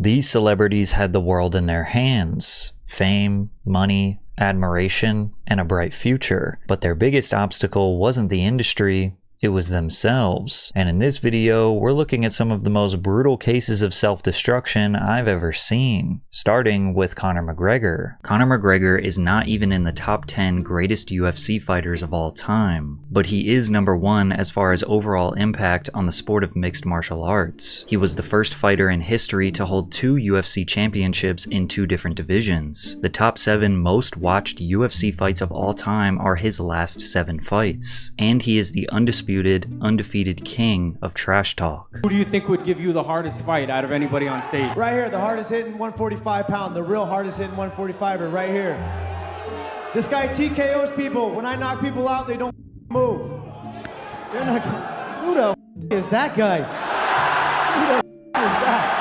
These celebrities had the world in their hands. Fame, money, admiration, and a bright future. But their biggest obstacle wasn't the industry, it was themselves. And in this video, we're looking at some of the most brutal cases of self-destruction I've ever seen, starting with Conor McGregor. Conor McGregor is not even in the top 10 greatest UFC fighters of all time, but he is number 1 as far as overall impact on the sport of mixed martial arts. He was the first fighter in history to hold 2 UFC championships in 2 different divisions. The top 7 most watched UFC fights of all time are his last 7 fights, and he is the undefeated king of trash talk. Who do you think would give you the hardest fight out of anybody on stage? Right here, the hardest hitting 145 pound, the real hardest hitting 145er right here. This guy TKOs people. When I knock people out, they don't move. They're not. Who the is that guy? Who the is that?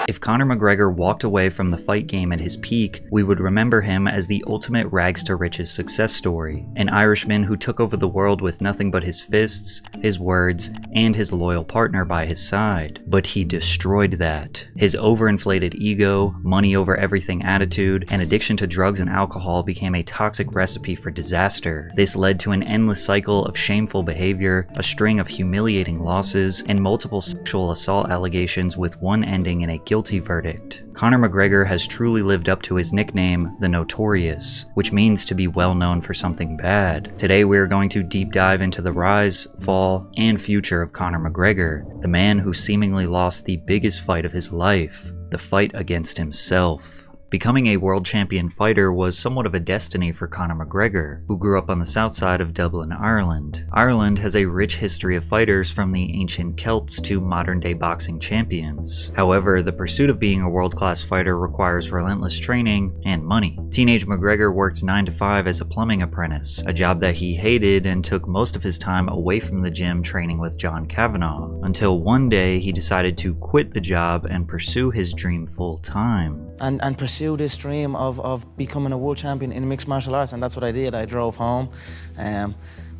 If Conor McGregor walked away from the fight game at his peak, we would remember him as the ultimate rags to riches success story. An Irishman who took over the world with nothing but his fists, his words, and his loyal partner by his side. But he destroyed that. His overinflated ego, money over everything attitude, and addiction to drugs and alcohol became a toxic recipe for disaster. This led to an endless cycle of shameful behavior, a string of humiliating losses, and multiple sexual assault allegations with one ending in a guilty verdict. Conor McGregor has truly lived up to his nickname, the Notorious, which means to be well known for something bad. Today we are going to deep dive into the rise, fall, and future of Conor McGregor, the man who seemingly lost the biggest fight of his life, the fight against himself. Becoming a world champion fighter was somewhat of a destiny for Conor McGregor, who grew up on the south side of Dublin, Ireland. Ireland has a rich history of fighters from the ancient Celts to modern-day boxing champions. However, the pursuit of being a world-class fighter requires relentless training and money. Teenage McGregor worked 9 to 5 as a plumbing apprentice, a job that he hated and took most of his time away from the gym training with John Kavanagh, until one day he decided to quit the job and pursue his dream full-time. And pursue this dream of becoming a world champion in mixed martial arts, and that's what I did. I drove home.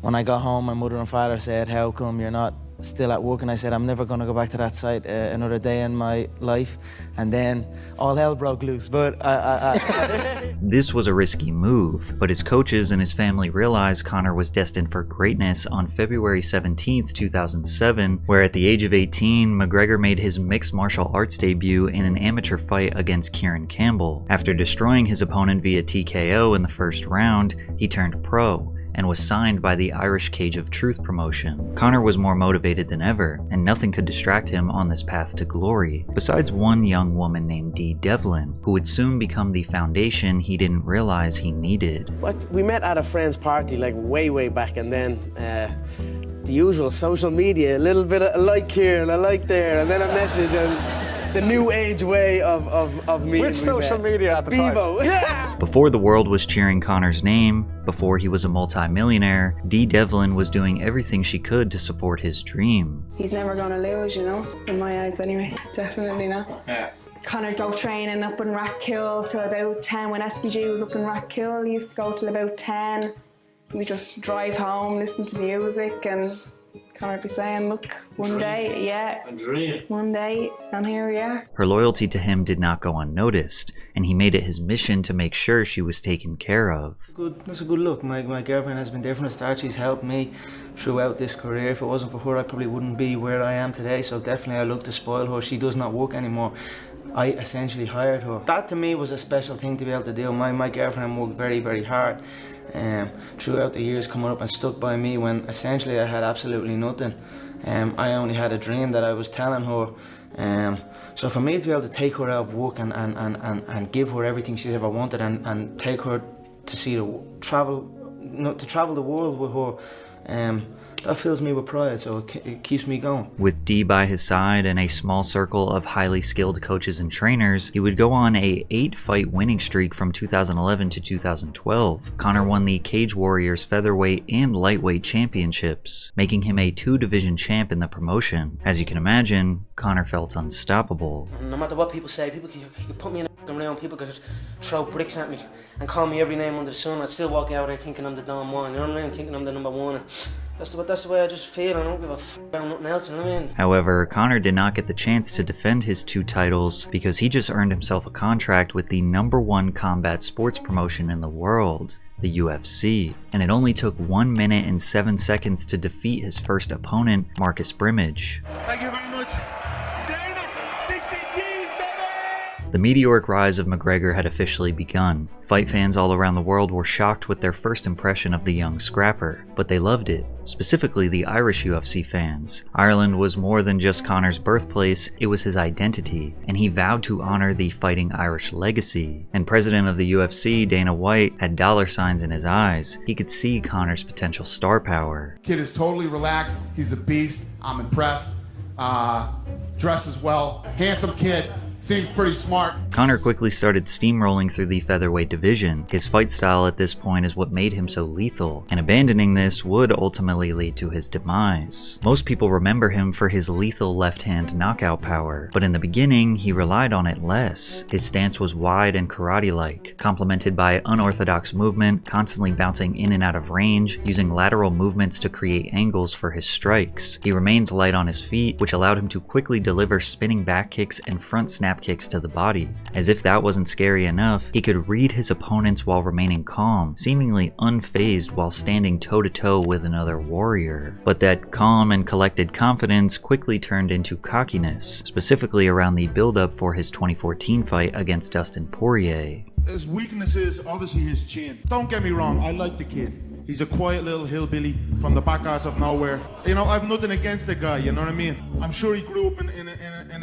When I got home, my mother and father said, "How come you're not still at work?" And I said, "I'm never going to go back to that site another day in my life." And then all hell broke loose. But This was a risky move, but his coaches and his family realized Conor was destined for greatness on February 17th, 2007, where at the age of 18, McGregor made his mixed martial arts debut in an amateur fight against Kieran Campbell. After destroying his opponent via TKO in the first round, he turned pro and was signed by the Irish Cage of Truth promotion. Conor was more motivated than ever, and nothing could distract him on this path to glory, besides one young woman named Dee Devlin, who would soon become the foundation he didn't realize he needed. We met at a friend's party like way back, and then the usual social media, a little bit of a like here and a like there, and then a message, and the new age way of meeting. Which social media at the Bevo. time? Yeah. Before the world was cheering Conor's name, before he was a multi-millionaire, Dee Devlin was doing everything she could to support his dream. He's never gonna lose, you know, in my eyes anyway. Definitely not. Yeah. Conor go training up in Rathkill till about 10. When SPG was up in Rathkill, he used to go till about 10. We just drive home, listen to music, and Conor be saying, "Look, one day, yeah, A dream. one day, and here we are." Her loyalty to him did not go unnoticed, and he made it his mission to make sure she was taken care of. that's a good look. My girlfriend has been there from the start. She's helped me throughout this career. If it wasn't for her, I probably wouldn't be where I am today. So definitely I look to spoil her. She does not work anymore. I essentially hired her. That to me was a special thing to be able to do. My girlfriend worked very hard throughout the years coming up and stuck by me when essentially I had absolutely nothing. I only had a dream that I was telling her. So for me to be able to take her out of work and give her everything she's ever wanted and take her to see to travel the world with her, that fills me with pride, so it keeps me going. With Dee by his side and a small circle of highly skilled coaches and trainers, he would go on a 8-fight winning streak from 2011 to 2012. Conor won the Cage Warriors featherweight and lightweight championships, making him a 2-division champ in the promotion. As you can imagine, Conor felt unstoppable. No matter what people say, people can put me in a room, people could throw bricks at me and call me every name under the sun. I'd still walk out there thinking I'm the Don Juan, you know what I mean? Thinking I'm the number one. That's the way I just feel. I don't give a about nothing else, you know what I mean? However, Conor did not get the chance to defend his 2 titles because he just earned himself a contract with the #1 combat sports promotion in the world, the UFC, and it only took 1 minute and 7 seconds to defeat his first opponent, Marcus Brimage. Thank you very much. Dana, 60 G's, baby! The meteoric rise of McGregor had officially begun. Fight fans all around the world were shocked with their first impression of the young scrapper, but they loved it, specifically the Irish UFC fans. Ireland was more than just Conor's birthplace, it was his identity, and he vowed to honor the Fighting Irish legacy. And president of the UFC, Dana White, had dollar signs in his eyes. He could see Conor's potential star power. Kid is totally relaxed. He's a beast. I'm impressed. Dresses well. Handsome kid. Seems pretty smart. Conor quickly started steamrolling through the featherweight division. His fight style at this point is what made him so lethal, and abandoning this would ultimately lead to his demise. Most people remember him for his lethal left-hand knockout power, but in the beginning, he relied on it less. His stance was wide and karate-like, complemented by unorthodox movement, constantly bouncing in and out of range, using lateral movements to create angles for his strikes. He remained light on his feet, which allowed him to quickly deliver spinning back kicks and front snap kicks to the body. As if that wasn't scary enough, he could read his opponents while remaining calm, seemingly unfazed while standing toe-to-toe with another warrior. But that calm and collected confidence quickly turned into cockiness, specifically around the build-up for his 2014 fight against Dustin Poirier. His weakness is obviously his chin. Don't get me wrong, I like the kid. He's a quiet little hillbilly from the back ass of nowhere. You know, I've nothing against the guy, you know what I mean? I'm sure he grew up in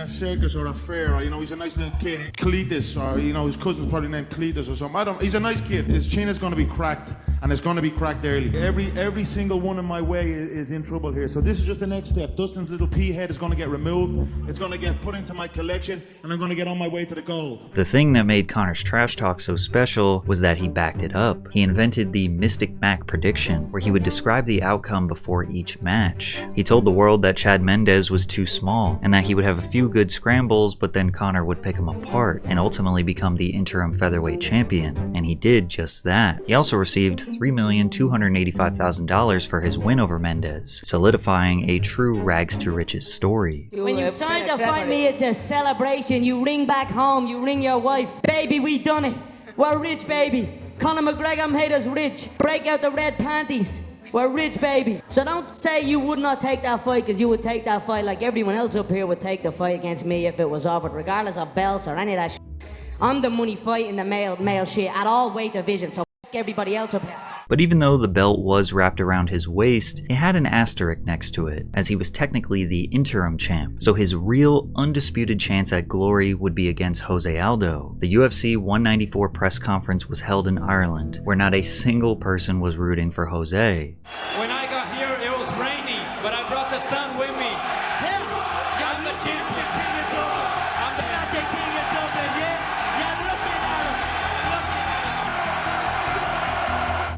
a circus or a fair, or, you know, he's a nice little kid. Cletus, or, you know, his cousin's probably named Cletus or something. He's a nice kid. His chin is going to be cracked, and it's going to be cracked early. Every single one in my way is in trouble here. So this is just the next step. Dustin's little pea head is going to get removed. It's going to get put into my collection, and I'm going to get on my way to the goal. The thing that made Conor's trash talk so special was that he backed it up. He invented the Mystic Mac prediction, where he would describe the outcome before each match. He told the world that Chad Mendes was too small, and that he would have a few good scrambles, but then Conor would pick him apart, and ultimately become the interim featherweight champion. And he did just that. He also received $3,285,000 for his win over Mendes, solidifying a true rags to riches story. When you signed to fight me, it's a celebration. You ring back home, you ring your wife. Baby, we done it. We're rich, baby. Conor McGregor made us rich. Break out the red panties. We're rich, baby. So don't say you would not take that fight, because you would take that fight like everyone else up here would take the fight against me if it was offered, regardless of belts or any of that shit. I'm the money fight in the male shit at all weight divisions, so f*** everybody else up here. But even though the belt was wrapped around his waist, it had an asterisk next to it, as he was technically the interim champ, so his real, undisputed chance at glory would be against Jose Aldo. The UFC 194 press conference was held in Ireland, where not a single person was rooting for Jose. When I got here, it was rainy, but I brought the sun with me. Yeah, I'm the king of Dublin. I'm the king of Dublin, yeah? Yeah, looking at him.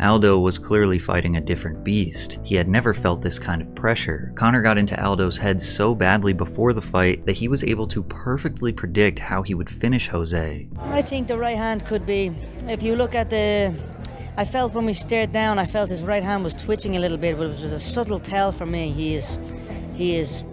Aldo was clearly fighting a different beast. He had never felt this kind of pressure. Conor got into Aldo's head so badly before the fight that he was able to perfectly predict how he would finish Jose. I think the right hand could be, if you look at I felt when we stared down, I felt his right hand was twitching a little bit, but it was a subtle tell for me. He is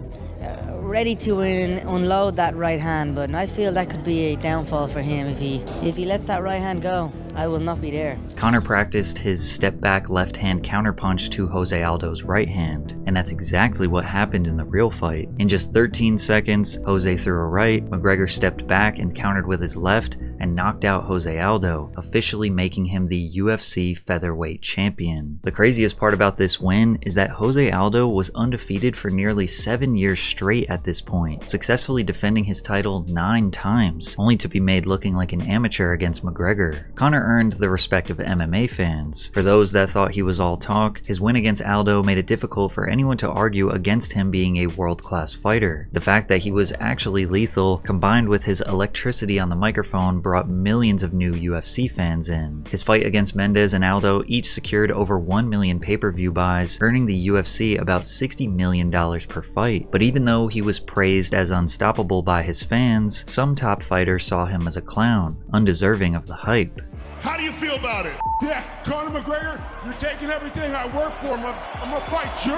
ready to unload that right hand, but I feel that could be a downfall for him if he lets that right hand go. I will not be there. Conor practiced his step-back left-hand counterpunch to Jose Aldo's right hand, and that's exactly what happened in the real fight. In just 13 seconds, Jose threw a right, McGregor stepped back and countered with his left, and knocked out Jose Aldo, officially making him the UFC featherweight champion. The craziest part about this win is that Jose Aldo was undefeated for nearly 7 years straight at this point, successfully defending his title 9 times, only to be made looking like an amateur against McGregor. Conor earned the respect of MMA fans. For those that thought he was all talk, his win against Aldo made it difficult for anyone to argue against him being a world-class fighter. The fact that he was actually lethal, combined with his electricity on the microphone, brought millions of new UFC fans in. His fight against Mendes and Aldo each secured over 1 million pay-per-view buys, earning the UFC about $60 million per fight. But even though he was praised as unstoppable by his fans, some top fighters saw him as a clown, undeserving of the hype. How do you feel about it? Yeah, Conor McGregor, you're taking everything I work for. I'm gonna fight you.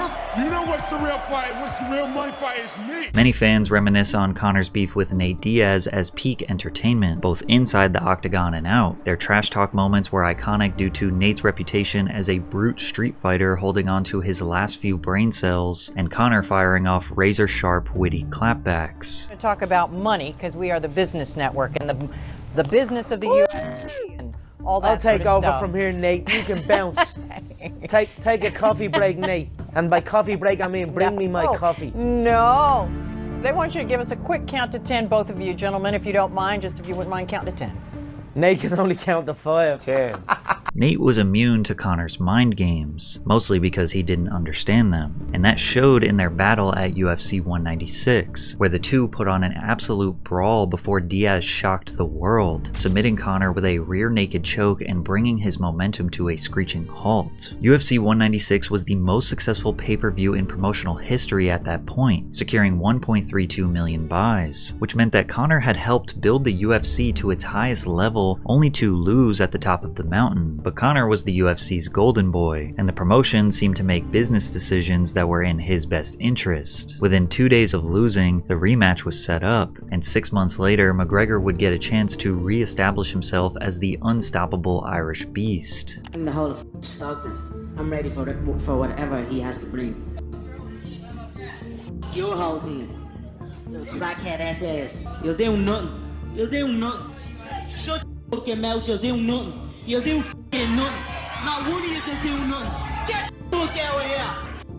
You know what's the real fight? What's the real money fight is me. Many fans reminisce on Conor's beef with Nate Diaz as peak entertainment, both inside the octagon and out. Their trash talk moments were iconic due to Nate's reputation as a brute street fighter holding on to his last few brain cells, and Conor firing off razor-sharp, witty clapbacks. To talk about money, because we are the business network and the business of the UFC and all that. I'll take sort of over stuff. from here, Nate. You can bounce. Take a coffee break, Nate. And by coffee break, I mean bring me my coffee. No. They want you to give us a quick count to 10, both of you gentlemen, if you don't mind, just if you wouldn't mind counting to 10. Nate can only count to 5. 10. Nate was immune to Conor's mind games, mostly because he didn't understand them, and that showed in their battle at UFC 196, where the two put on an absolute brawl before Diaz shocked the world, submitting Conor with a rear naked choke and bringing his momentum to a screeching halt. UFC 196 was the most successful pay-per-view in promotional history at that point, securing 1.32 million buys, which meant that Conor had helped build the UFC to its highest level only to lose at the top of the mountain. But Conor was the UFC's golden boy, and the promotion seemed to make business decisions that were in his best interest. Within 2 days of losing, the rematch was set up, and 6 months later, McGregor would get a chance to re-establish himself as the unstoppable Irish beast. I'm the whole of Stockton. I'm ready for whatever he has to bring. Your whole team, you crackhead SS. You'll do nothing. You'll do nothing. Shut your fucking mouth. You'll do nothing. You'll do fucking nothing. Not one of you will do nothing. Get the fuck out of here.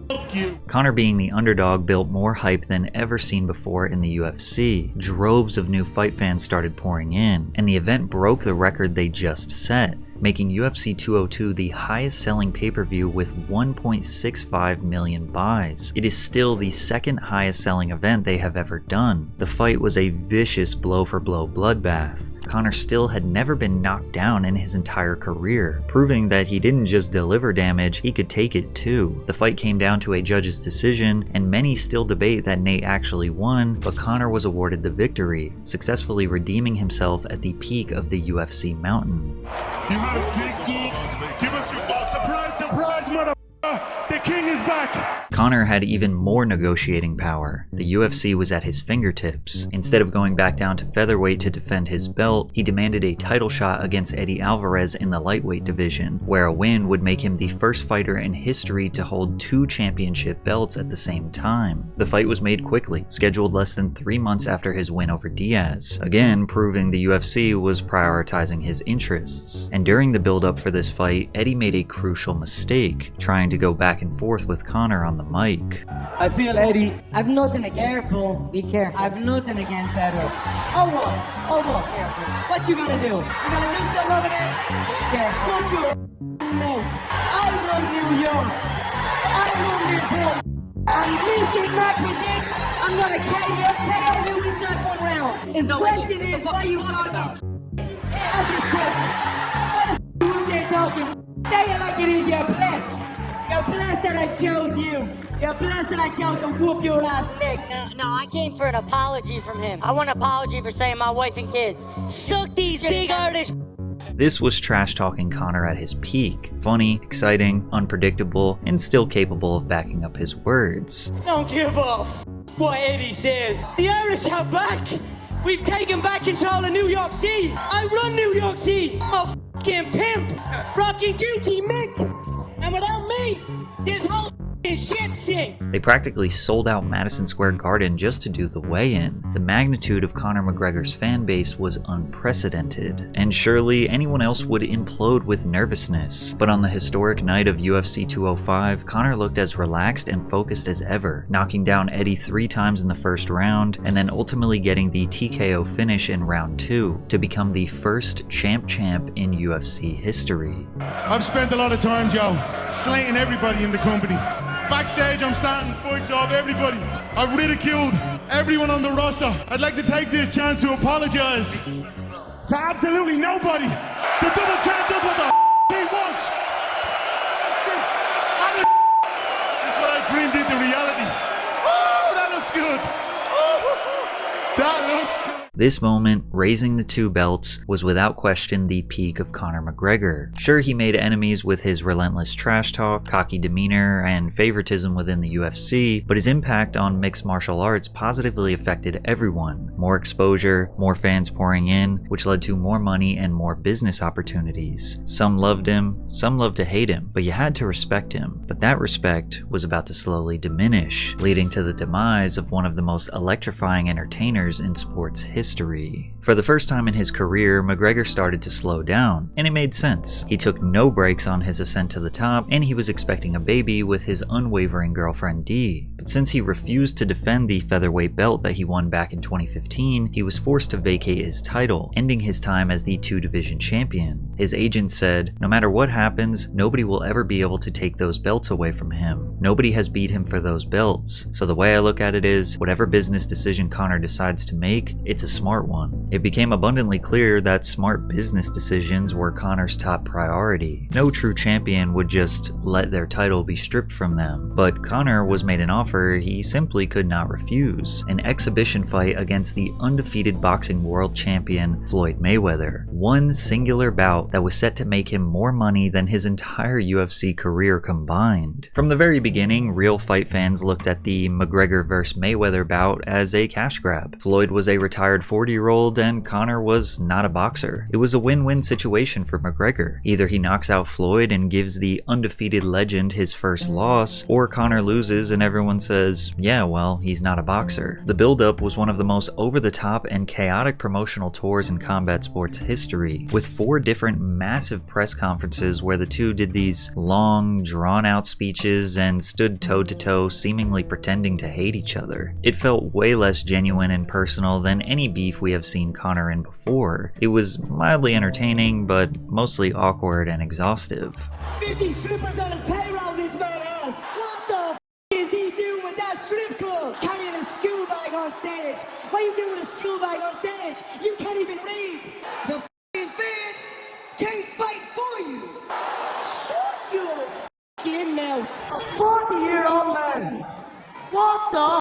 Fuck you. Conor being the underdog built more hype than ever seen before in the UFC. Droves of new fight fans started pouring in, and the event broke the record they just set, making UFC 202 the highest selling pay-per-view with 1.65 million buys. It is still the second highest selling event they have ever done. The fight was a vicious blow-for-blow bloodbath. Conor still had never been knocked down in his entire career, proving that he didn't just deliver damage, he could take it too. The fight came down to a judge's decision, and many still debate that Nate actually won, but Conor was awarded the victory, successfully redeeming himself at the peak of the UFC mountain. Give us your surprise, surprise, motherfucker! The king is back! Conor had even more negotiating power. The UFC was at his fingertips. Instead of going back down to featherweight to defend his belt, he demanded a title shot against Eddie Alvarez in the lightweight division, where a win would make him the first fighter in history to hold 2 championship belts at the same time. The fight was made quickly, scheduled less than 3 months after his win over Diaz, again proving the UFC was prioritizing his interests. And during the build-up for this fight, Eddie made a crucial mistake, trying to go back and forth with Conor on the mic. I feel Eddie. I've nothing against. Be careful. I've nothing against Edward. Oh what? Oh what? Careful. What you gonna do? You gonna do something over there? Be careful. Shut your mouth. I run New York. I run this whole. And Mr. Mackie Dix, I'm gonna KO you inside 1 round. His question is, why you talking? That's his question. Why the you up there talking? Say it like it is, you're blessed. You're blessed that I chose you. You're blessed that I chose to whoop your ass next. No, I came for an apology from him. I want an apology for saying my wife and kids. Suck these big Irish. This was trash-talking Conor at his peak. Funny, exciting, unpredictable, and still capable of backing up his words. Don't give a what Eddie says. The Irish are back. We've taken back control of New York City. I run New York City. I'm a fucking pimp. Rocking Gucci Mink. And without me, this whole shit sink. They practically sold out Madison Square Garden just to do the weigh-in. The magnitude of Conor McGregor's fan base was unprecedented, and surely anyone else would implode with nervousness. But on the historic night of UFC 205, Conor looked as relaxed and focused as ever, knocking down Eddie 3 times in the first round, and then ultimately getting the TKO finish in round 2 to become the first champ in UFC history. I've spent a lot of time, Joe, slating everybody in the company. Backstage, I'm starting fights off everybody. I've ridiculed everyone on the roster. I'd like to take this chance to apologize to absolutely nobody. The double champ does what the he wants. This is what I dreamed into reality. Oh, that looks good. That looks good. This moment, raising the two belts, was without question the peak of Conor McGregor. Sure, he made enemies with his relentless trash talk, cocky demeanor, and favoritism within the UFC, but his impact on mixed martial arts positively affected everyone. More exposure, more fans pouring in, which led to more money and more business opportunities. Some loved him, some loved to hate him, but you had to respect him. But that respect was about to slowly diminish, leading to the demise of one of the most electrifying entertainers in sports history. For the first time in his career, McGregor started to slow down, and it made sense. He took no breaks on his ascent to the top, and he was expecting a baby with his unwavering girlfriend Dee. But since he refused to defend the featherweight belt that he won back in 2015, he was forced to vacate his title, ending his time as the two-division champion. His agent said, "No matter what happens, nobody will ever be able to take those belts away from him. Nobody has beat him for those belts. So the way I look at it is, whatever business decision Conor decides to make, it's a smart one." It became abundantly clear that smart business decisions were Conor's top priority. No true champion would just let their title be stripped from them, but Conor was made an offer he simply could not refuse: an exhibition fight against the undefeated boxing world champion Floyd Mayweather. One singular bout that was set to make him more money than his entire UFC career combined. From the very beginning, real fight fans looked at the McGregor vs. Mayweather bout as a cash grab. Floyd was a retired 40-year-old and Conor was not a boxer. It was a win-win situation for McGregor. Either he knocks out Floyd and gives the undefeated legend his first loss, or Conor loses and everyone says, yeah, well, he's not a boxer. The build-up was one of the most over-the-top and chaotic promotional tours in combat sports history, with 4 different massive press conferences where the two did these long, drawn-out speeches and stood toe-to-toe, seemingly pretending to hate each other. It felt way less genuine and personal than any beef we have seen Conor in before. It was mildly entertaining, but mostly awkward and exhaustive. 50 strippers on his payroll this man has. What the f is he doing with that strip club? Carrying a school bag on stage. What are you doing with a school bag on stage? You can't even read. The f***ing fans can't fight for you. Shut your f***ing mouth. A 40-year-old man. What the f***?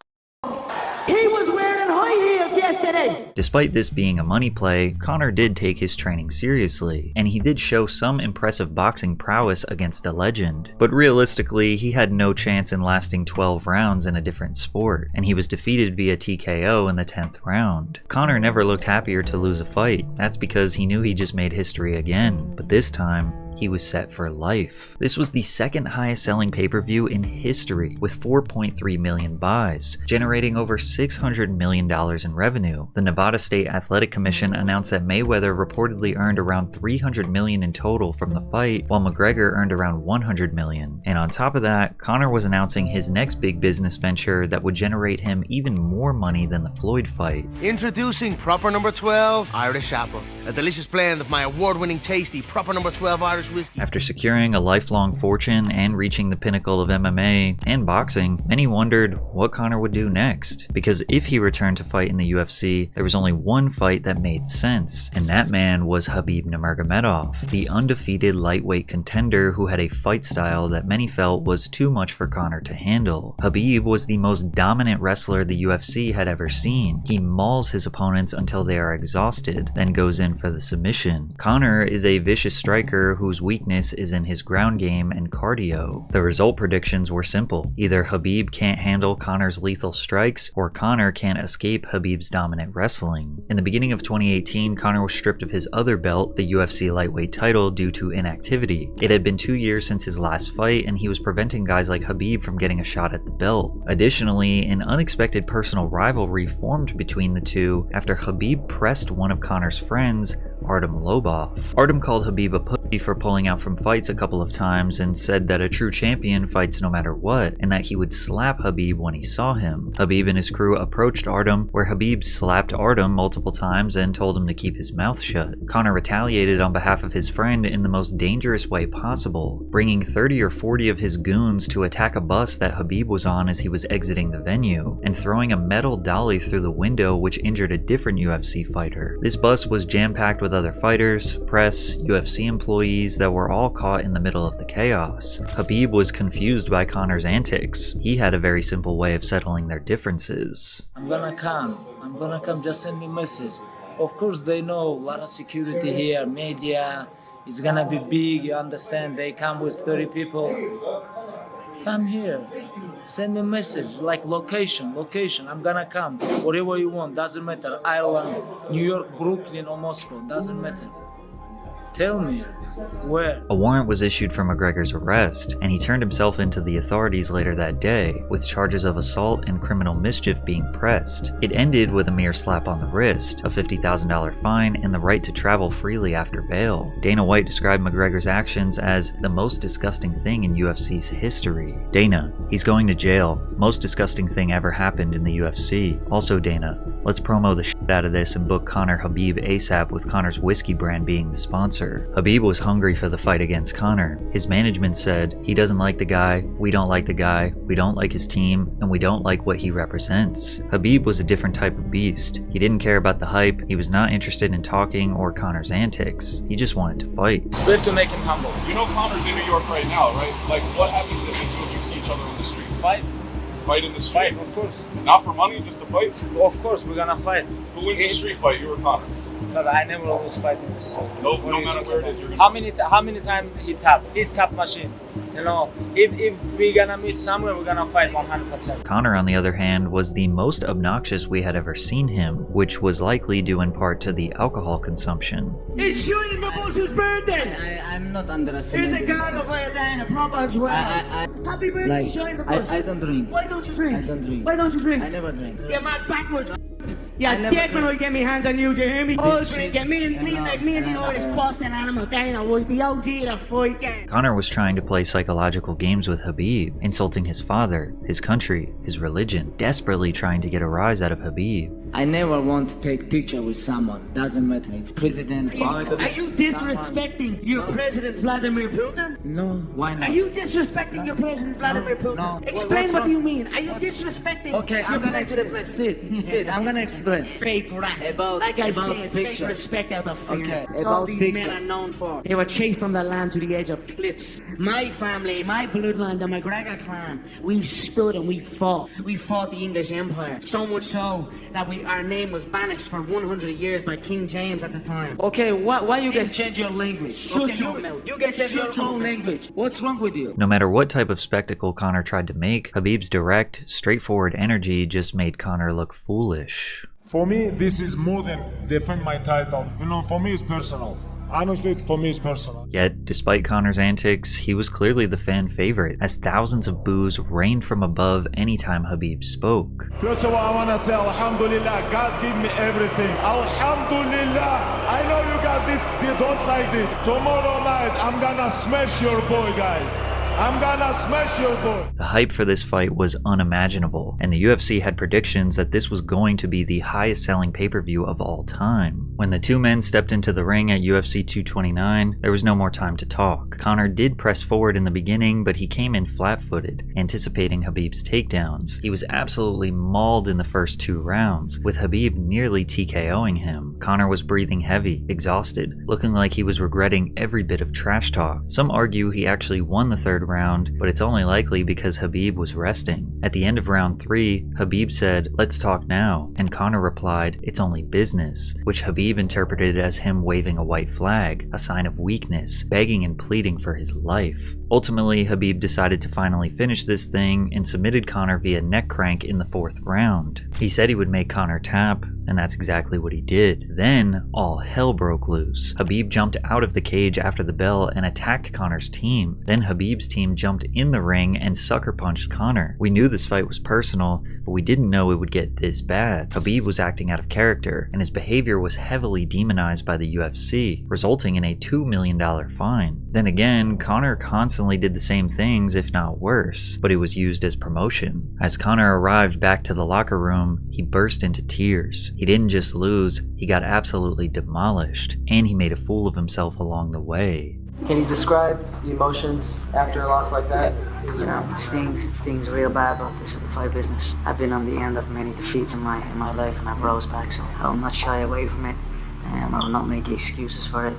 He was wearing high heels yesterday. Despite this being a money play, Conor did take his training seriously, and he did show some impressive boxing prowess against a legend. But realistically, he had no chance in lasting 12 rounds in a different sport, and he was defeated via TKO in the 10th round. Conor never looked happier to lose a fight. That's because he knew he just made history again, but this time, he was set for life. This was the second highest selling pay-per-view in history, with 4.3 million buys, generating over $600 million in revenue. The Nevada State Athletic Commission announced that Mayweather reportedly earned around $300 million in total from the fight, while McGregor earned around $100 million. And on top of that, Conor was announcing his next big business venture that would generate him even more money than the Floyd fight. Introducing Proper Number 12 Irish Apple, a delicious blend of my award-winning tasty Proper Number 12 Irish whiskey. After securing a lifelong fortune and reaching the pinnacle of MMA and boxing, many wondered what Conor would do next. Because if he returned to fight in the UFC, there was only one fight that made sense, and that man was Khabib Nurmagomedov, the undefeated lightweight contender who had a fight style that many felt was too much for Conor to handle. Khabib was the most dominant wrestler the UFC had ever seen. He mauls his opponents until they are exhausted, then goes in for the submission. Conor is a vicious striker whose weakness is in his ground game and cardio. The result predictions were simple. Either Khabib can't handle Conor's lethal strikes, or Conor can't escape Khabib's dominant wrestling. In the beginning of 2018, Conor was stripped of his other belt, the UFC lightweight title, due to inactivity. It had been 2 years since his last fight, and he was preventing guys like Khabib from getting a shot at the belt. Additionally, an unexpected personal rivalry formed between the two after Khabib pressed one of Conor's friends, Artem Lobov. Artem called Khabib a pussy for pulling out from fights a couple of times and said that a true champion fights no matter what, and that he would slap Khabib when he saw him. Khabib and his crew approached Artem, where Khabib slapped Artem multiple times and told him to keep his mouth shut. Conor retaliated on behalf of his friend in the most dangerous way possible, bringing 30 or 40 of his goons to attack a bus that Khabib was on as he was exiting the venue, and throwing a metal dolly through the window which injured a different UFC fighter. This bus was jam-packed with other fighters, press, UFC employees that were all caught in the middle of the chaos. Khabib was confused by Conor's antics. He had a very simple way of settling their differences. I'm gonna come, just send me a message. Of course, they know a lot of security here, media. It's gonna be big, you understand? They come with 30 people. Come here. Send me a message, like location. I'm gonna come. Whatever you want, doesn't matter. Ireland, New York, Brooklyn, or Moscow, doesn't matter. Tell me, where? A warrant was issued for McGregor's arrest, and he turned himself into the authorities later that day, with charges of assault and criminal mischief being pressed. It ended with a mere slap on the wrist, a $50,000 fine, and the right to travel freely after bail. Dana White described McGregor's actions as the most disgusting thing in UFC's history. Dana, he's going to jail. Most disgusting thing ever happened in the UFC. Also Dana, let's promo the shit out of this and book Conor Khabib ASAP with Conor's whiskey brand being the sponsor. Khabib was hungry for the fight against Conor. His management said, he doesn't like the guy, we don't like the guy, we don't like his team, and we don't like what he represents. Khabib was a different type of beast. He didn't care about the hype, he was not interested in talking or Conor's antics. He just wanted to fight. We have to make him humble. You know Conor's in New York right now, right? Like, what happens if the two of you see each other on the street? Fight. Fight in the street? Fight, of course. Not for money, just to fight? Of course, we're gonna fight. Who wins the street fight, you or Conor? No, I never always fight in the street. No matter where it is, you're gonna... How many times he tap? His tap machine. You know, if we're gonna meet somewhere, we're gonna fight 100%. Conor, on the other hand, was the most obnoxious we had ever seen him, which was likely due in part to the alcohol consumption. It's shooting the boss's birthday! I'm not underestimating. Here's a cargo for you, Diana. Proper swell. Happy birthday, Like, showing the boss. I don't drink. Why don't you drink? I don't drink. Why don't you drink? I never drink. You're mad backwards. Yeah, dead when I get my hands on you, do you hear me? All drink. Get me and the Irish Boston animal, Dana, was the OG of the fight game. Conor was trying to play psychological games with Khabib, insulting his father, his country, his religion, desperately trying to get a rise out of Khabib. I never want to take picture with someone. Doesn't matter. It's president. Are you disrespecting your president Vladimir Putin? No, why not? Are you disrespecting your president Vladimir Putin? No. Explain what you mean. Are you disrespecting? Okay, I'm gonna explain. Sit. I'm gonna explain. Fake rat. About fake picture. respect out of fear. Okay, That's all about these picture. men are known for. They were chased from the land to the edge of cliffs. My family, my bloodline, the McGregor clan, we stood and we fought. We fought the English Empire. So much so that our name was banished for 100 years by King James at the time. Okay, why you guys change your language? Shut your mouth. You guys have your own language. What's wrong with you? No matter what type of spectacle Conor tried to make, Khabib's direct, straightforward energy just made Conor look foolish. For me, this is more than defend my title. You know, for me, it's personal. Honestly, for me, it's personal. Yet, despite Conor's antics, he was clearly the fan favorite, as thousands of boos rained from above anytime Khabib spoke. First of all, I want to say, Alhamdulillah, God give me everything. Alhamdulillah. I know you got this, you don't like this. Tomorrow night, I'm gonna smash your boy, guys. I'm gonna smash your boy. The hype for this fight was unimaginable, and the UFC had predictions that this was going to be the highest selling pay-per-view of all time. When the two men stepped into the ring at UFC 229, there was no more time to talk. Conor did press forward in the beginning, but he came in flat-footed, anticipating Khabib's takedowns. He was absolutely mauled in the first 2 rounds, with Khabib nearly TKOing him. Conor was breathing heavy, exhausted, looking like he was regretting every bit of trash talk. Some argue he actually won the 3rd round, but it's only likely because Khabib was resting. At the end of round 3, Khabib said, "Let's talk now," and Conor replied, "It's only business," which Khabib interpreted as him waving a white flag, a sign of weakness, begging and pleading for his life. Ultimately, Khabib decided to finally finish this thing and submitted Conor via neck crank in the 4th round. He said he would make Conor tap, and that's exactly what he did. Then, all hell broke loose. Khabib jumped out of the cage after the bell and attacked Conor's team. Then Khabib's team jumped in the ring and sucker punched Conor. We knew this fight was personal, but we didn't know it would get this bad. Khabib was acting out of character, and his behavior was heavily demonized by the UFC, resulting in a $2 million fine. Then again, Conor constantly did the same things, if not worse, but it was used as promotion. As Conor arrived back to the locker room, he burst into tears. He didn't just lose, he got absolutely demolished, and he made a fool of himself along the way. Can you describe the emotions after a loss like that? You know, it stings real bad, but this is the fight business. I've been on the end of many defeats in my life, and I've rose back, so I'll not shy away from it. I will not make excuses for it.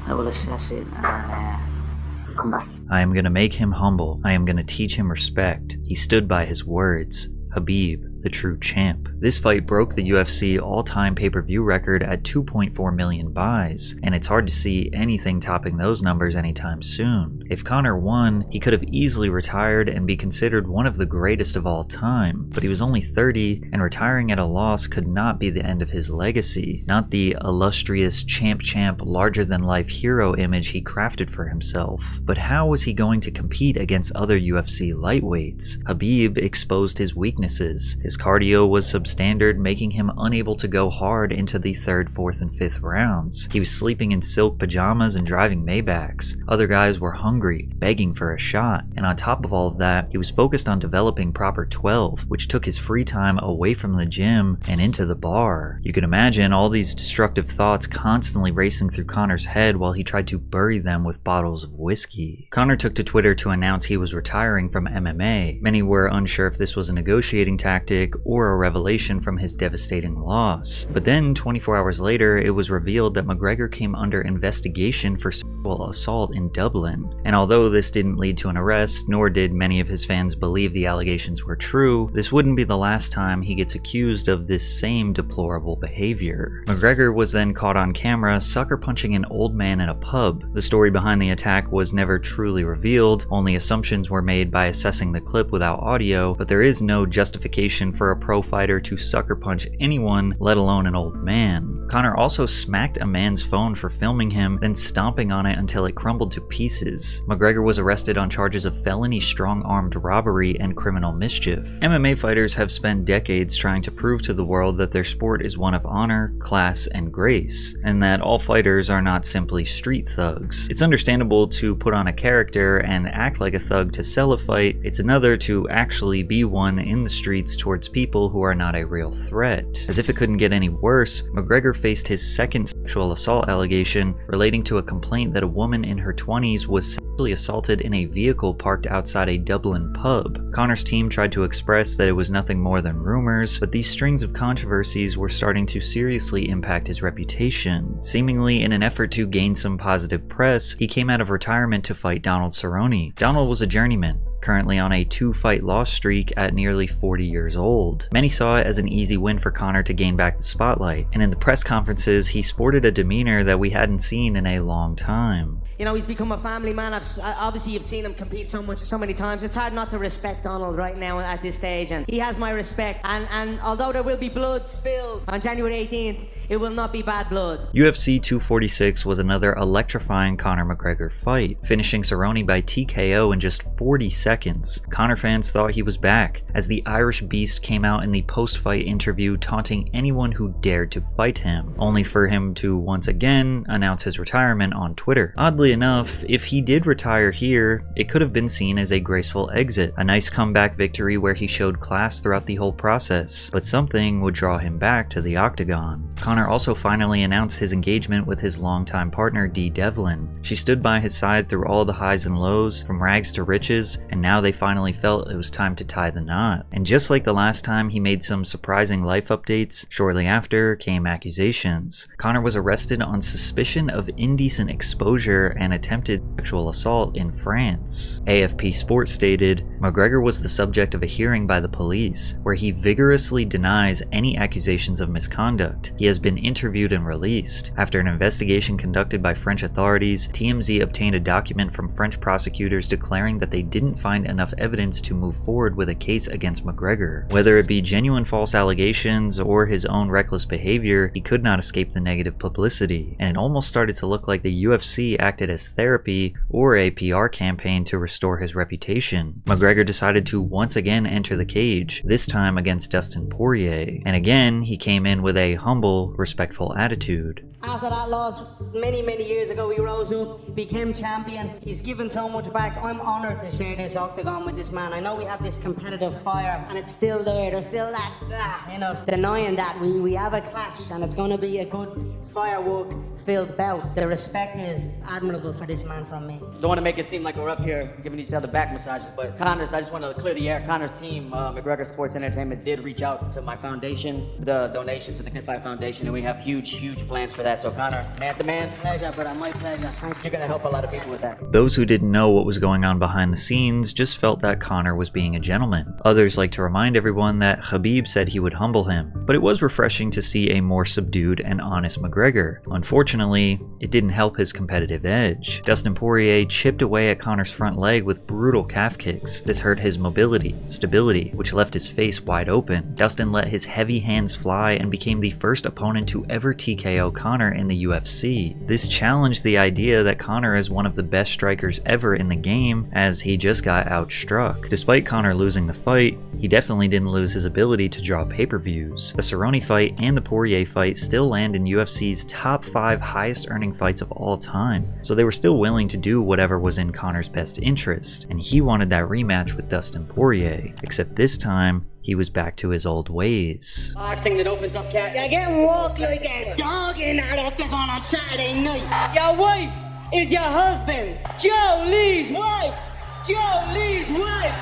I will assess it and come back. I am going to make him humble. I am going to teach him respect. He stood by his words. Khabib, the true champ. This fight broke the UFC all-time pay-per-view record at 2.4 million buys, and it's hard to see anything topping those numbers anytime soon. If Conor won, he could have easily retired and be considered one of the greatest of all time, but he was only 30, and retiring at a loss could not be the end of his legacy, not the illustrious champ, larger-than-life hero image he crafted for himself. But how was he going to compete against other UFC lightweights? Khabib exposed his weaknesses. His cardio was substandard, making him unable to go hard into the 3rd, 4th, and 5th rounds. He was sleeping in silk pajamas and driving Maybachs. Other guys were hungry, begging for a shot. And on top of all of that, he was focused on developing proper 12, which took his free time away from the gym and into the bar. You can imagine all these destructive thoughts constantly racing through Conor's head while he tried to bury them with bottles of whiskey. Conor took to Twitter to announce he was retiring from MMA. Many were unsure if this was a negotiating tactic or a revelation from his devastating loss. But then, 24 hours later, it was revealed that McGregor came under investigation for sexual assault in Dublin. And although this didn't lead to an arrest, nor did many of his fans believe the allegations were true, this wouldn't be the last time he gets accused of this same deplorable behavior. McGregor was then caught on camera sucker punching an old man in a pub. The story behind the attack was never truly revealed, only assumptions were made by assessing the clip without audio, but there is no justification for a pro fighter to sucker punch anyone, let alone an old man. Conor also smacked a man's phone for filming him, then stomping on it until it crumbled to pieces. McGregor was arrested on charges of felony strong-armed robbery and criminal mischief. MMA fighters have spent decades trying to prove to the world that their sport is one of honor, class, and grace, and that all fighters are not simply street thugs. It's understandable to put on a character and act like a thug to sell a fight. It's another to actually be one in the streets towards people who are not a real threat. As if it couldn't get any worse, McGregor faced his second sexual assault allegation relating to a complaint that a woman in her 20s was sexually assaulted in a vehicle parked outside a Dublin pub. Conor's team tried to express that it was nothing more than rumors, but these strings of controversies were starting to seriously impact his reputation. Seemingly in an effort to gain some positive press, he came out of retirement to fight Donald Cerrone. Donald was a journeyman, currently on a 2-fight loss streak at nearly 40 years old. Many saw it as an easy win for Conor to gain back the spotlight, and in the press conferences he sported a demeanor that we hadn't seen in a long time. You know, he's become a family man. Obviously you've seen him compete so many times. It's hard not to respect Donald right now at this stage, and he has my respect. And although there will be blood spilled on January 18th, it will not be bad blood. UFC 246 was another electrifying Conor McGregor fight, finishing Cerrone by TKO in just 40 seconds. Conor fans thought he was back, as the Irish Beast came out in the post-fight interview taunting anyone who dared to fight him, only for him to once again announce his retirement on Twitter. Oddly enough, if he did retire here, it could have been seen as a graceful exit, a nice comeback victory where he showed class throughout the whole process, but something would draw him back to the octagon. Conor also finally announced his engagement with his longtime partner Dee Devlin. She stood by his side through all the highs and lows, from rags to riches, and now they finally felt it was time to tie the knot. And just like the last time he made some surprising life updates, shortly after came accusations. Conor was arrested on suspicion of indecent exposure and attempted sexual assault in France. AFP Sports stated, McGregor was the subject of a hearing by the police, where he vigorously denies any accusations of misconduct. He has been interviewed and released. After an investigation conducted by French authorities, TMZ obtained a document from French prosecutors declaring that they didn't find enough evidence to move forward with a case against McGregor. Whether it be genuine false allegations or his own reckless behavior, he could not escape the negative publicity, and it almost started to look like the UFC acted as therapy or a PR campaign to restore his reputation. McGregor decided to once again enter the cage, this time against Dustin Poirier, and again he came in with a humble, respectful attitude. After that loss, many years ago, he rose up, became champion. He's given so much back. I'm honoured to share this octagon with this man. I know we have this competitive fire, and it's still there. There's still that, in us, denying that. We have a clash, and it's going to be a good firework-filled bout. The respect is admirable for this man from me. Don't want to make it seem like we're up here giving each other back massages, but Conor's, I just want to clear the air. Conor's team, McGregor Sports Entertainment, did reach out to my foundation, the donation to the Kid Fight Foundation, and we have huge plans for that. that. So Conor, man to man. Pleasure, brother, my pleasure. You're gonna help a lot of people with that. Those who didn't know what was going on behind the scenes just felt that Conor was being a gentleman. Others like to remind everyone that Khabib said he would humble him, but it was refreshing to see a more subdued and honest McGregor. Unfortunately, it didn't help his competitive edge. Dustin Poirier chipped away at Conor's front leg with brutal calf kicks. This hurt his mobility, stability, which left his face wide open. Dustin let his heavy hands fly and became the first opponent to ever TKO Conor in the UFC. This challenged the idea that Conor is one of the best strikers ever in the game, as he just got outstruck. Despite Conor losing the fight, he definitely didn't lose his ability to draw pay-per-views. The Cerrone fight and the Poirier fight still land in UFC's top 5 highest earning fights of all time, so they were still willing to do whatever was in Conor's best interest, and he wanted that rematch with Dustin Poirier, except this time, he was back to his old ways. Boxing that opens up cat. You're getting walked like a dog in that octagon on Saturday night. Your wife is your husband. Joe Lee's wife. Joe Lee's wife.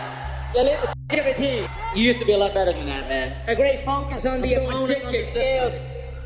You little activity. You used to be a lot better than that, man. A great focus on the opponent on the scales.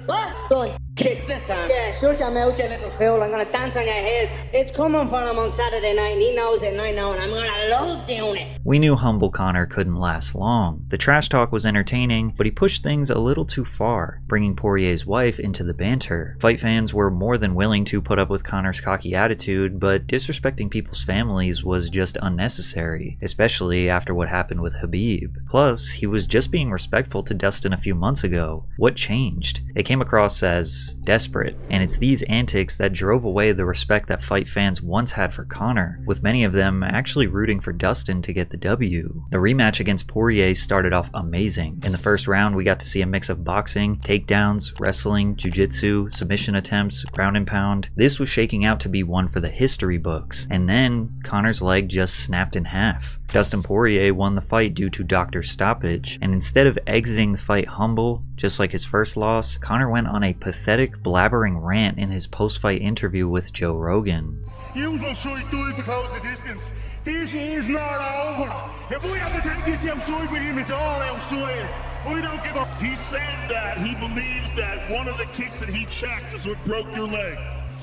What? Throwing kicks this time. Yeah, shut your mouth, you little fool. I'm gonna dance on your head. It's coming for him on Saturday night, and he knows it, and I know, and I'm gonna love doing it. We knew humble Conor couldn't last long. The trash talk was entertaining, but he pushed things a little too far, bringing Poirier's wife into the banter. Fight fans were more than willing to put up with Conor's cocky attitude, but disrespecting people's families was just unnecessary, especially after what happened with Khabib. Plus, he was just being respectful to Dustin a few months ago. What changed? It came across as desperate, and it's these antics that drove away the respect that fight fans once had for Conor, with many of them actually rooting for Dustin to get the W. The rematch against Poirier started off amazing. In the first round, we got to see a mix of boxing, takedowns, wrestling, jiu-jitsu, submission attempts, ground and pound. This was shaking out to be one for the history books, and then Conor's leg just snapped in half. Dustin Poirier won the fight due to doctor's stoppage, and instead of exiting the fight humble, just like his first loss, Conor went on a pathetic, blabbering rant in his post-fight interview with Joe Rogan. You will show you do it to close the distance. This is not over. If we have to take this outside with him, it's all outside. We don't give up. He said that he believes that one of the kicks that he checked is what broke your leg.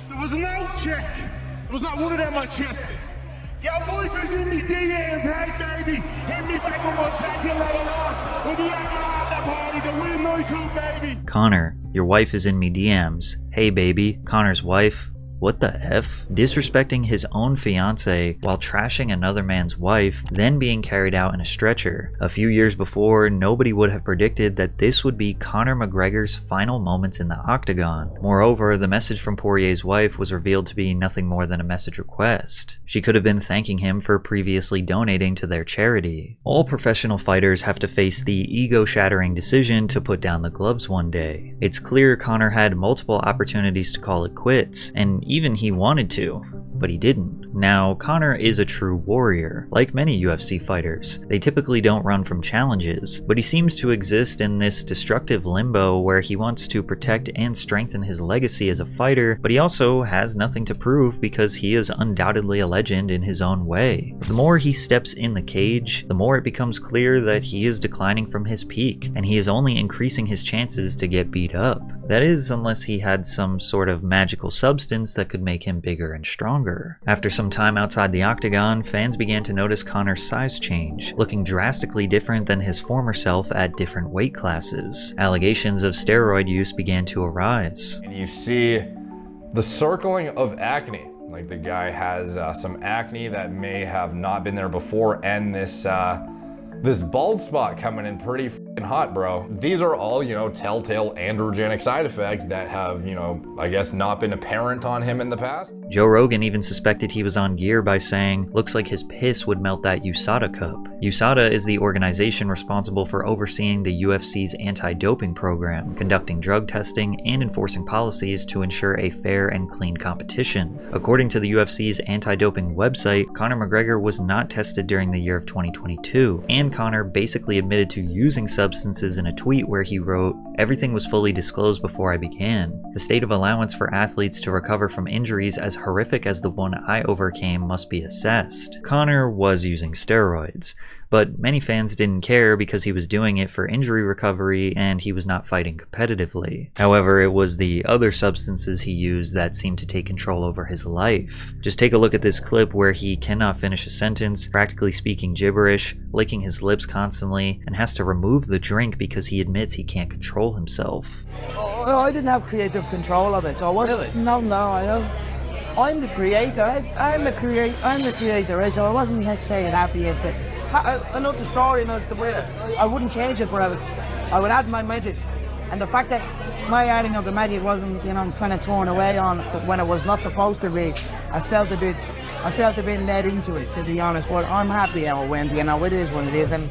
There was no check. There was not one of them I checked. Your wife is in me DMs, hey baby. Hit me back when we'll check you later on. We'll be at the party, the win night too, baby. Conor, your wife is in me DMs. Hey baby. Conor's wife. What the F? Disrespecting his own fiance while trashing another man's wife, then being carried out in a stretcher. A few years before, nobody would have predicted that this would be Conor McGregor's final moments in the octagon. Moreover, the message from Poirier's wife was revealed to be nothing more than a message request. She could have been thanking him for previously donating to their charity. All professional fighters have to face the ego-shattering decision to put down the gloves one day. It's clear Conor had multiple opportunities to call it quits, and even he wanted to, but he didn't. Now, Conor is a true warrior. Like many UFC fighters, they typically don't run from challenges, but he seems to exist in this destructive limbo where he wants to protect and strengthen his legacy as a fighter, but he also has nothing to prove because he is undoubtedly a legend in his own way. The more he steps in the cage, the more it becomes clear that he is declining from his peak, and he is only increasing his chances to get beat up. That is, unless he had some sort of magical substance that could make him bigger and stronger. After some time outside the octagon, fans began to notice Conor's size change, looking drastically different than his former self at different weight classes. Allegations of steroid use began to arise. And you see the circling of acne. Like the guy has some acne that may have not been there before, and this bald spot coming in pretty f***ing hot, bro. These are all, telltale androgenic side effects that have, I guess not been apparent on him in the past. Joe Rogan even suspected he was on gear by saying, looks like his piss would melt that USADA cup. USADA is the organization responsible for overseeing the UFC's anti-doping program, conducting drug testing, and enforcing policies to ensure a fair and clean competition. According to the UFC's anti-doping website, Conor McGregor was not tested during the year of 2022, and Conor basically admitted to using substances in a tweet where he wrote, "Everything was fully disclosed before I began. The state of allowance for athletes to recover from injuries as horrific as the one I overcame must be assessed." Conor was using steroids, but many fans didn't care because he was doing it for injury recovery and he was not fighting competitively. However, it was the other substances he used that seemed to take control over his life. Just take a look at this clip where he cannot finish a sentence, practically speaking gibberish, licking his lips constantly, and has to remove the drink because he admits he can't control himself. Oh, I didn't have creative control of it, so I wasn't. Really? No, I don't. I'm the creator. I'm the creator, right? So I wasn't necessarily happy with it. I know the story, you know, the way I wouldn't change it, but I would add my magic. And the fact that my adding of the magic wasn't, you know, kind of torn away on when it was not supposed to be, I felt a bit led into it, to be honest. But I'm happy how it went, you know, it is what it is. And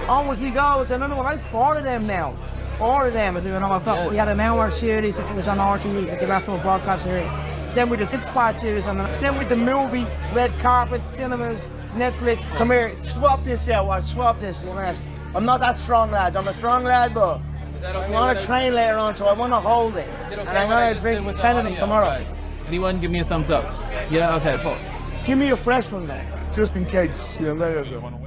onwards we go, it's another one. I have 4 of them now. 4 of them, you know, I felt we had an hour series, it was on RTE, it's the national broadcast series. Then with the 6-part series, and then with the movie, red carpets, cinemas, Netflix. Come here, swap this out, watch, swap this. You know, I'm not that strong, lads. I'm a strong lad, but I'm going to train later on, so I want to hold it. And I'm going to drink 10 of them tomorrow. Anyone give me a thumbs up? Yeah, okay, Paul. Give me a fresh one, man. Just in case.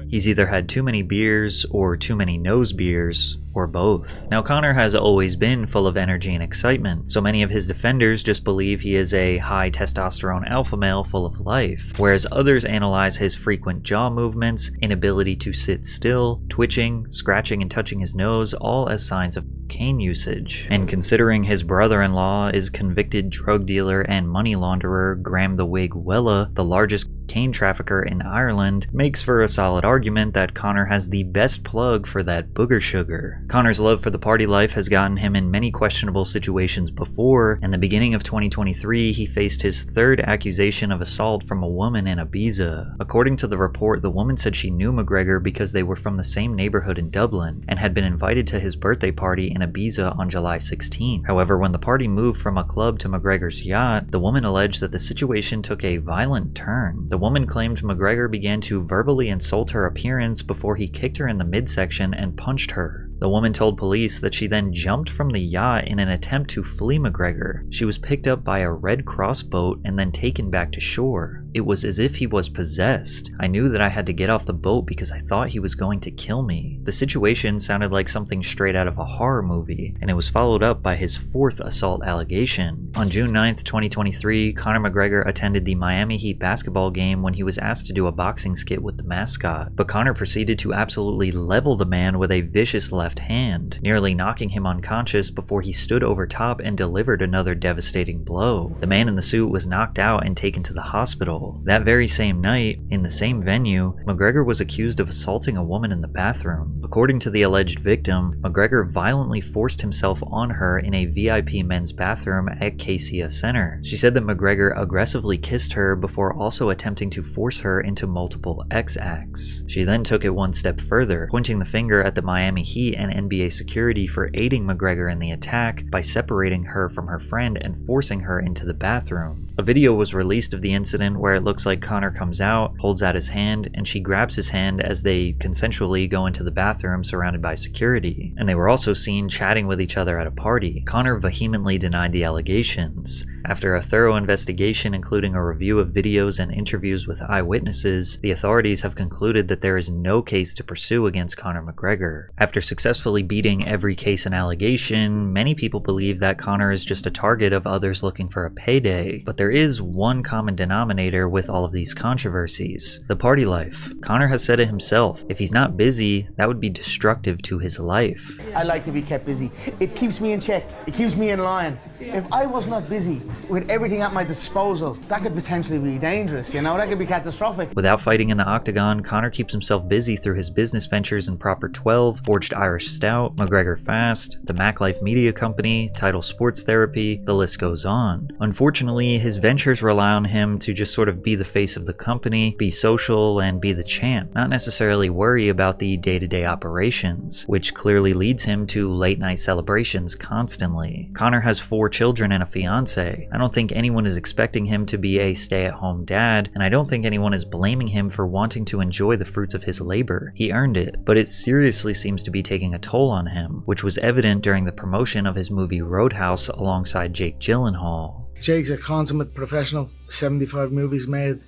He's either had too many beers or too many nose beers, or both. Now, Conor has always been full of energy and excitement, so many of his defenders just believe he is a high testosterone alpha male full of life, whereas others analyze his frequent jaw movements, inability to sit still, twitching, scratching and touching his nose, all as signs of cocaine usage. And considering his brother-in-law is convicted drug dealer and money launderer Graham the Wig Wella, the largest cocaine trafficker in Ireland, makes for a solid argument that Conor has the best plug for that booger sugar. Conor's love for the party life has gotten him in many questionable situations before. In the beginning of 2023, he faced his 3rd accusation of assault from a woman in Ibiza. According to the report, the woman said she knew McGregor because they were from the same neighborhood in Dublin and had been invited to his birthday party in Ibiza on July 16th. However, when the party moved from a club to McGregor's yacht, the woman alleged that the situation took a violent turn. The woman claimed McGregor began to verbally insult her appearance before he kicked her in the midsection and punched her. The woman told police that she then jumped from the yacht in an attempt to flee McGregor. She was picked up by a Red Cross boat and then taken back to shore. It was as if he was possessed. I knew that I had to get off the boat because I thought he was going to kill me. The situation sounded like something straight out of a horror movie, and it was followed up by his 4th assault allegation. On June 9th, 2023, Conor McGregor attended the Miami Heat basketball game when he was asked to do a boxing skit with the mascot, but Conor proceeded to absolutely level the man with a vicious left hand, nearly knocking him unconscious before he stood over top and delivered another devastating blow. The man in the suit was knocked out and taken to the hospital. That very same night, in the same venue, McGregor was accused of assaulting a woman in the bathroom. According to the alleged victim, McGregor violently forced himself on her in a VIP men's bathroom at Garcia Center. She said that McGregor aggressively kissed her before also attempting to force her into multiple X-acts. She then took it one step further, pointing the finger at the Miami Heat and NBA security for aiding McGregor in the attack by separating her from her friend and forcing her into the bathroom. A video was released of the incident where it looks like Conor comes out, holds out his hand, and she grabs his hand as they consensually go into the bathroom surrounded by security. And they were also seen chatting with each other at a party. Conor vehemently denied the allegations. After a thorough investigation, including a review of videos and interviews with eyewitnesses, the authorities have concluded that there is no case to pursue against Conor McGregor. After successfully beating every case and allegation, many people believe that Conor is just a target of others looking for a payday. But there is one common denominator with all of these controversies: the party life. Conor has said it himself. If he's not busy, that would be destructive to his life. I like to be kept busy. It keeps me in check. It keeps me in line. If I was not busy with everything at my disposal, that could potentially be dangerous, you know? That could be catastrophic. Without fighting in the octagon, Conor keeps himself busy through his business ventures in Proper 12, Forged Irish Stout, McGregor Fast, the Mac Life Media Company, Title Sports Therapy, the list goes on. Unfortunately, his ventures rely on him to just sort of be the face of the company, be social, and be the champ, not necessarily worry about the day-to-day operations, which clearly leads him to late-night celebrations constantly. Conor has 4 children and a fiance. I don't think anyone is expecting him to be a stay-at-home dad, and I don't think anyone is blaming him for wanting to enjoy the fruits of his labor. He earned it, but it seriously seems to be taking a toll on him, which was evident during the promotion of his movie Roadhouse alongside Jake Gyllenhaal. Jake's a consummate professional, 75 movies made.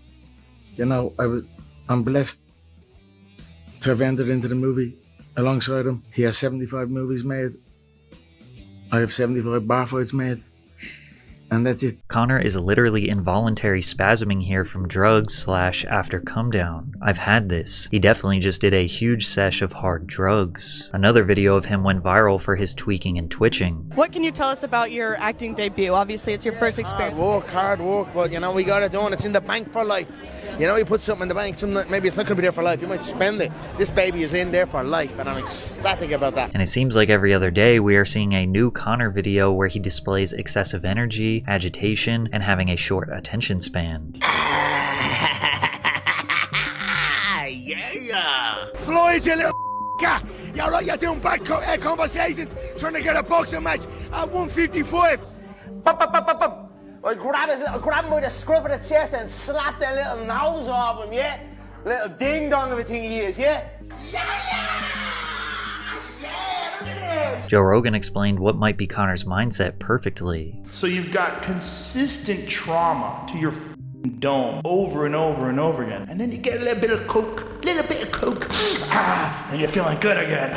You know, I'm blessed to have entered into the movie alongside him. He has 75 movies made. I have 75 bar fights made. And that's it. Conor is literally involuntary spasming here from drugs / after come down. I've had this. He definitely just did a huge sesh of hard drugs. Another video of him went viral for his tweaking and twitching. What can you tell us about your acting debut? Obviously, it's your first experience. Hard work, but you know, we got it done. It's in the bank for life. You know, you put something in the bank, maybe it's not going to be there for life. You might spend it. This baby is in there for life, and I'm ecstatic about that. And it seems like every other day we are seeing a new Conor video where he displays excessive energy, agitation, and having a short attention span. Yeah! Floyd, you little you're right, you're doing bad conversations, trying to get a boxing match at 155. I grab him by the scruff of the chest and slap that little nose off him, yeah? Little ding-dong of a thing he is, yeah? Joe Rogan explained what might be Conor's mindset perfectly. So you've got consistent trauma to your dome over and over and over again. And then you get a little bit of coke, and you're feeling good again.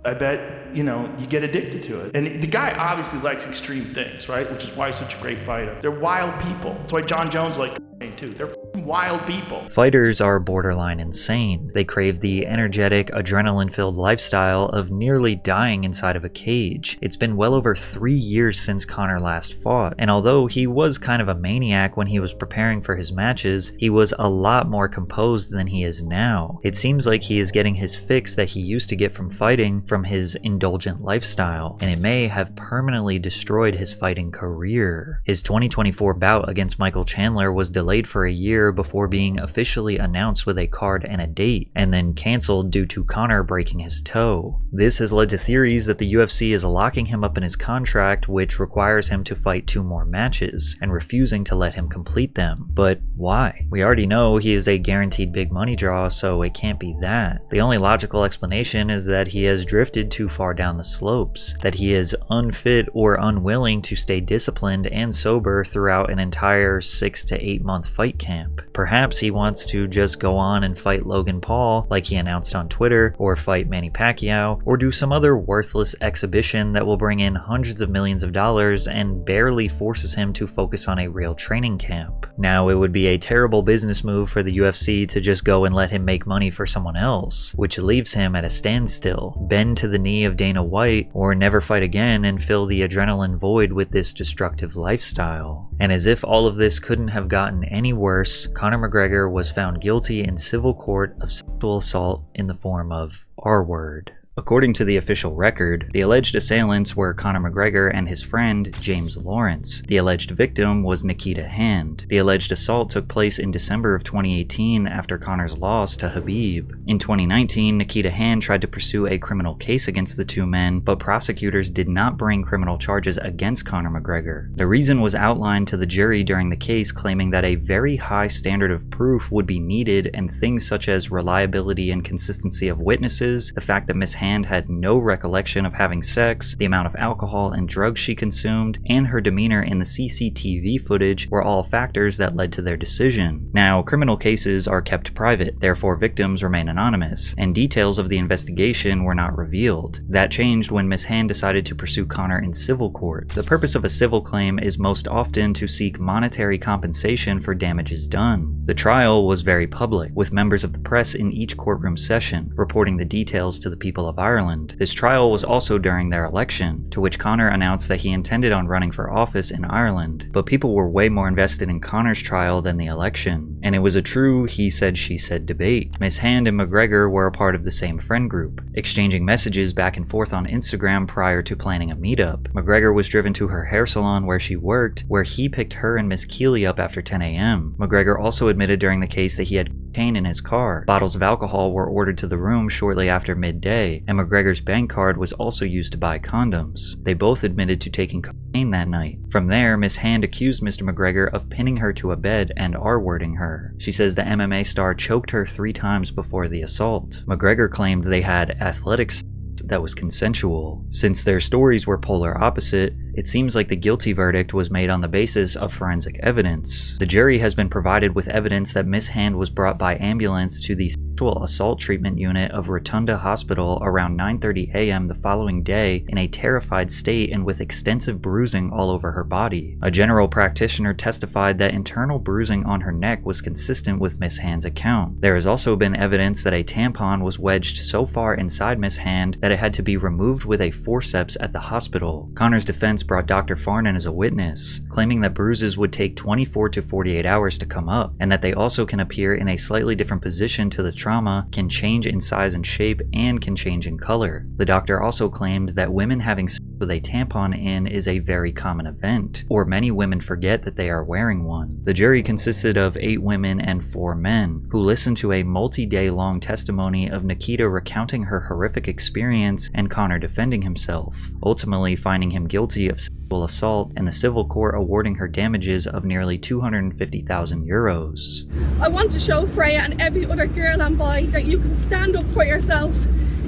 I bet, you know, you get addicted to it. And the guy obviously likes extreme things, right? Which is why he's such a great fighter. They're wild people. That's why John Jones likes too. They're wild people. Fighters are borderline insane. They crave the energetic, adrenaline-filled lifestyle of nearly dying inside of a cage. It's been well over 3 years since Conor last fought, and although he was kind of a maniac when he was preparing for his matches, he was a lot more composed than he is now. It seems like he is getting his fix that he used to get from fighting from his indulgent lifestyle, and it may have permanently destroyed his fighting career. His 2024 bout against Michael Chandler was delayed for a year before being officially announced with a card and a date, and then cancelled due to Conor breaking his toe. This has led to theories that the UFC is locking him up in his contract, which requires him to fight 2 more matches, and refusing to let him complete them. But why? We already know he is a guaranteed big money draw, so it can't be that. The only logical explanation is that he has drifted too far down the slopes, that he is unfit or unwilling to stay disciplined and sober throughout an entire 6 to 8 month fight camp. Perhaps he wants to just go on and fight Logan Paul like he announced on Twitter, or fight Manny Pacquiao, or do some other worthless exhibition that will bring in hundreds of millions of dollars and barely forces him to focus on a real training camp. Now, it would be a terrible business move for the UFC to just go and let him make money for someone else, which leaves him at a standstill, bend to the knee of Dana White, or never fight again and fill the adrenaline void with this destructive lifestyle. And as if all of this couldn't have gotten any worse, Conor McGregor was found guilty in civil court of sexual assault in the form of R-word. According to the official record, the alleged assailants were Conor McGregor and his friend, James Lawrence. The alleged victim was Nikita Hand. The alleged assault took place in December of 2018 after Conor's loss to Khabib. In 2019, Nikita Hand tried to pursue a criminal case against the two men, but prosecutors did not bring criminal charges against Conor McGregor. The reason was outlined to the jury during the case, claiming that a very high standard of proof would be needed, and things such as reliability and consistency of witnesses, the fact that Miss Hand had no recollection of having sex, the amount of alcohol and drugs she consumed, and her demeanor in the CCTV footage were all factors that led to their decision. Now, criminal cases are kept private, therefore victims remain anonymous, and details of the investigation were not revealed. That changed when Miss Hand decided to pursue Conor in civil court. The purpose of a civil claim is most often to seek monetary compensation for damages done. The trial was very public, with members of the press in each courtroom session, reporting the details to the people of Ireland. This trial was also during their election, to which Conor announced that he intended on running for office in Ireland, but people were way more invested in Conor's trial than the election, and it was a true he said she said debate. Miss Hand and McGregor were a part of the same friend group, exchanging messages back and forth on Instagram prior to planning a meetup. McGregor was driven to her hair salon where she worked, where he picked her and Miss Keeley up after 10 a.m. McGregor also admitted during the case that he had cocaine in his car. Bottles of alcohol were ordered to the room shortly after midday, and McGregor's bank card was also used to buy condoms. They both admitted to taking cocaine that night. From there, Miss Hand accused Mr. McGregor of pinning her to a bed and R-wording her. She says the MMA star choked her 3 times before the assault. McGregor claimed they had athletics that was consensual. Since their stories were polar opposite, it seems like the guilty verdict was made on the basis of forensic evidence. The jury has been provided with evidence that Miss Hand was brought by ambulance to the sexual assault treatment unit of Rotunda Hospital around 9:30 a.m. the following day in a terrified state and with extensive bruising all over her body. A general practitioner testified that internal bruising on her neck was consistent with Miss Hand's account. There has also been evidence that a tampon was wedged so far inside Miss Hand that it had to be removed with a forceps at the hospital. Conor's defense brought Dr. Farnan as a witness, claiming that bruises would take 24 to 48 hours to come up, and that they also can appear in a slightly different position to the trauma, can change in size and shape, and can change in color. The doctor also claimed that women having sex with a tampon in is a very common event, or many women forget that they are wearing one. The jury consisted of 8 women and 4 men, who listened to a multi-day long testimony of Nikita recounting her horrific experience and Conor defending himself, ultimately finding him guilty of sexual assault and the civil court awarding her damages of nearly 250,000 euros. I want to show Freya and every other girl and boy that you can stand up for yourself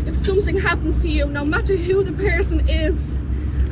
if something happens to you, no matter who the person is,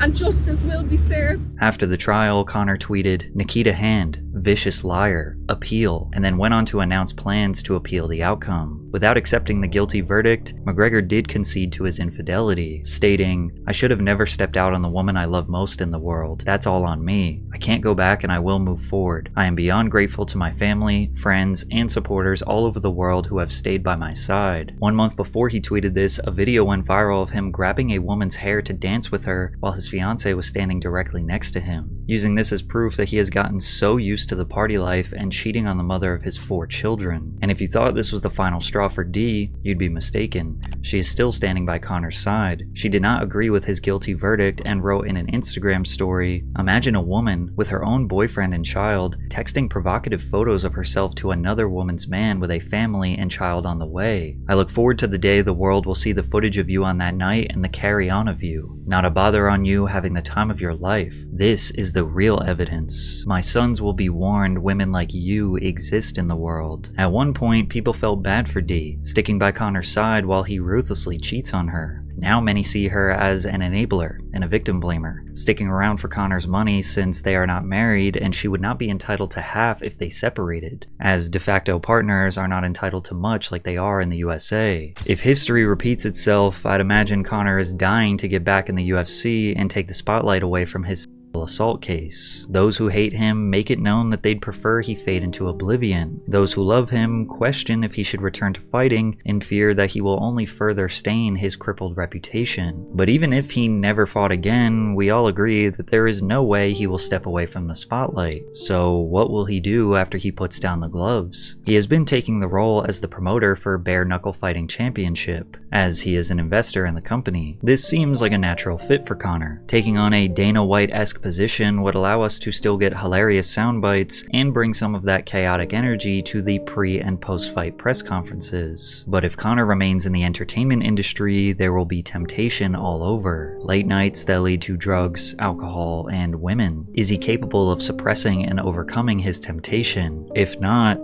and justice will be served. After the trial, Conor tweeted, "Nikita Hand, vicious liar, appeal," and then went on to announce plans to appeal the outcome. Without accepting the guilty verdict, McGregor did concede to his infidelity, stating, "I should have never stepped out on the woman I love most in the world. That's all on me. I can't go back and I will move forward. I am beyond grateful to my family, friends, and supporters all over the world who have stayed by my side." 1 month before he tweeted this, a video went viral of him grabbing a woman's hair to dance with her while his fiancée was standing directly next to him, using this as proof that he has gotten so used to the party life and cheating on the mother of his 4 children. And if you thought this was the final straw for Dee, you'd be mistaken. She is still standing by Conor's side. She did not agree with his guilty verdict and wrote in an Instagram story, "Imagine a woman with her own boyfriend and child texting provocative photos of herself to another woman's man with a family and child on the way. I look forward to the day the world will see the footage of you on that night and the carry on of you. Not a bother on you having the time of your life. This is the real evidence. My sons will be warned women like you exist in the world." At one point, people felt bad for Dee, sticking by Conor's side while he ruthlessly cheats on her. Now many see her as an enabler and a victim blamer, sticking around for Conor's money since they are not married and she would not be entitled to half if they separated, as de facto partners are not entitled to much like they are in the USA. If history repeats itself, I'd imagine Conor is dying to get back in the UFC and take the spotlight away from his assault case. Those who hate him make it known that they'd prefer he fade into oblivion. Those who love him question if he should return to fighting in fear that he will only further stain his crippled reputation. But even if he never fought again, we all agree that there is no way he will step away from the spotlight. So what will he do after he puts down the gloves? He has been taking the role as the promoter for Bare Knuckle Fighting Championship, as he is an investor in the company. This seems like a natural fit for Conor. Taking on a Dana White-esque position would allow us to still get hilarious sound bites and bring some of that chaotic energy to the pre- and post-fight press conferences. But if Conor remains in the entertainment industry, there will be temptation all over. Late nights that lead to drugs, alcohol, and women. Is he capable of suppressing and overcoming his temptation? If not,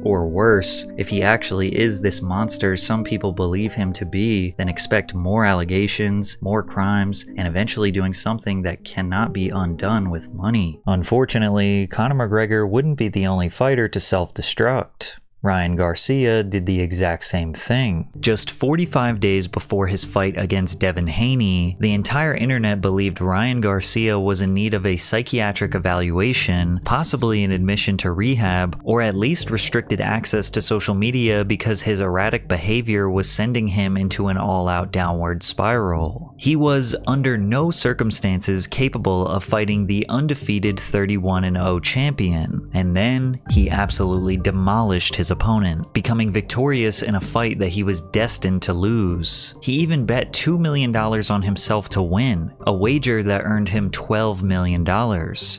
or worse, if he actually is this monster some people believe him to be, then expect more allegations, more crimes, and eventually doing something that cannot be undone with money. Unfortunately, Conor McGregor wouldn't be the only fighter to self-destruct. Ryan Garcia did the exact same thing. Just 45 days before his fight against Devin Haney, the entire internet believed Ryan Garcia was in need of a psychiatric evaluation, possibly an admission to rehab, or at least restricted access to social media because his erratic behavior was sending him into an all-out downward spiral. He was under no circumstances capable of fighting the undefeated 31-0 champion, and then he absolutely demolished his opponent, becoming victorious in a fight that he was destined to lose. He even bet $2 million on himself to win, a wager that earned him $12 million.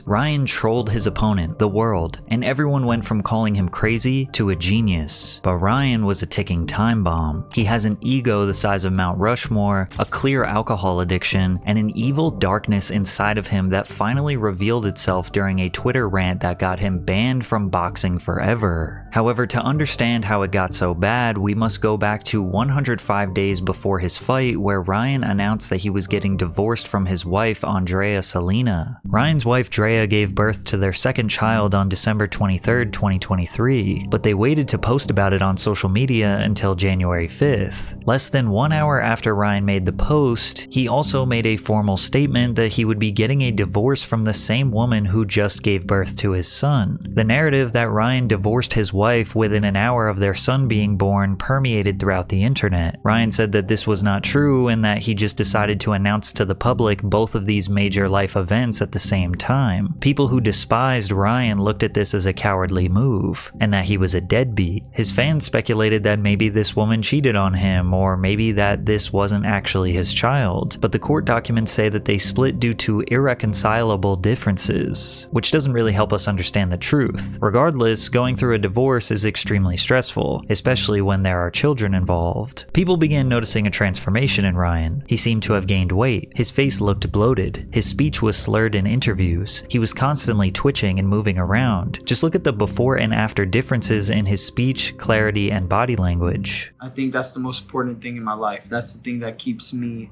Ryan trolled his opponent, the world, and everyone went from calling him crazy to a genius. But Ryan was a ticking time bomb. He has an ego the size of Mount Rushmore, a clear alcohol addiction, and an evil darkness inside of him that finally revealed itself during a Twitter rant that got him banned from boxing forever. However, to understand how it got so bad, we must go back to 105 days before his fight, where Ryan announced that he was getting divorced from his wife, Andrea Salina. Ryan's wife, Drea, gave birth to their second child on December 23rd, 2023, but they waited to post about it on social media until January 5th. Less than 1 hour after Ryan made the post, he also made a formal statement that he would be getting a divorce from the same woman who just gave birth to his son. The narrative that Ryan divorced his wife within an hour of their son being born permeated throughout the internet. Ryan said that this was not true and that he just decided to announce to the public both of these major life events at the same time. People who despised Ryan looked at this as a cowardly move, and that he was a deadbeat. His fans speculated that maybe this woman cheated on him, or maybe that this wasn't actually his child, but the court documents say that they split due to irreconcilable differences, which doesn't really help us understand the truth. Regardless, going through a divorce is extremely stressful, especially when there are children involved. People began noticing a transformation in Ryan. He seemed to have gained weight. His face looked bloated. His speech was slurred in interviews. He was constantly twitching and moving around. Just look at the before and after differences in his speech, clarity, and body language. I think that's the most important thing in my life. That's the thing that keeps me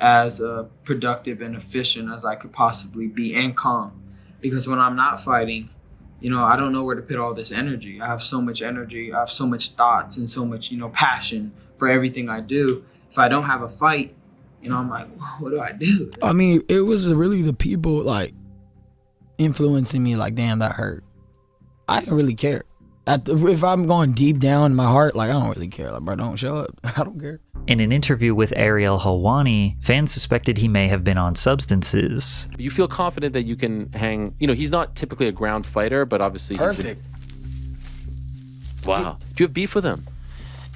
as productive and efficient as I could possibly be, and calm. Because when I'm not fighting, I don't know where to put all this energy. I have so much energy, I have so much thoughts and so much, passion for everything I do. If I don't have a fight, I'm like, what do I do? I mean, it was really the people influencing me, damn, that hurt. I didn't really care. If I'm going deep down in my heart, I don't really care. Bro, don't show up. I don't care. In an interview with Ariel Helwani, fans suspected he may have been on substances. You feel confident that you can hang, he's not typically a ground fighter, but obviously perfect. Wow. Do you have beef with him?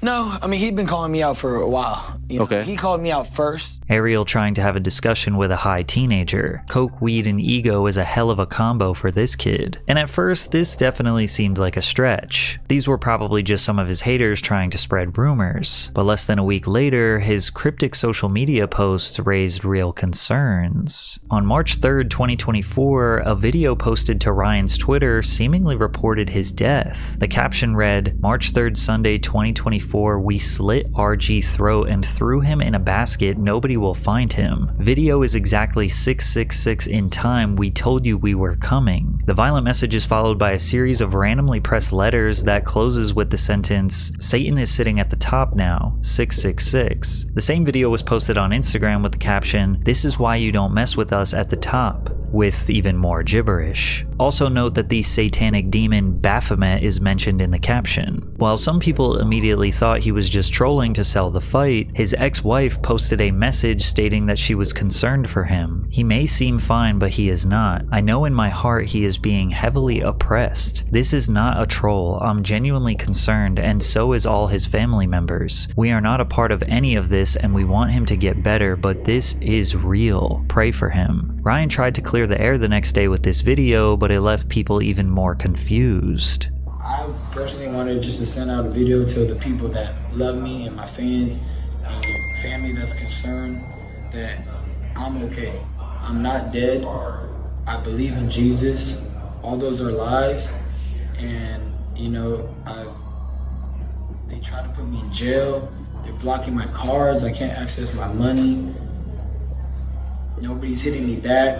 No, I mean, he'd been calling me out for a while. Okay. He called me out first. Ariel trying to have a discussion with a high teenager. Coke, weed, and ego is a hell of a combo for this kid. And at first, this definitely seemed like a stretch. These were probably just some of his haters trying to spread rumors. But less than a week later, his cryptic social media posts raised real concerns. On March 3rd, 2024, a video posted to Ryan's Twitter seemingly reported his death. The caption read, "March 3rd, Sunday, 2024, we slit RG throat and threw him in a basket. Nobody will find him. Video is exactly 666 in time. We told you we were coming." The violent message is followed by a series of randomly pressed letters that closes with the sentence, "Satan is sitting at the top now, 666. The same video was posted on Instagram with the caption, "This is why you don't mess with us at the top," with even more gibberish. Also note that the satanic demon Baphomet is mentioned in the caption. While some people immediately thought he was just trolling to sell the fight, his ex-wife posted a message stating that she was concerned for him. "He may seem fine, but he is not. I know in my heart he is being heavily oppressed. This is not a troll. I'm genuinely concerned, and so is all his family members. We are not a part of any of this, and we want him to get better, but this is real. Pray for him." Ryan tried to clear the air the next day with this video, but it left people even more confused. I personally wanted just to send out a video to the people that love me and my fans and family that's concerned that I'm okay. I'm not dead. I believe in Jesus. All those are lies. And, they try to put me in jail. They're blocking my cards. I can't access my money. Nobody's hitting me back.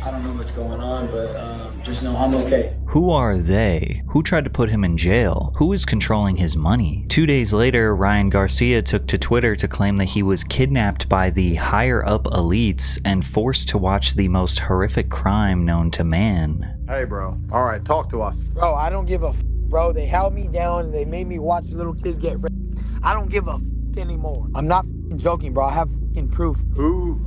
I don't know what's going on, but just know I'm okay. Who are they? Who tried to put him in jail? Who is controlling his money? 2 days later, Ryan Garcia took to Twitter to claim that he was kidnapped by the higher-up elites and forced to watch the most horrific crime known to man. Hey, bro. All right, talk to us. Bro, I don't give a bro. They held me down and they made me watch little kids get raped. I don't give a anymore. I'm not joking, bro. I have proof. Who?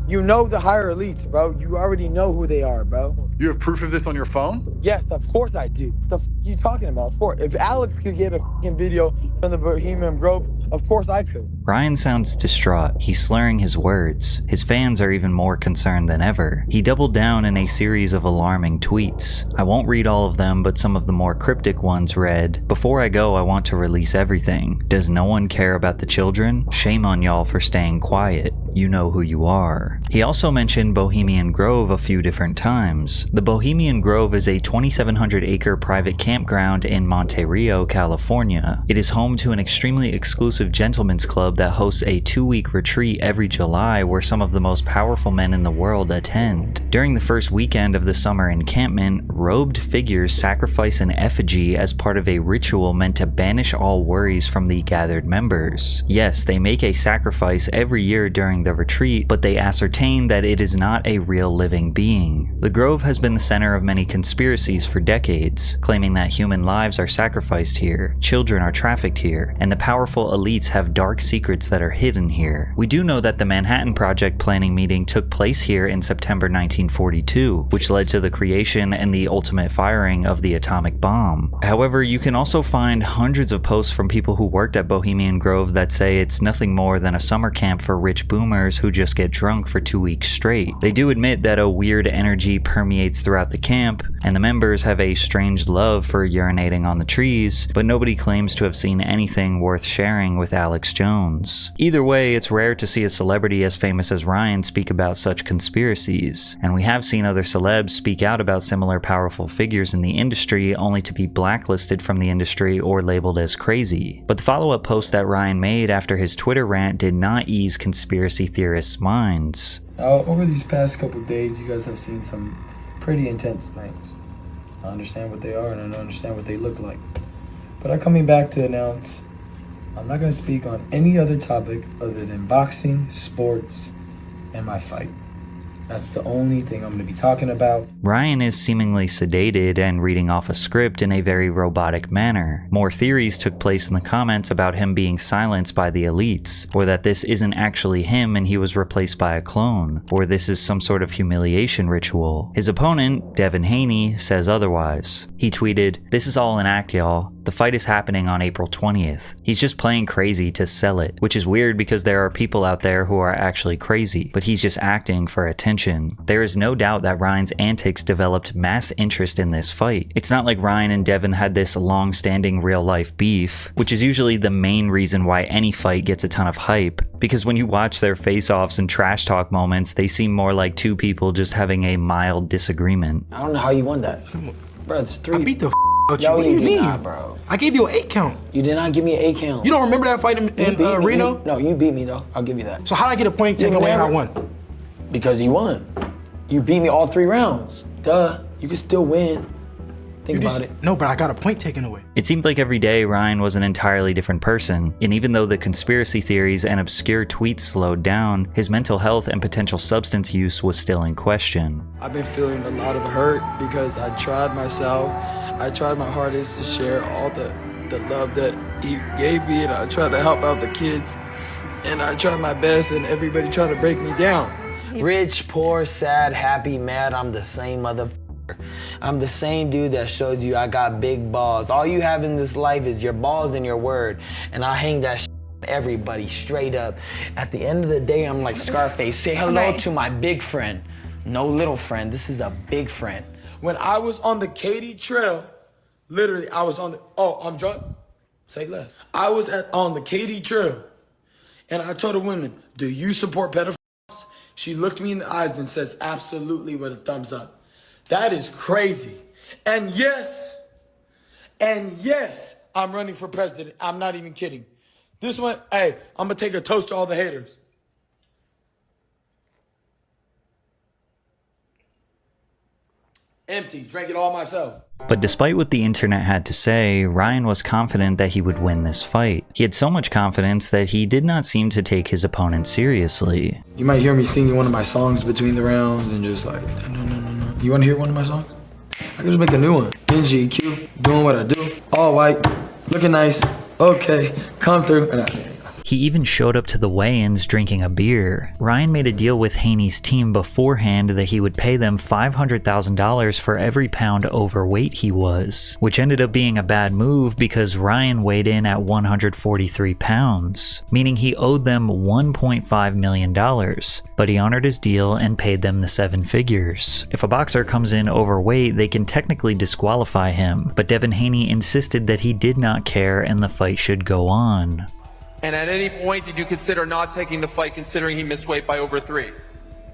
You know the higher elites, bro. You already know who they are, bro. You have proof of this on your phone? Yes, of course I do. The you talking about? Of course. If Alex could get a video from the Bohemian Grove, of course I could. Ryan sounds distraught. He's slurring his words. His fans are even more concerned than ever. He doubled down in a series of alarming tweets. I won't read all of them, but some of the more cryptic ones read, "Before I go, I want to release everything. Does no one care about the children? Shame on y'all for staying quiet. you know who you are. He also mentioned Bohemian Grove a few different times. The Bohemian Grove is a 2,700-acre private campground in Monte Rio, California. It is home to an extremely exclusive gentleman's club that hosts a 2-week retreat every July where some of the most powerful men in the world attend. During the first weekend of the summer encampment, robed figures sacrifice an effigy as part of a ritual meant to banish all worries from the gathered members. Yes, they make a sacrifice every year during the retreat, but they ascertain that it is not a real living being. The Grove has been the center of many conspiracies for decades, claiming that human lives are sacrificed here, children are trafficked here, and the powerful elites have dark secrets that are hidden here. We do know that the Manhattan Project planning meeting took place here in September 1942, which led to the creation and the ultimate firing of the atomic bomb. However, you can also find hundreds of posts from people who worked at Bohemian Grove that say it's nothing more than a summer camp for rich boomers who just get drunk for 2 weeks straight. They do admit that a weird energy permeates throughout the camp, and the members have a strange love for urinating on the trees, but nobody claims to have seen anything worth sharing with Alex Jones. Either way, it's rare to see a celebrity as famous as Ryan speak about such conspiracies, and we have seen other celebs speak out about similar powerful figures in the industry only to be blacklisted from the industry or labeled as crazy. But the follow-up post that Ryan made after his Twitter rant did not ease conspiracy theorists' minds. Now, over these past couple days, you guys have seen some pretty intense things. I understand what they are and I understand what they look like. But I'm coming back to announce I'm not going to speak on any other topic other than boxing, sports, and my fight. That's the only thing I'm going to be talking about. Ryan is seemingly sedated and reading off a script in a very robotic manner. More theories took place in the comments about him being silenced by the elites, or that this isn't actually him and he was replaced by a clone, or this is some sort of humiliation ritual. His opponent, Devin Haney, says otherwise. He tweeted, "This is all an act, y'all. The fight is happening on April 20th. He's just playing crazy to sell it," which is weird because there are people out there who are actually crazy, but he's just acting for attention. There is no doubt that Ryan's antics developed mass interest in this fight. It's not like Ryan and Devin had this long-standing real-life beef, which is usually the main reason why any fight gets a ton of hype, because when you watch their face-offs and trash talk moments, they seem more like two people just having a mild disagreement. I don't know how you won that. Bro, it's 3. I beat the out Yo, you. What do you did mean? not, bro. I gave you an 8 count. You did not give me an 8 count. You don't remember that fight in Reno? No, you beat me though. I'll give you that. So how did I get a point taken away and I won? Because you won. You beat me all 3 rounds. Duh. You can still win. Think about it. No, but I got a point taken away. It seemed like every day Ryan was an entirely different person, and even though the conspiracy theories and obscure tweets slowed down, his mental health and potential substance use was still in question. I've been feeling a lot of hurt because I tried myself. I tried my hardest to share all the love that he gave me, and I tried to help out the kids, and I tried my best, and everybody tried to break me down. Rich, poor, sad, happy, mad, I'm the same motherfucker. I'm the same dude that shows you I got big balls. All you have in this life is your balls and your word, and I hang that shit on everybody straight up. At the end of the day, I'm like Scarface. Say hello to my big friend. No little friend, this is a big friend. When I was on the Katy Trail, literally, I was on the, I'm drunk? Say less. I was on the Katy Trail, and I told a woman, do you support pedophiles? She looked me in the eyes and says, absolutely, with a thumbs up. That is crazy. And yes, I'm running for president. I'm not even kidding. This one, hey, I'm gonna take a toast to all the haters. Empty, drank it all myself. But despite what the internet had to say, Ryan was confident that he would win this fight. He had so much confidence that he did not seem to take his opponent seriously. You might hear me singing one of my songs between the rounds and just like, no. You wanna hear one of my songs? I can just make a new one. NGQ, doing what I do. All white, looking nice. Okay, come through. He even showed up to the weigh-ins drinking a beer. Ryan made a deal with Haney's team beforehand that he would pay them $500,000 for every pound overweight he was, which ended up being a bad move because Ryan weighed in at 143 pounds, meaning he owed them $1.5 million, but he honored his deal and paid them the 7 figures. If a boxer comes in overweight, they can technically disqualify him, but Devin Haney insisted that he did not care and the fight should go on. And at any point, did you consider not taking the fight considering he missed weight by over 3?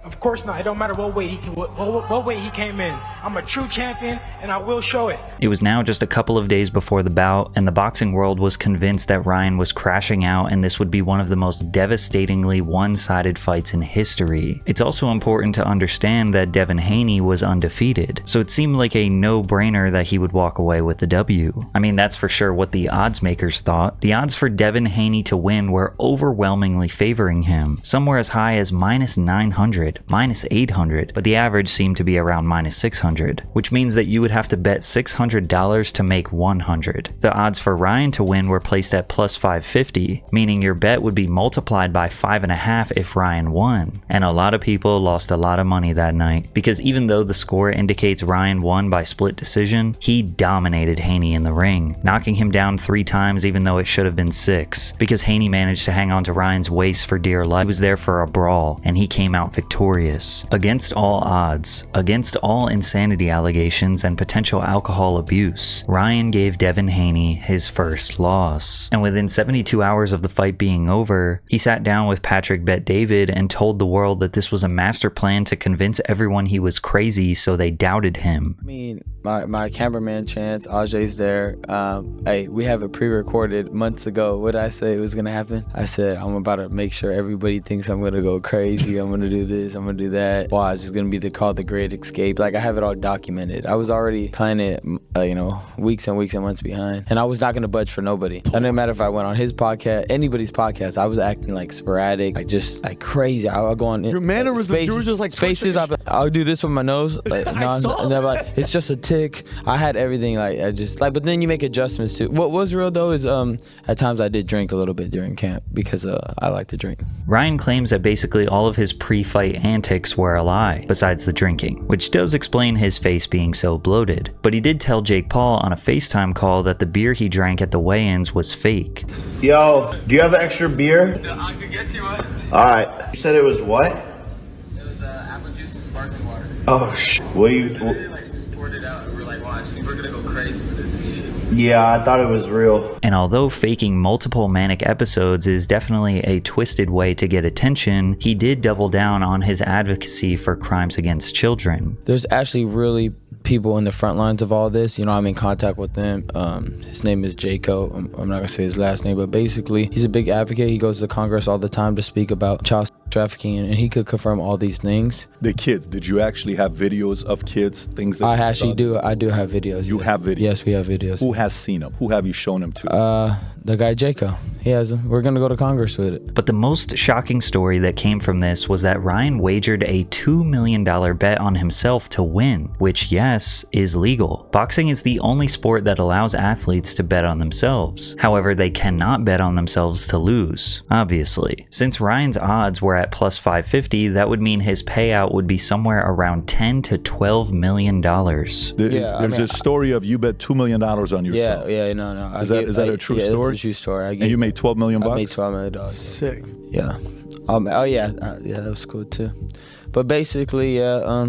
Of course not. It don't matter what weight he came in. I'm a true champion, and I will show it. It was now just a couple of days before the bout, and the boxing world was convinced that Ryan was crashing out and this would be one of the most devastatingly one-sided fights in history. It's also important to understand that Devin Haney was undefeated, so it seemed like a no-brainer that he would walk away with the W. I mean, that's for sure what the odds makers thought. The odds for Devin Haney to win were overwhelmingly favoring him, somewhere as high as -900. -800, but the average seemed to be around -600, which means that you would have to bet $600 to make 100. The odds for Ryan to win were placed at +550, meaning your bet would be multiplied by 5.5 if Ryan won. And a lot of people lost a lot of money that night, because even though the score indicates Ryan won by split decision, he dominated Haney in the ring, knocking him down 3 times even though it should have been 6, because Haney managed to hang on to Ryan's waist for dear life. He was there for a brawl, and he came out victorious. Against all odds, against all insanity allegations and potential alcohol abuse, Ryan gave Devin Haney his first loss. And within 72 hours of the fight being over, he sat down with Patrick Bet-David and told the world that this was a master plan to convince everyone he was crazy so they doubted him. I mean, my cameraman Chance, Ajay's there. Hey, we have it pre-recorded months ago. What did I say was gonna happen? I said, I'm about to make sure everybody thinks I'm gonna go crazy. I'm gonna do this, I'm gonna do that. Wow, it's just gonna be called The Great Escape. Like, I have it all documented. I was already planning it, weeks and weeks and months behind. And I was not gonna budge for nobody. It didn't matter if I went on his podcast, anybody's podcast. I was acting like sporadic, like crazy. I'll go on. Your mannerisms, you were just like spaces. I'll do this with my nose. Like, it's just a tick. I had everything. But then you make adjustments too. What was real though is at times I did drink a little bit during camp because I like to drink. Ryan claims that basically all of his pre-fight antics were a lie, besides the drinking, which does explain his face being so bloated. But he did tell Jake Paul on a FaceTime call that the beer he drank at the weigh-ins was fake. Yo, do you have extra beer? Yeah, I could get you one. Alright. You said it was what? It was apple juice and sparkling water. Oh, What do you... Just poured it out and we're like, watch, we're gonna go crazy with this shit. Yeah, I thought it was real. And although faking multiple manic episodes is definitely a twisted way to get attention, he did double down on his advocacy for crimes against children. There's actually really people in the front lines of all this. I'm in contact with them. His name is Jaco. I'm not gonna say his last name, but basically he's a big advocate. He goes to Congress all the time to speak about child trafficking, and he could confirm all these things. The kids, did you actually have videos of kids, things that I actually do. I do have videos. You have videos? Yes, we have videos. Who has seen them? Who have you shown them to? The guy Jaco. He has them. We're gonna go to Congress with it. But the most shocking story that came from this was that Ryan wagered a $2 million bet on himself to win, which, yes, is legal. Boxing is the only sport that allows athletes to bet on themselves. However, they cannot bet on themselves to lose, obviously. Since Ryan's odds were at +550, that would mean his payout would be somewhere around $10 to $12 million. There's a story of you bet $2 million on yourself. No. Is that a true story? It's a true story. And you made $12 million? I made $12 million. Sick. Yeah. That was cool too. But basically, I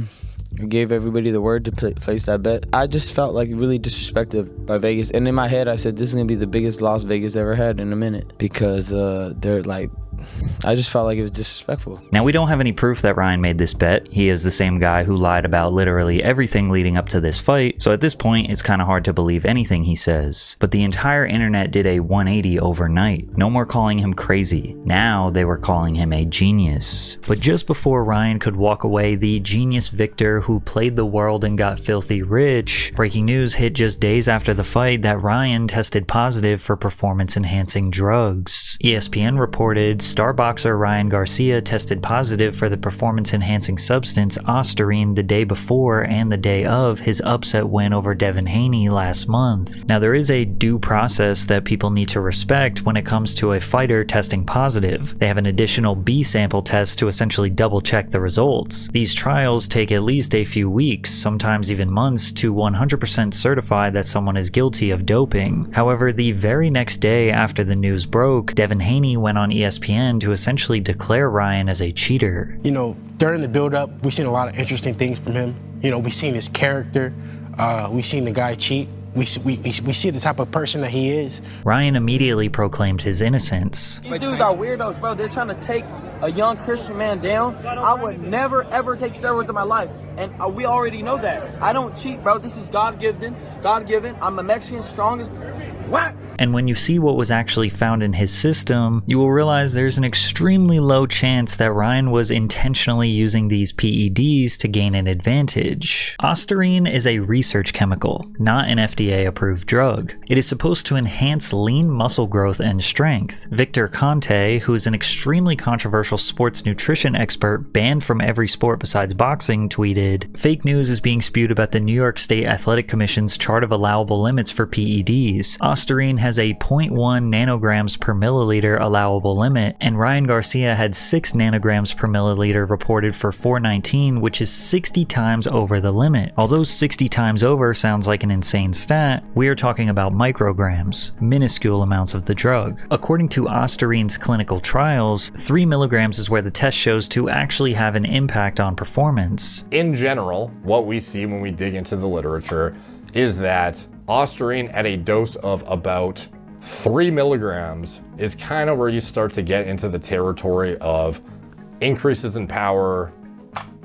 gave everybody the word to place that bet. I just felt like really disrespected by Vegas. And in my head, I said, this is going to be the biggest loss Vegas ever had in a minute. Because they're like, I just felt like it was disrespectful. Now, we don't have any proof that Ryan made this bet. He is the same guy who lied about literally everything leading up to this fight, so at this point, it's kind of hard to believe anything he says. But the entire internet did a 180 overnight. No more calling him crazy. Now, they were calling him a genius. But just before Ryan could walk away, the genius Victor who played the world and got filthy rich, breaking news hit just days after the fight that Ryan tested positive for performance-enhancing drugs. ESPN reported star boxer Ryan Garcia tested positive for the performance-enhancing substance Ostarine the day before and the day of his upset win over Devin Haney last month. Now, there is a due process that people need to respect when it comes to a fighter testing positive. They have an additional B sample test to essentially double-check the results. These trials take at least a few weeks, sometimes even months, to 100% certify that someone is guilty of doping. However, the very next day after the news broke, Devin Haney went on ESPN to essentially declare Ryan as a cheater. During the build-up, we've seen a lot of interesting things from him. We've seen his character. We've seen the guy cheat. we see the type of person that he is. Ryan immediately proclaimed his innocence. These dudes are weirdos, bro. They're trying to take a young Christian man down. I would never ever take steroids in my life, and we already know that. I don't cheat, bro. This is God-given. I'm a Mexican, strongest. What? And when you see what was actually found in his system, you will realize there's an extremely low chance that Ryan was intentionally using these PEDs to gain an advantage. Ostarine is a research chemical, not an FDA-approved drug. It is supposed to enhance lean muscle growth and strength. Victor Conte, who is an extremely controversial sports nutrition expert banned from every sport besides boxing, tweeted, "Fake news is being spewed about the New York State Athletic Commission's chart of allowable limits for PEDs. Ostarine has a 0.1 nanograms per milliliter allowable limit, and Ryan Garcia had 6 nanograms per milliliter reported for 419, which is 60 times over the limit. Although 60 times over sounds like an insane stat, we are talking about micrograms, minuscule amounts of the drug. According to Ostarine's clinical trials, 3 milligrams is where the test shows to actually have an impact on performance. In general, what we see when we dig into the literature is that Ostarine at a dose of about 3 milligrams is kind of where you start to get into the territory of increases in power,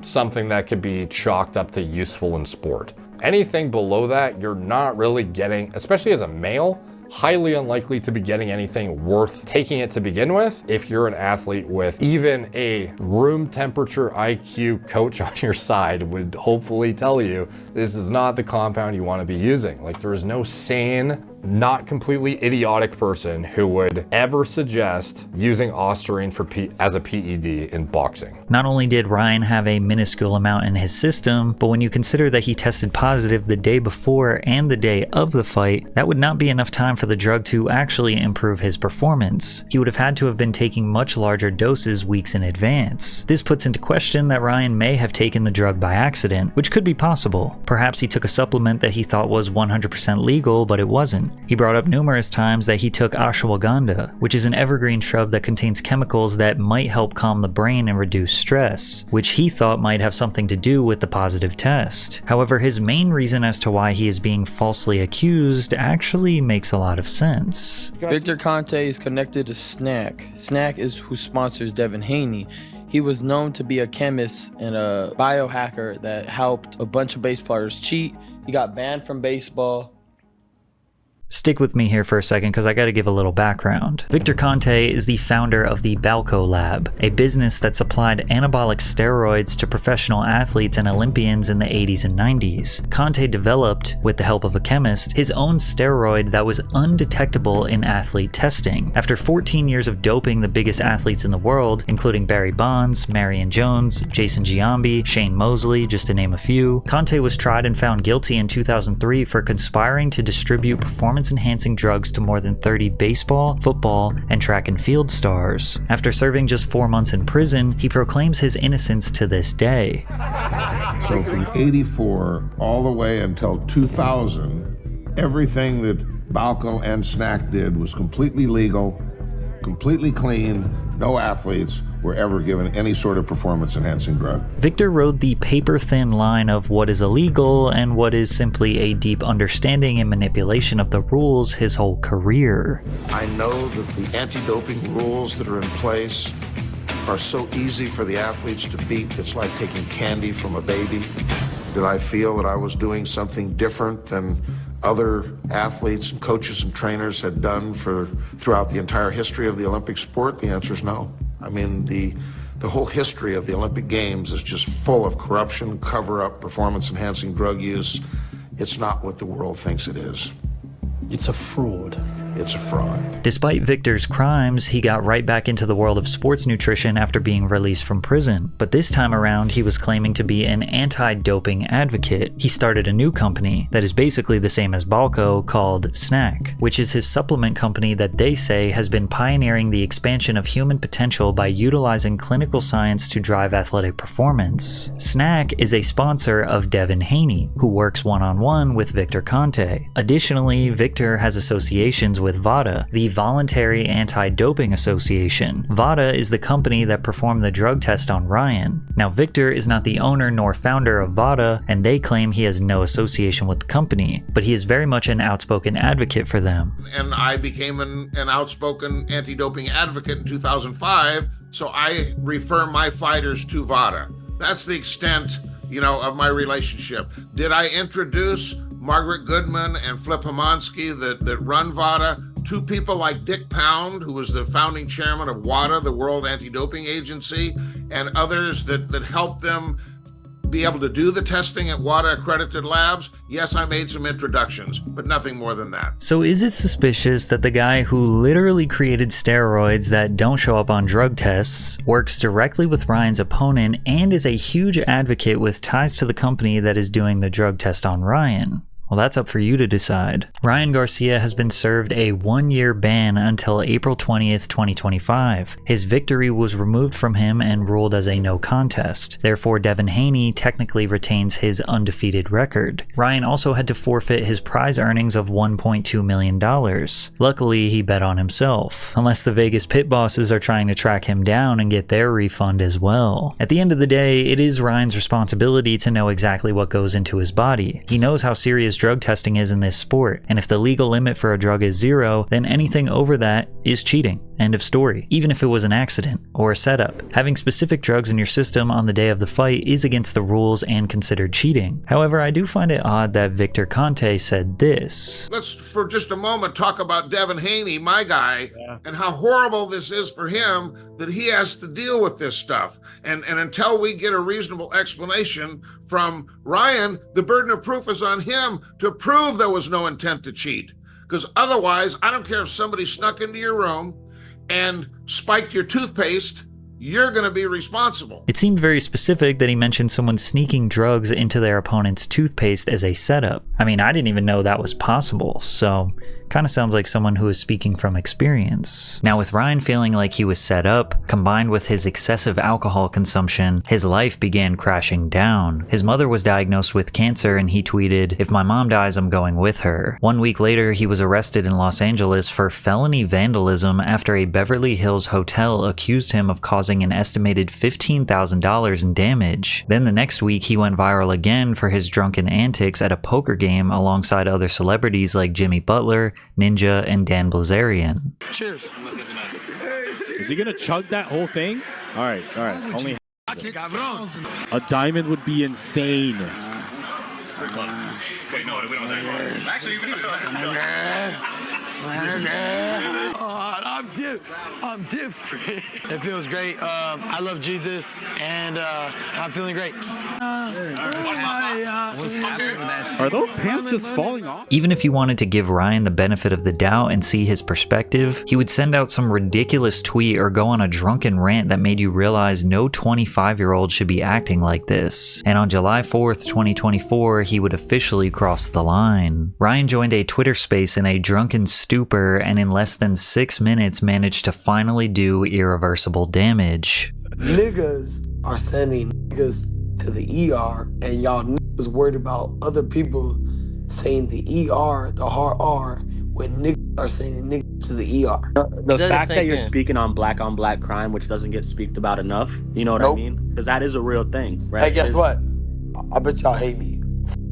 something that could be chalked up to useful in sport. Anything below that, you're not really getting, especially as a male, highly unlikely to be getting anything worth taking it to begin with. If you're an athlete with even a room temperature IQ coach on your side would hopefully tell you this is not the compound you want to be using. Like, there is no sane, not completely idiotic person who would ever suggest using Ostarine as a PED in boxing. Not only did Ryan have a minuscule amount in his system, but when you consider that he tested positive the day before and the day of the fight, that would not be enough time for the drug to actually improve his performance. He would have had to have been taking much larger doses weeks in advance. This puts into question that Ryan may have taken the drug by accident, which could be possible. Perhaps he took a supplement that he thought was 100% legal, but it wasn't. He brought up numerous times that he took ashwagandha, which is an evergreen shrub that contains chemicals that might help calm the brain and reduce stress, which he thought might have something to do with the positive test. However, his main reason as to why he is being falsely accused actually makes a lot of sense. Victor Conte is connected to Snack. Snack is who sponsors Devin Haney. He was known to be a chemist and a biohacker that helped a bunch of base players cheat. He got banned from baseball. Stick with me here for a second because I gotta give a little background. Victor Conte is the founder of the Balco Lab, a business that supplied anabolic steroids to professional athletes and Olympians in the 80s and 90s. Conte developed, with the help of a chemist, his own steroid that was undetectable in athlete testing. After 14 years of doping the biggest athletes in the world, including Barry Bonds, Marion Jones, Jason Giambi, Shane Mosley, just to name a few, Conte was tried and found guilty in 2003 for conspiring to distribute performance-enhancing drugs to more than 30 baseball, football, and track and field stars. After serving just 4 months in prison, he proclaims his innocence to this day. So from 84 all the way until 2000, everything that Balco and Snack did was completely legal, completely clean, no athletes were ever given any sort of performance-enhancing drug. Victor rode the paper-thin line of what is illegal and what is simply a deep understanding and manipulation of the rules his whole career. I know that the anti-doping rules that are in place are so easy for the athletes to beat, it's like taking candy from a baby. Did I feel that I was doing something different than other athletes and coaches and trainers had done throughout the entire history of the Olympic sport? The answer is no. I mean, the whole history of the Olympic Games is just full of corruption, cover-up, performance-enhancing drug use. It's not what the world thinks it is. It's a fraud. It's a fraud. Despite Victor's crimes, he got right back into the world of sports nutrition after being released from prison. But this time around, he was claiming to be an anti-doping advocate. He started a new company that is basically the same as Balco called Snack, which is his supplement company that they say has been pioneering the expansion of human potential by utilizing clinical science to drive athletic performance. Snack is a sponsor of Devin Haney, who works one-on-one with Victor Conte. Additionally, Victor Victor has associations with VADA, the Voluntary Anti-Doping Association. VADA is the company that performed the drug test on Ryan. Now, Victor is not the owner nor founder of VADA, and they claim he has no association with the company, but he is very much an outspoken advocate for them. And I became an outspoken anti-doping advocate in 2005, so I refer my fighters to VADA. That's the extent, of my relationship. Did I introduce Margaret Goodman and Flip Homansky that run VADA to people like Dick Pound, who was the founding chairman of WADA, the World Anti-Doping Agency, and others that helped them be able to do the testing at WADA accredited labs? Yes, I made some introductions, but nothing more than that. So is it suspicious that the guy who literally created steroids that don't show up on drug tests works directly with Ryan's opponent and is a huge advocate with ties to the company that is doing the drug test on Ryan? Well, that's up for you to decide. Ryan Garcia has been served a 1-year ban until April 20th, 2025. His victory was removed from him and ruled as a no contest. Therefore, Devin Haney technically retains his undefeated record. Ryan also had to forfeit his prize earnings of $1.2 million. Luckily, he bet on himself, unless the Vegas pit bosses are trying to track him down and get their refund as well. At the end of the day, it is Ryan's responsibility to know exactly what goes into his body. He knows how serious drug testing is in this sport, and if the legal limit for a drug is 0, then anything over that is cheating. End of story. Even if it was an accident or a setup. Having specific drugs in your system on the day of the fight is against the rules and considered cheating. However, I do find it odd that Victor Conte said this. Let's, for just a moment, talk about Devin Haney, my guy, and how horrible this is for him that he has to deal with this stuff. And until we get a reasonable explanation from Ryan, the burden of proof is on him to prove there was no intent to cheat. Because otherwise, I don't care if somebody snuck into your room and spiked your toothpaste, you're going to be responsible. It seemed very specific that he mentioned someone sneaking drugs into their opponent's toothpaste as a setup. I mean, I didn't even know that was possible, so kind of sounds like someone who is speaking from experience. Now, with Ryan feeling like he was set up, combined with his excessive alcohol consumption, his life began crashing down. His mother was diagnosed with cancer and he tweeted, "If my mom dies, I'm going with her." 1 week later, he was arrested in Los Angeles for felony vandalism after a Beverly Hills hotel accused him of causing an estimated $15,000 in damage. Then the next week, he went viral again for his drunken antics at a poker game alongside other celebrities like Jimmy Butler, Ninja, and Dan Blazarian. Cheers. Is he gonna chug that whole thing? All right. Only a diamond would be insane. Wait, no, we don't actually, I'm different. It feels great. I love Jesus, and I'm feeling great. Are those pants just falling off? Even if you wanted to give Ryan the benefit of the doubt and see his perspective, he would send out some ridiculous tweet or go on a drunken rant that made you realize no 25-year-old should be acting like this. And on July 4th, 2024, he would officially cross the line. Ryan joined a Twitter space in a drunken stupor and in less than 6 minutes managed to finally do irreversible damage. Niggas are sending niggas to the ER, and y'all niggas worried about other people saying the ER, the hard R, when niggas are sending niggas to the ER. The fact that you're speaking on black crime, which doesn't get speaked about enough, you know what I mean? Because that is a real thing, right? Hey, guess what? I bet y'all hate me.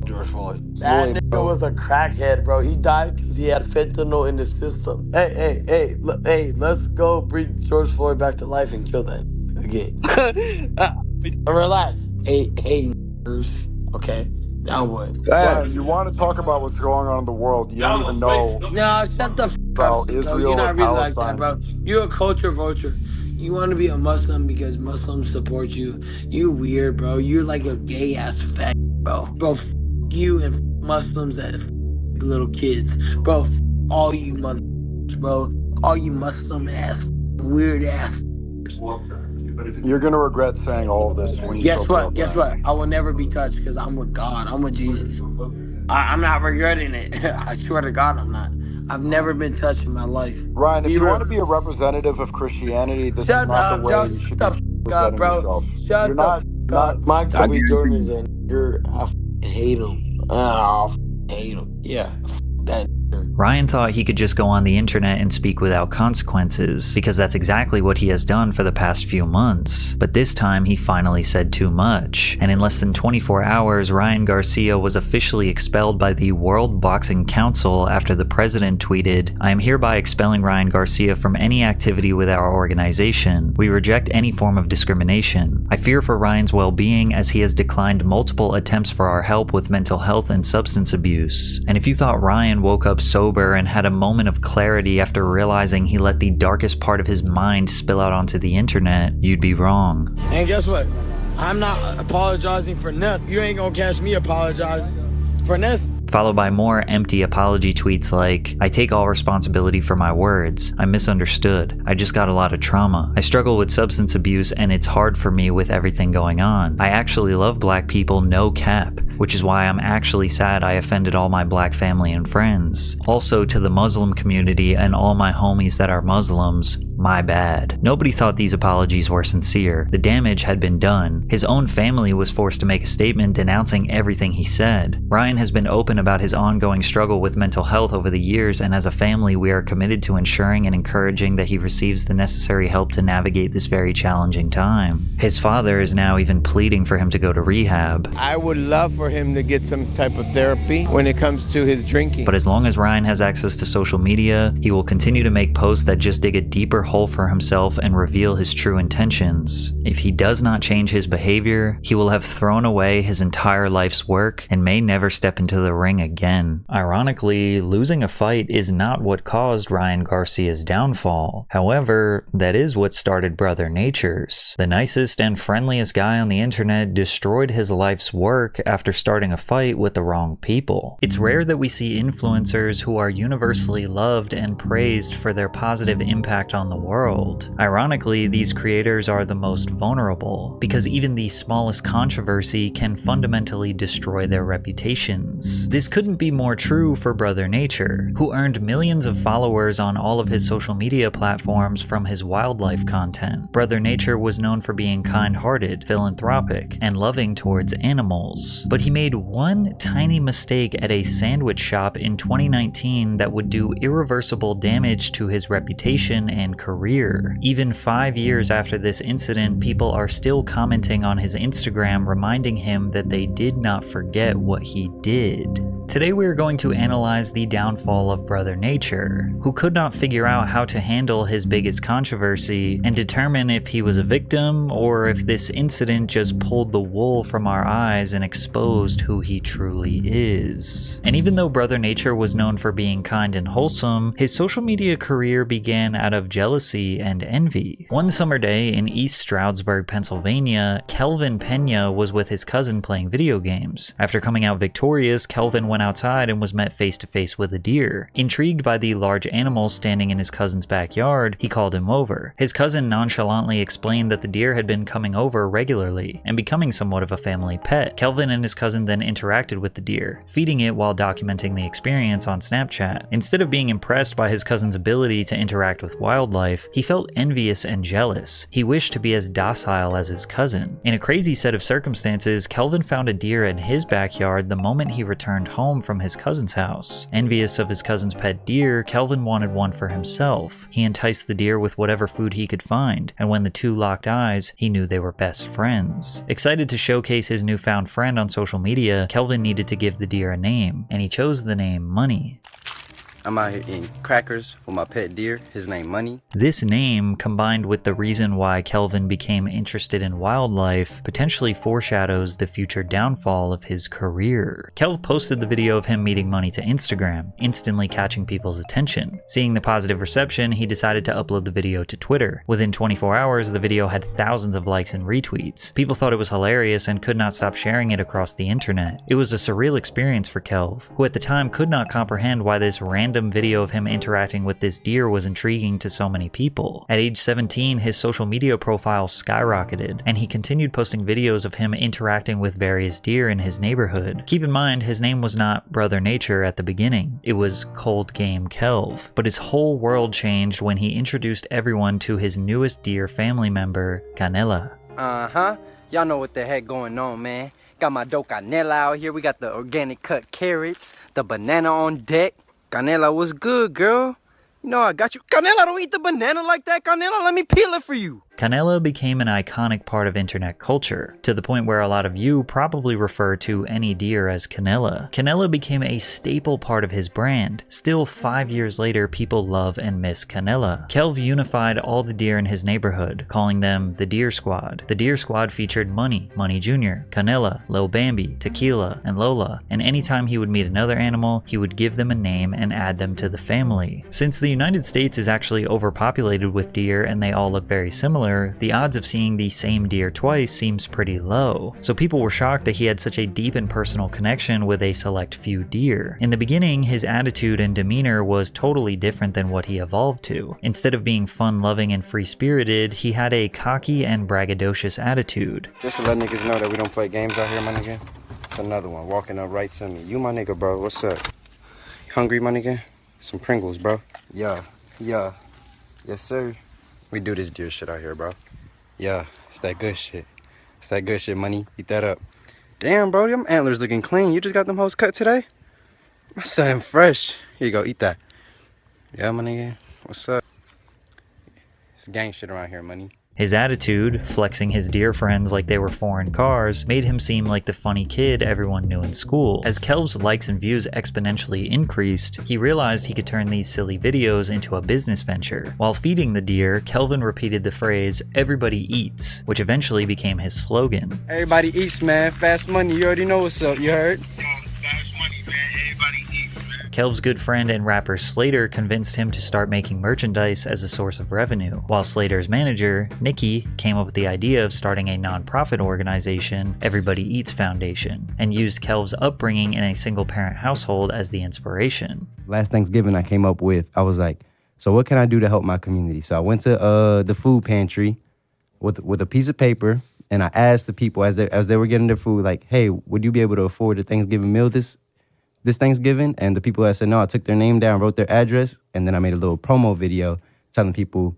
George Floyd. That nigga was a crackhead, bro. He died because he had fentanyl in the system. Hey, let's go bring George Floyd back to life and kill that again. Relax. Hey, okay. Now what? Dad, you want to talk about what's going on in the world? You don't even know. No, shut the f up. Israel You're not or really like Palestine. that, bro. You're a culture vulture. You want to be a Muslim because Muslims support you. You weird, bro. You're like a gay ass fag, bro. Bro, f you and Muslims and f little kids, bro. F all you motherfuckers, bro. All you Muslim ass, weird ass. You're gonna regret saying all of this when you Guess what? I will never be touched because I'm with God. I'm with Jesus. I'm not regretting it. I swear to God, I'm not. I've never been touched in my life. Ryan, if you want to be a representative of Christianity, this is not the way you should be representing yourself. Shut the f up. My Kobe Jordan is a nigger. I f***ing hate him. I f***ing hate him. Yeah, f that nigger. Ryan thought he could just go on the internet and speak without consequences, because that's exactly what he has done for the past few months. But this time he finally said too much, and in less than 24 hours, Ryan Garcia was officially expelled by the World Boxing Council after the president tweeted, "I am hereby expelling Ryan Garcia from any activity with our organization. We reject any form of discrimination. I fear for Ryan's well-being as he has declined multiple attempts for our help with mental health and substance abuse." And if you thought Ryan woke up sober and had a moment of clarity after realizing he let the darkest part of his mind spill out onto the internet, you'd be wrong. And guess what? I'm not apologizing for nothing. You ain't gonna catch me apologizing for nothing. Followed by more empty apology tweets like, "I take all responsibility for my words. I misunderstood. I just got a lot of trauma. I struggle with substance abuse and it's hard for me with everything going on. I actually love black people, no cap, which is why I'm actually sad I offended all my black family and friends. Also to the Muslim community and all my homies that are Muslims, my bad." Nobody thought these apologies were sincere. The damage had been done. His own family was forced to make a statement denouncing everything he said. Ryan has been open about his ongoing struggle with mental health over the years, and as a family we are committed to ensuring and encouraging that he receives the necessary help to navigate this very challenging time. His father is now even pleading for him to go to rehab. I would love for him to get some type of therapy when it comes to his drinking. But as long as Ryan has access to social media, he will continue to make posts that just dig a deeper hole for himself and reveal his true intentions. If he does not change his behavior, he will have thrown away his entire life's work and may never step into the ring again. Ironically, losing a fight is not what caused Ryan Garcia's downfall. However, that is what started Brother Nature's. The nicest and friendliest guy on the internet destroyed his life's work after starting a fight with the wrong people. It's rare that we see influencers who are universally loved and praised for their positive impact on the world. Ironically, these creators are the most vulnerable, because even the smallest controversy can fundamentally destroy their reputations. This couldn't be more true for Brother Nature, who earned millions of followers on all of his social media platforms from his wildlife content. Brother Nature was known for being kind-hearted, philanthropic, and loving towards animals. But he made one tiny mistake at a sandwich shop in 2019 that would do irreversible damage to his reputation and career. Even 5 years after this incident, people are still commenting on his Instagram reminding him that they did not forget what he did. Today we are going to analyze the downfall of Brother Nature, who could not figure out how to handle his biggest controversy, and determine if he was a victim or if this incident just pulled the wool from our eyes and exposed who he truly is. And even though Brother Nature was known for being kind and wholesome, his social media career began out of jealousy and envy. One summer day in East Stroudsburg, Pennsylvania, Kelvin Pena was with his cousin playing video games. After coming out victorious, Kelvin went outside and was met face to face with a deer. Intrigued by the large animal standing in his cousin's backyard, he called him over. His cousin nonchalantly explained that the deer had been coming over regularly and becoming somewhat of a family pet. Kelvin and his cousin then interacted with the deer, feeding it while documenting the experience on Snapchat. Instead of being impressed by his cousin's ability to interact with wildlife, he felt envious and jealous. He wished to be as docile as his cousin. In a crazy set of circumstances, Kelvin found a deer in his backyard the moment he returned home from his cousin's house. Envious of his cousin's pet deer, Kelvin wanted one for himself. He enticed the deer with whatever food he could find, and when the two locked eyes, he knew they were best friends. Excited to showcase his newfound friend on social media, Kelvin needed to give the deer a name, and he chose the name Money. I'm out here eating crackers with my pet deer, his name Money. This name, combined with the reason why Kelvin became interested in wildlife, potentially foreshadows the future downfall of his career. Kelv posted the video of him meeting Money to Instagram, instantly catching people's attention. Seeing the positive reception, he decided to upload the video to Twitter. Within 24 hours, the video had thousands of likes and retweets. People thought it was hilarious and could not stop sharing it across the internet. It was a surreal experience for Kelv, who at the time could not comprehend why this random video of him interacting with this deer was intriguing to so many people. At age 17, his social media profile skyrocketed, and he continued posting videos of him interacting with various deer in his neighborhood. Keep in mind, his name was not Brother Nature at the beginning. It was Cold Game Kelv. But his whole world changed when he introduced everyone to his newest deer family member, Canela. Y'all know what the heck going on, man. Got my dope canela out here. We got the organic cut carrots, the banana on deck. Canela, what's good, girl? You know I got you. Canela, don't eat the banana like that. Canela, let me peel it for you. Canela became an iconic part of internet culture, to the point where a lot of you probably refer to any deer as Canela. Canela became a staple part of his brand. Still 5 years later, people love and miss Canela. Kelv unified all the deer in his neighborhood, calling them the Deer Squad. The Deer Squad featured Money, Money Jr., Canela, Lil Bambi, Tequila, and Lola, and anytime he would meet another animal, he would give them a name and add them to the family. Since the United States is actually overpopulated with deer and they all look very similar, the odds of seeing the same deer twice seems pretty low. So people were shocked that he had such a deep and personal connection with a select few deer. In the beginning, his attitude and demeanor was totally different than what he evolved to. Instead of being fun-loving and free-spirited, he had a cocky and braggadocious attitude. Just to let niggas know that we don't play games out here, my nigga. It's another one walking up right to me. You my nigga, bro. What's up? You hungry, my nigga? Some Pringles, bro. Yeah. Yes, sir. We do this deer shit out here, bro. Yeah, it's that good shit. It's that good shit, money. Eat that up. Damn, bro, them antlers looking clean. You just got them hoes cut today? My son fresh. Here you go, eat that. Yeah, my nigga. What's up? It's gang shit around here, money. His attitude, flexing his deer friends like they were foreign cars, made him seem like the funny kid everyone knew in school. As Kelv's likes and views exponentially increased, he realized he could turn these silly videos into a business venture. While feeding the deer, Kelvin repeated the phrase, "Everybody eats," which eventually became his slogan. Everybody eats, man. Fast money. You already know what's up. You heard? Kelv's good friend and rapper Slater convinced him to start making merchandise as a source of revenue, while Slater's manager, Nikki, came up with the idea of starting a non-profit organization, Everybody Eats Foundation, and used Kelv's upbringing in a single-parent household as the inspiration. Last Thanksgiving I came up with, I was like, so what can I do to help my community? So I went to the food pantry with a piece of paper, and I asked the people as they were getting their food, like, hey, would you be able to afford a Thanksgiving meal this Thanksgiving? And the people that said no, I took their name down, wrote their address, and then I made a little promo video telling people,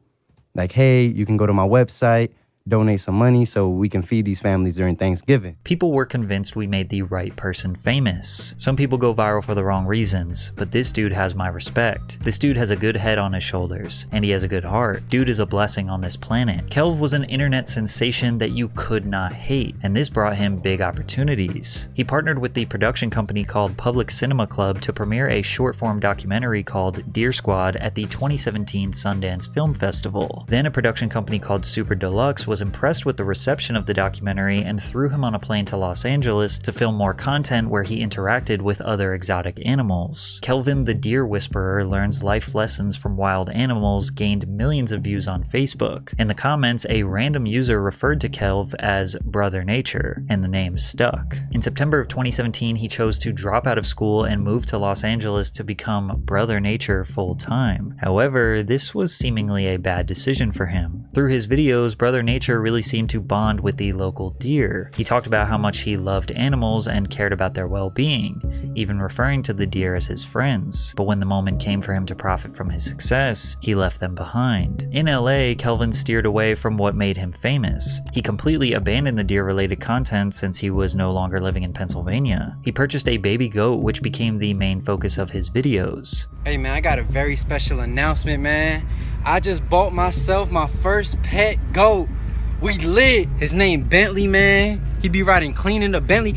like, hey, you can go to my website, donate some money so we can feed these families during Thanksgiving. People were convinced we made the right person famous. Some people go viral for the wrong reasons, but this dude has my respect. This dude has a good head on his shoulders, and he has a good heart. Dude is a blessing on this planet. Kelv was an internet sensation that you could not hate, and this brought him big opportunities. He partnered with the production company called Public Cinema Club to premiere a short-form documentary called Deer Squad at the 2017 Sundance Film Festival. Then a production company called Super Deluxe was impressed with the reception of the documentary and threw him on a plane to Los Angeles to film more content where he interacted with other exotic animals. Kelvin the Deer Whisperer Learns Life Lessons from Wild Animals gained millions of views on Facebook. In the comments, a random user referred to Kelv as Brother Nature, and the name stuck. In September of 2017, he chose to drop out of school and move to Los Angeles to become Brother Nature full-time. However, this was seemingly a bad decision for him. Through his videos, Brother Nature really seemed to bond with the local deer. He talked about how much he loved animals and cared about their well-being, even referring to the deer as his friends. But when the moment came for him to profit from his success, he left them behind. In LA, Kelvin steered away from what made him famous. He completely abandoned the deer-related content since he was no longer living in Pennsylvania. He purchased a baby goat, which became the main focus of his videos. Hey man, I got a very special announcement, man. I just bought myself my first pet goat. We lit. His name Bentley, man. He be riding clean in the Bentley.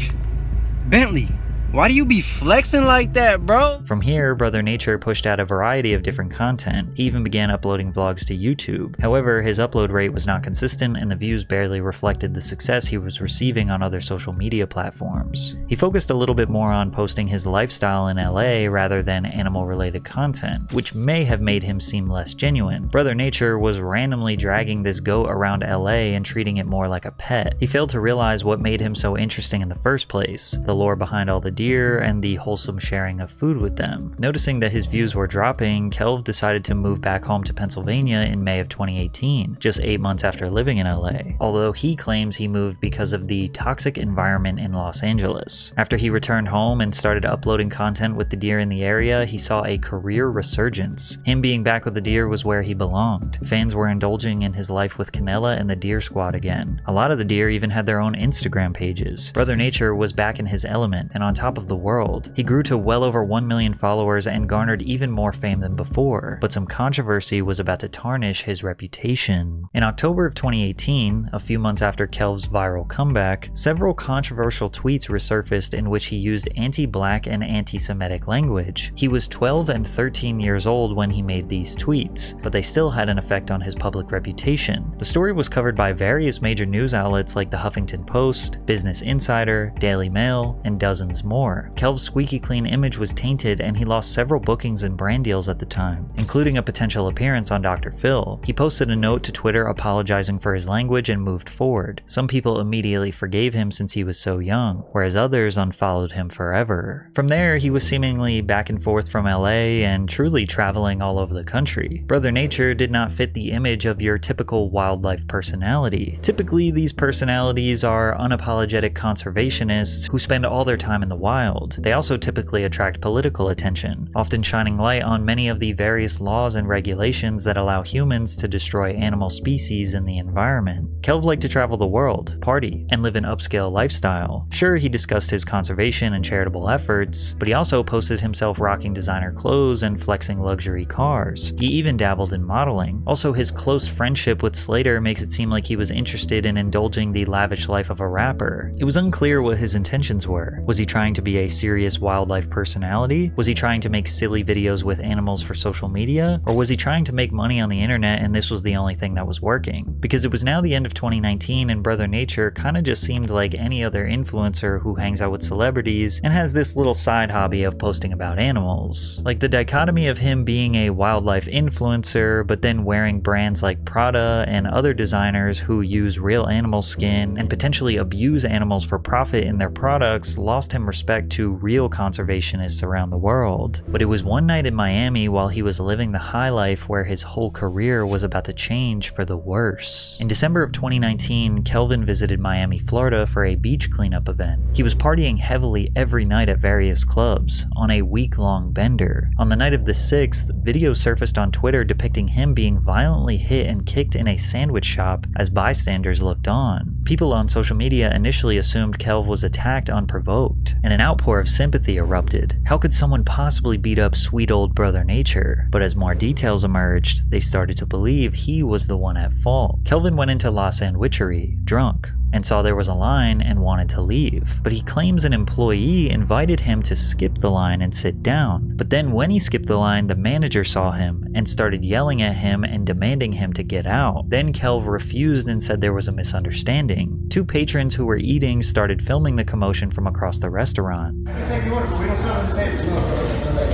Bentley, why do you be flexing like that, bro? From here, Brother Nature pushed out a variety of different content. He even began uploading vlogs to YouTube. However, his upload rate was not consistent and the views barely reflected the success he was receiving on other social media platforms. He focused a little bit more on posting his lifestyle in LA rather than animal-related content, which may have made him seem less genuine. Brother Nature was randomly dragging this goat around LA and treating it more like a pet. He failed to realize what made him so interesting in the first place, the lore behind all the deer and the wholesome sharing of food with them. Noticing that his views were dropping, Kelv decided to move back home to Pennsylvania in May of 2018, just 8 months after living in LA, although he claims he moved because of the toxic environment in Los Angeles. After he returned home and started uploading content with the deer in the area, he saw a career resurgence. Him being back with the deer was where he belonged. Fans were indulging in his life with Canela and the Deer Squad again. A lot of the deer even had their own Instagram pages. Brother Nature was back in his element, and on top top of the world. He grew to well over 1 million followers and garnered even more fame than before, but some controversy was about to tarnish his reputation. In October of 2018, a few months after Kelv's viral comeback, several controversial tweets resurfaced in which he used anti-black and anti-Semitic language. He was 12 and 13 years old when he made these tweets, but they still had an effect on his public reputation. The story was covered by various major news outlets like the Huffington Post, Business Insider, Daily Mail, and dozens more. Kelv's squeaky clean image was tainted and he lost several bookings and brand deals at the time, including a potential appearance on Dr. Phil. He posted a note to Twitter apologizing for his language and moved forward. Some people immediately forgave him since he was so young, whereas others unfollowed him forever. From there, he was seemingly back and forth from LA and truly traveling all over the country. Brother Nature did not fit the image of your typical wildlife personality. Typically, these personalities are unapologetic conservationists who spend all their time in the wild. They also typically attract political attention, often shining light on many of the various laws and regulations that allow humans to destroy animal species in the environment. Kelv liked to travel the world, party, and live an upscale lifestyle. Sure, he discussed his conservation and charitable efforts, but he also posted himself rocking designer clothes and flexing luxury cars. He even dabbled in modeling. Also, his close friendship with Slater makes it seem like he was interested in indulging the lavish life of a rapper. It was unclear what his intentions were. Was he trying to be a serious wildlife personality? Was he trying to make silly videos with animals for social media? Or was he trying to make money on the internet and this was the only thing that was working? Because it was now the end of 2019 and Brother Nature kinda just seemed like any other influencer who hangs out with celebrities and has this little side hobby of posting about animals. Like the dichotomy of him being a wildlife influencer but then wearing brands like Prada and other designers who use real animal skin and potentially abuse animals for profit in their products lost him respect to real conservationists around the world. But it was one night in Miami while he was living the high life where his whole career was about to change for the worse. In December of 2019, Kelvin visited Miami, Florida for a beach cleanup event. He was partying heavily every night at various clubs on a week-long bender. On the night of the 6th, videos surfaced on Twitter depicting him being violently hit and kicked in a sandwich shop as bystanders looked on. People on social media initially assumed Kelv was attacked unprovoked, and an outpour of sympathy erupted. How could someone possibly beat up sweet old Brother Nature? But as more details emerged, they started to believe he was the one at fault. Kelvin went into La Sandwichery, drunk, and saw there was a line and wanted to leave. But he claims an employee invited him to skip the line and sit down. But then when he skipped the line, the manager saw him and started yelling at him and demanding him to get out. Then Kelv refused and said there was a misunderstanding. Two patrons who were eating started filming the commotion from across the restaurant.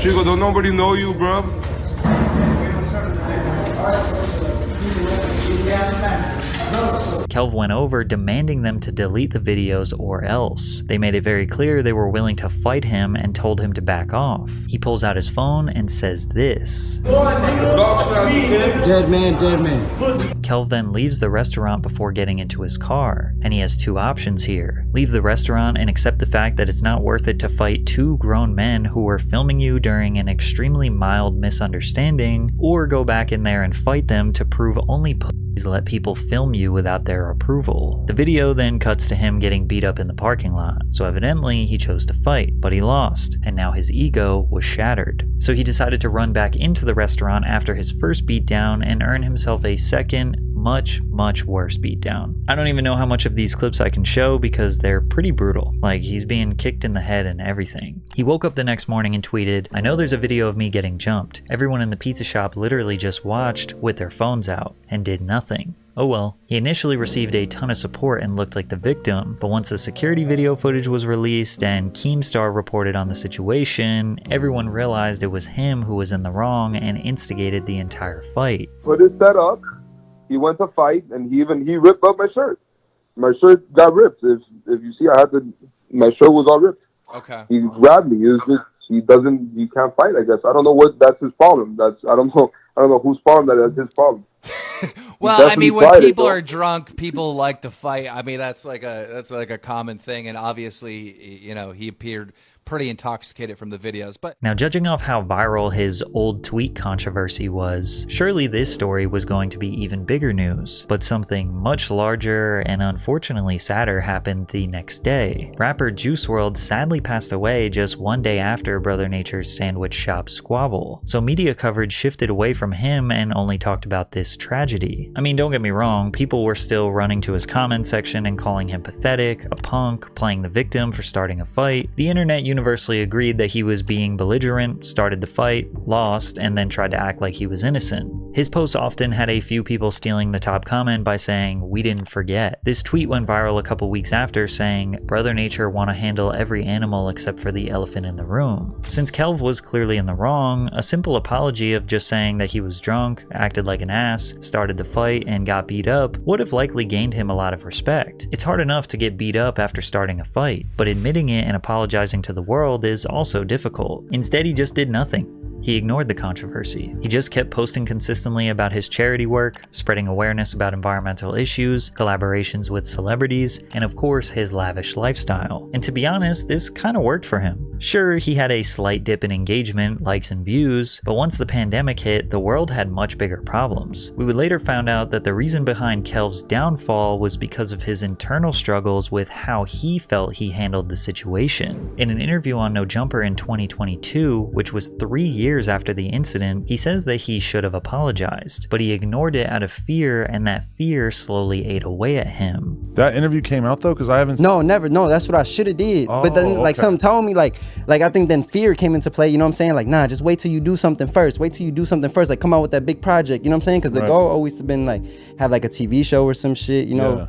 Chico, don't nobody know you, bro? Kelv went over demanding them to delete the videos or else. They made it very clear they were willing to fight him and told him to back off. He pulls out his phone and says this. Dead man, dead man. Kelv then leaves the restaurant before getting into his car, and he has two options here. Leave the restaurant and accept the fact that it's not worth it to fight two grown men who were filming you during an extremely mild misunderstanding, or go back in there and fight them to prove only let people film you without their approval. The video then cuts to him getting beat up in the parking lot, so evidently he chose to fight, but he lost, and now his ego was shattered. So he decided to run back into the restaurant after his first beatdown and earn himself a second, much worse beatdown. I don't even know how much of these clips I can show because they're pretty brutal. Like, he's being kicked in the head and everything. He woke up the next morning and tweeted, "I know there's a video of me getting jumped. Everyone in the pizza shop literally just watched with their phones out and did nothing. Oh well." He initially received a ton of support and looked like the victim, but once the security video footage was released and Keemstar reported on the situation, everyone realized it was him who was in the wrong and instigated the entire fight. Put his set up. He went to fight, and he ripped up my shirt. My shirt got ripped. If you see, my shirt was all ripped. Okay. He grabbed me. It was just he can't fight. I guess I don't know that's his problem. I don't know whose problem that's his problem. Well, I mean, when people are drunk, people like to fight. I mean, that's like a common thing, and obviously, you know, he appeared pretty intoxicated from the videos. But now, judging off how viral his old tweet controversy was, surely this story was going to be even bigger news. But something much larger and unfortunately sadder happened the next day. Rapper Juice WRLD sadly passed away just one day after Brother Nature's sandwich shop squabble. So media coverage shifted away from him and only talked about this tragedy. I mean, don't get me wrong, people were still running to his comment section and calling him pathetic, a punk, playing the victim for starting a fight. The internet universally agreed that he was being belligerent, started the fight, lost, and then tried to act like he was innocent. His posts often had a few people stealing the top comment by saying, "We didn't forget." This tweet went viral a couple weeks after saying, "Brother Nature wanna handle every animal except for the elephant in the room." Since Kelv was clearly in the wrong, a simple apology of just saying that he was drunk, acted like an ass, started the fight, and got beat up would have likely gained him a lot of respect. It's hard enough to get beat up after starting a fight, but admitting it and apologizing to the world is also difficult. Instead, he just did nothing. He ignored the controversy. He just kept posting consistently about his charity work, spreading awareness about environmental issues, collaborations with celebrities, and of course his lavish lifestyle. And to be honest, this kind of worked for him. Sure, he had a slight dip in engagement, likes, and views, but once the pandemic hit, the world had much bigger problems. We would later find out that the reason behind Kelv's downfall was because of his internal struggles with how he felt he handled the situation. In an interview on No Jumper in 2022, which was 3 years after the incident, he says that he should have apologized, but he ignored it out of fear, and that fear slowly ate away at him. That interview came out though, because I haven't. No, never. No, that's what I should have did. But then, like, something told me, like I think then fear came into play. You know what I'm saying? Like, nah, just wait till you do something first. Wait till you do something first. Like, come out with that big project. You know what I'm saying? Because the goal always has been like have like a TV show or some shit. You know,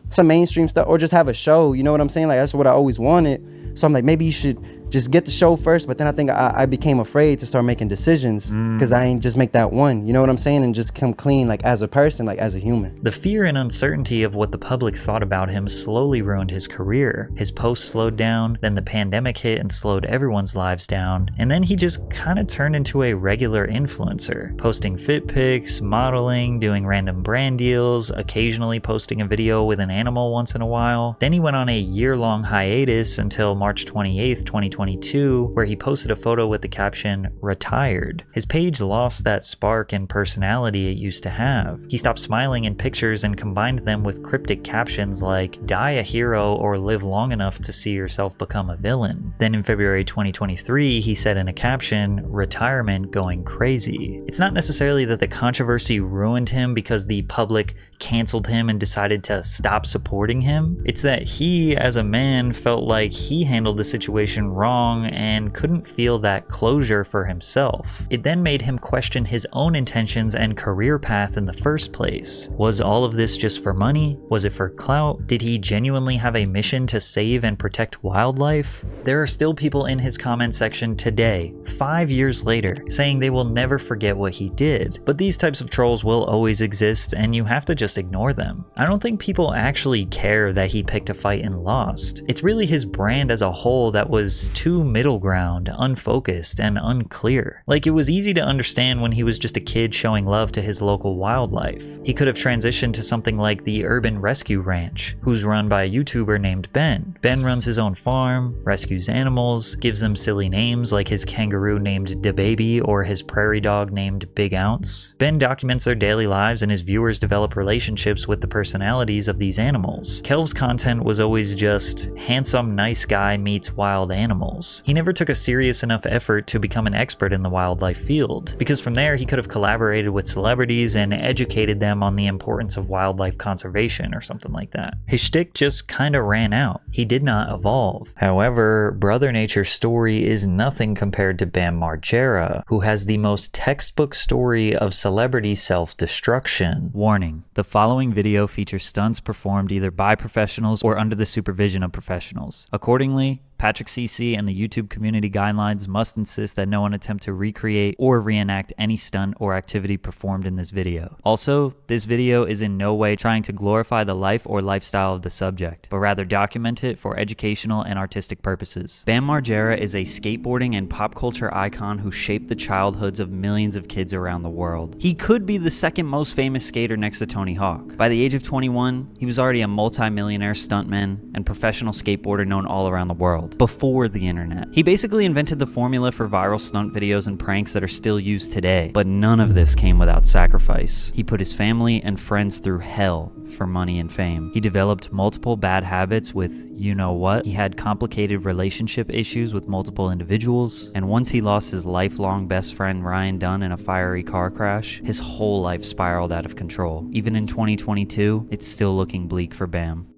some mainstream stuff, or just have a show. You know what I'm saying? Like, that's what I always wanted. So I'm like, maybe you should just get the show first. But then I think I became afraid to start making decisions because I ain't just make that one. You know what I'm saying? And just come clean, like as a person, like as a human. The fear and uncertainty of what the public thought about him slowly ruined his career. His posts slowed down, then the pandemic hit and slowed everyone's lives down. And then he just kind of turned into a regular influencer, posting fit pics, modeling, doing random brand deals, occasionally posting a video with an animal once in a while. Then he went on a year-long hiatus until March 28th, 2022, where he posted a photo with the caption, "Retired." His page lost that spark and personality it used to have. He stopped smiling in pictures and combined them with cryptic captions like, "Die a hero or live long enough to see yourself become a villain." Then in February 2023, he said in a caption, "Retirement going crazy." It's not necessarily that the controversy ruined him because the public canceled him and decided to stop supporting him. It's that he, as a man, felt like he handled the situation wrong and couldn't feel that closure for himself. It then made him question his own intentions and career path in the first place. Was all of this just for money? Was it for clout? Did he genuinely have a mission to save and protect wildlife? There are still people in his comment section today, 5 years later, saying they will never forget what he did. But these types of trolls will always exist, and you have to just ignore them. I don't think people actually care that he picked a fight and lost. It's really his brand as a whole that was too middle ground, unfocused, and unclear. Like, it was easy to understand when he was just a kid showing love to his local wildlife. He could have transitioned to something like the Urban Rescue Ranch, who's run by a YouTuber named Ben. Ben runs his own farm, rescues animals, gives them silly names like his kangaroo named DaBaby or his prairie dog named Big Ounce. Ben documents their daily lives and his viewers develop relationships with the personalities of these animals. Kelv's content was always just handsome, nice guy meets wild animals. He never took a serious enough effort to become an expert in the wildlife field, because from there he could have collaborated with celebrities and educated them on the importance of wildlife conservation or something like that. His shtick just kinda ran out. He did not evolve. However, Brother Nature's story is nothing compared to Bam Margera, who has the most textbook story of celebrity self-destruction. Warning: the following video features stunts performed either by professionals or under the supervision of professionals. Accordingly, Patrick CC and the YouTube community guidelines must insist that no one attempt to recreate or reenact any stunt or activity performed in this video. Also, this video is in no way trying to glorify the life or lifestyle of the subject, but rather document it for educational and artistic purposes. Bam Margera is a skateboarding and pop culture icon who shaped the childhoods of millions of kids around the world. He could be the second most famous skater next to Tony Hawk. By the age of 21, he was already a multi-millionaire stuntman and professional skateboarder known all around the world. world before the internet. He basically invented the formula for viral stunt videos and pranks that are still used today, but none of this came without sacrifice. He put his family and friends through hell for money and fame. He developed multiple bad habits with you know what. He had complicated relationship issues with multiple individuals, and once he lost his lifelong best friend Ryan Dunn in a fiery car crash, his whole life spiraled out of control. Even in 2022, it's still looking bleak for Bam.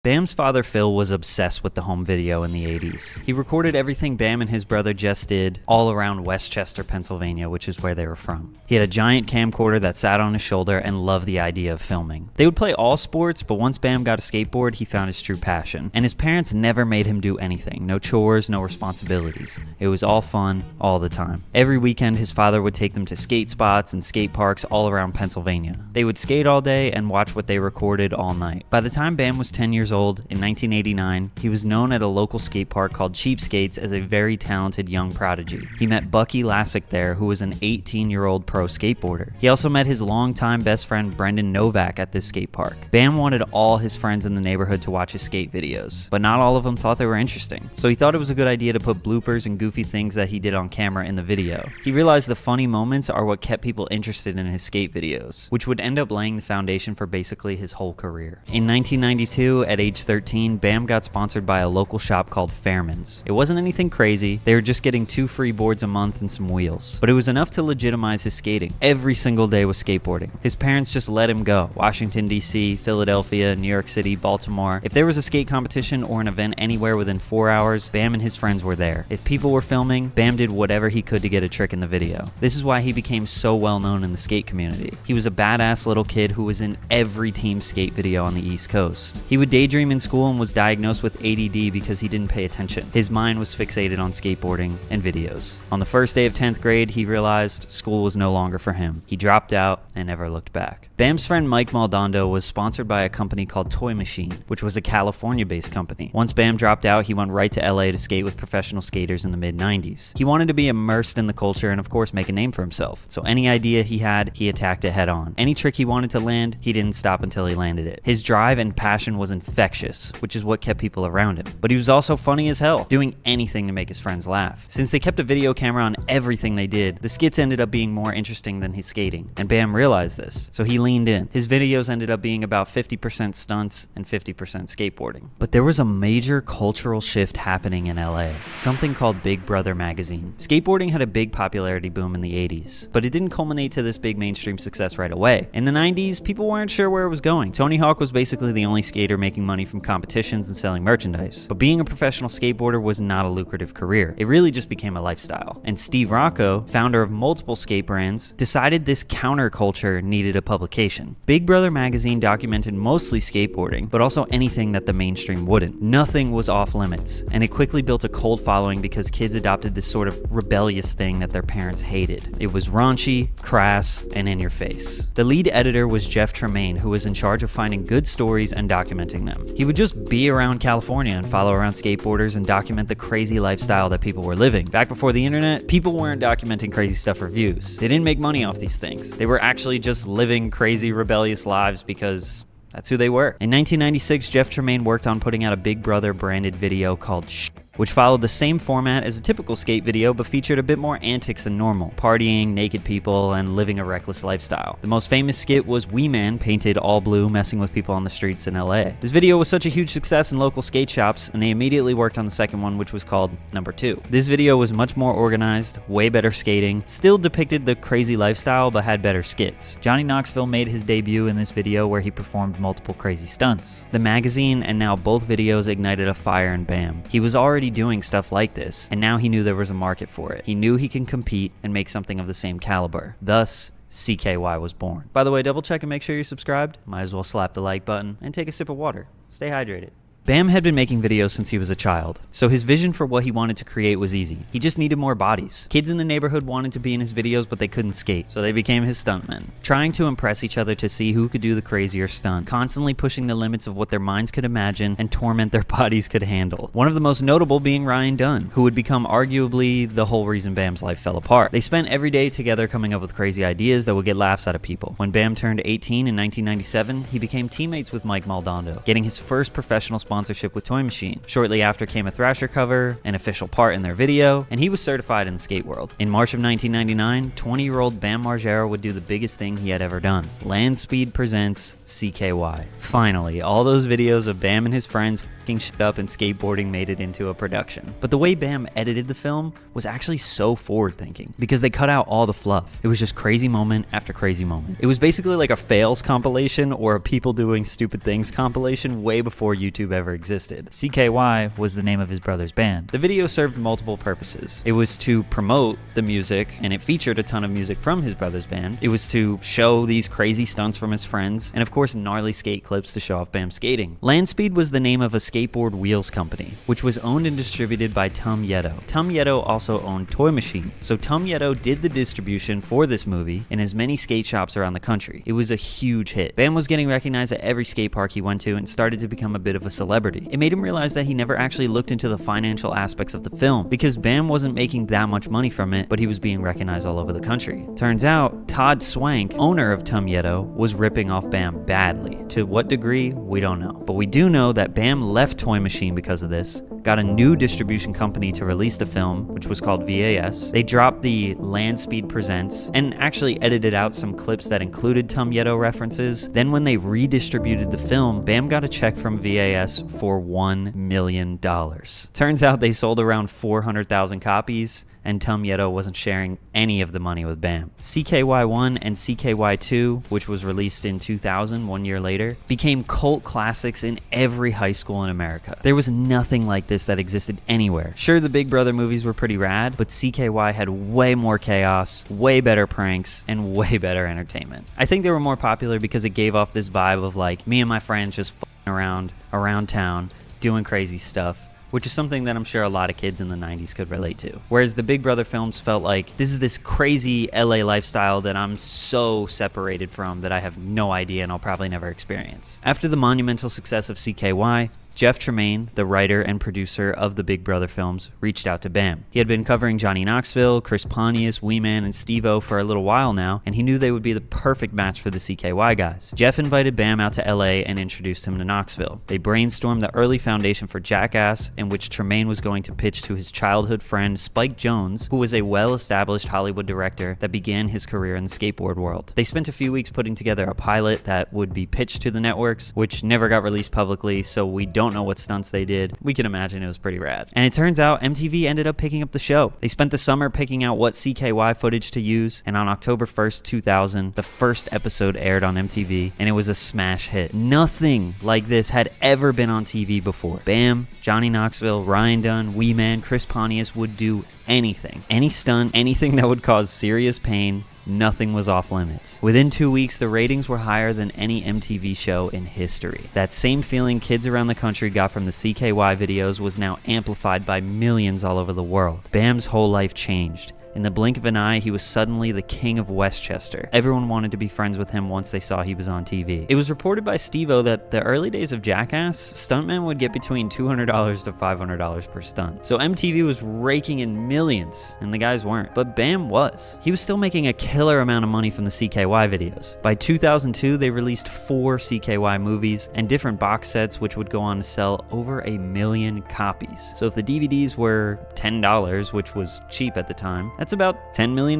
Bam's father Phil was obsessed with the home video in the 80s. He recorded everything Bam and his brother Jess did all around Westchester, Pennsylvania, which is where they were from. He had a giant camcorder that sat on his shoulder and loved the idea of filming. They would play all sports, but once Bam got a skateboard, he found his true passion. And his parents never made him do anything. No chores, no responsibilities. It was all fun, all the time. Every weekend, his father would take them to skate spots and skate parks all around Pennsylvania. They would skate all day and watch what they recorded all night. By the time Bam was 10 years old, in 1989, he was known at a local skate park called Cheapskates as a very talented young prodigy. He met Bucky Lassick there, who was an 18-year-old pro skateboarder. He also met his longtime best friend Brendan Novak at this skate park. Bam wanted all his friends in the neighborhood to watch his skate videos, but not all of them thought they were interesting. So he thought it was a good idea to put bloopers and goofy things that he did on camera in the video. He realized the funny moments are what kept people interested in his skate videos, which would end up laying the foundation for basically his whole career. In 1992, at age 13, Bam got sponsored by a local shop called Fairman's. It wasn't anything crazy, they were just getting 2 free boards a month and some wheels. But it was enough to legitimize his skating. Every single day was skateboarding. His parents just let him go. Washington, D.C., Philadelphia, New York City, Baltimore. If there was a skate competition or an event anywhere within 4 hours, Bam and his friends were there. If people were filming, Bam did whatever he could to get a trick in the video. This is why he became so well known in the skate community. He was a badass little kid who was in every team skate video on the East Coast. He would daydream in school and was diagnosed with ADD because he didn't pay attention. His mind was fixated on skateboarding and videos. On the first day of 10th grade, he realized school was no longer for him. He dropped out and never looked back. Bam's friend Mike Maldonado was sponsored by a company called Toy Machine, which was a California-based company. Once Bam dropped out, he went right to LA to skate with professional skaters in the mid-90s. He wanted to be immersed in the culture and of course make a name for himself. So any idea he had, he attacked it head on. Any trick he wanted to land, he didn't stop until he landed it. His drive and passion was infectious, which is what kept people around him. But he was also funny as hell, doing anything to make his friends laugh. Since they kept a video camera on everything they did, the skits ended up being more interesting than his skating. And Bam realized this, so he leaned in. His videos ended up being about 50% stunts and 50% skateboarding. But there was a major cultural shift happening in LA, something called Big Brother magazine. Skateboarding had a big popularity boom in the 80s, but it didn't culminate to this big mainstream success right away. In the 90s, people weren't sure where it was going. Tony Hawk was basically the only skater making money from competitions and selling merchandise. But being a professional skateboarder was not a lucrative career. It really just became a lifestyle. And Steve Rocco, founder of multiple skate brands, decided this counterculture needed a publication. Big Brother magazine documented mostly skateboarding, but also anything that the mainstream wouldn't. Nothing was off limits, and it quickly built a cult following because kids adopted this sort of rebellious thing that their parents hated. It was raunchy, crass, and in your face. The lead editor was Jeff Tremaine, who was in charge of finding good stories and documenting them. He would just be around California and follow around skateboarders and document the crazy lifestyle that people were living. Back before the internet, people weren't documenting crazy stuff for views. They didn't make money off these things. They were actually just living crazy, rebellious lives because that's who they were. In 1996, Jeff Tremaine worked on putting out a Big Brother branded video called Shh, which followed the same format as a typical skate video but featured a bit more antics than normal, partying, naked people, and living a reckless lifestyle. The most famous skit was Wee Man painted all blue messing with people on the streets in LA. This video was such a huge success in local skate shops, and they immediately worked on the second one, which was called Number 2. This video was much more organized, way better skating, still depicted the crazy lifestyle but had better skits. Johnny Knoxville made his debut in this video where he performed multiple crazy stunts. The magazine and now both videos ignited a fire in Bam. He was already doing stuff like this, and now he knew there was a market for it. He knew he can compete and make something of the same caliber. Thus, CKY was born. By the way, double check and make sure you're subscribed. Might as well slap the like button and take a sip of water. Stay hydrated. Bam had been making videos since he was a child, so his vision for what he wanted to create was easy. He just needed more bodies. Kids in the neighborhood wanted to be in his videos, but they couldn't skate, so they became his stuntmen. Trying to impress each other to see who could do the crazier stunt, constantly pushing the limits of what their minds could imagine and torment their bodies could handle. One of the most notable being Ryan Dunn, who would become arguably the whole reason Bam's life fell apart. They spent every day together coming up with crazy ideas that would get laughs out of people. When Bam turned 18 in 1997, he became teammates with Mike Maldonado, getting his first professional sponsorship sponsorship with Toy Machine. Shortly after came a Thrasher cover, an official part in their video, and he was certified in the skate world. In March of 1999, 20-year-old Bam Margera would do the biggest thing he had ever done. Land Speed presents CKY. Finally, all those videos of Bam and his friends f***ing shit up and skateboarding made it into a production. But the way Bam edited the film was actually so forward-thinking, because they cut out all the fluff. It was just crazy moment after crazy moment. It was basically like a fails compilation or a people doing stupid things compilation way before YouTube ever existed. CKY was the name of his brother's band. The video served multiple purposes. It was to promote the music, and it featured a ton of music from his brother's band. It was to show these crazy stunts from his friends, and of course gnarly skate clips to show off Bam's skating. Land Speed was the name of a skateboard wheels company, which was owned and distributed by Tum Yeto. Tum Yeto also owned Toy Machine, so Tum Yeto did the distribution for this movie in as many skate shops around the country. It was a huge hit. Bam was getting recognized at every skate park he went to and started to become a bit of a celebrity. It made him realize that he never actually looked into the financial aspects of the film, because Bam wasn't making that much money from it, but he was being recognized all over the country. Turns out, Todd Swank, owner of Tum Yeto, was ripping off Bam badly. To what degree, we don't know. But we do know that Bam left Toy Machine because of this, got a new distribution company to release the film, which was called VAS. They dropped the Land Speed Presents and actually edited out some clips that included Tum Yeto references. Then when they redistributed the film, Bam got a check from VAS for $1 million. Turns out they sold around 400,000 copies, and Tum Yeto wasn't sharing any of the money with Bam. CKY1 and CKY2, which was released in 2000, 1 year later, became cult classics in every high school in America. There was nothing like this that existed anywhere. Sure, the Big Brother movies were pretty rad, but CKY had way more chaos, way better pranks, and way better entertainment. I think they were more popular because it gave off this vibe of like me and my friends just f***ing around town, doing crazy stuff, which is something that I'm sure a lot of kids in the 90s could relate to. Whereas the Big Brother films felt like, this is this crazy LA lifestyle that I'm so separated from that I have no idea and I'll probably never experience. After the monumental success of CKY, Jeff Tremaine, the writer and producer of the Big Brother films, reached out to Bam. He had been covering Johnny Knoxville, Chris Pontius, Wee Man, and Steve-O for a little while now, and he knew they would be the perfect match for the CKY guys. Jeff invited Bam out to LA and introduced him to Knoxville. They brainstormed the early foundation for Jackass, in which Tremaine was going to pitch to his childhood friend Spike Jonze, who was a well-established Hollywood director that began his career in the skateboard world. They spent a few weeks putting together a pilot that would be pitched to the networks, which never got released publicly, so we don't know what stunts they did. We can imagine it was pretty rad. And it turns out MTV ended up picking up the show. They spent the summer picking out what CKY footage to use, and on October 1st, 2000, the first episode aired on MTV, and it was a smash hit. Nothing like this had ever been on TV before. Bam, Johnny Knoxville, Ryan Dunn, Wee Man, Chris Pontius would do anything. Any stunt, anything that would cause serious pain. Nothing was off limits. Within 2 weeks, the ratings were higher than any MTV show in history. That same feeling kids around the country got from the CKY videos was now amplified by millions all over the world. Bam's whole life changed. In the blink of an eye, he was suddenly the king of Westchester. Everyone wanted to be friends with him once they saw he was on TV. It was reported by Steve-O that the early days of Jackass, stuntmen would get between $200 to $500 per stunt. So MTV was raking in millions, and the guys weren't. But Bam was. He was still making a killer amount of money from the CKY videos. By 2002, they released 4 CKY movies and different box sets, which would go on to sell over 1 million copies. So if the DVDs were $10, which was cheap at the time, that's about $10 million.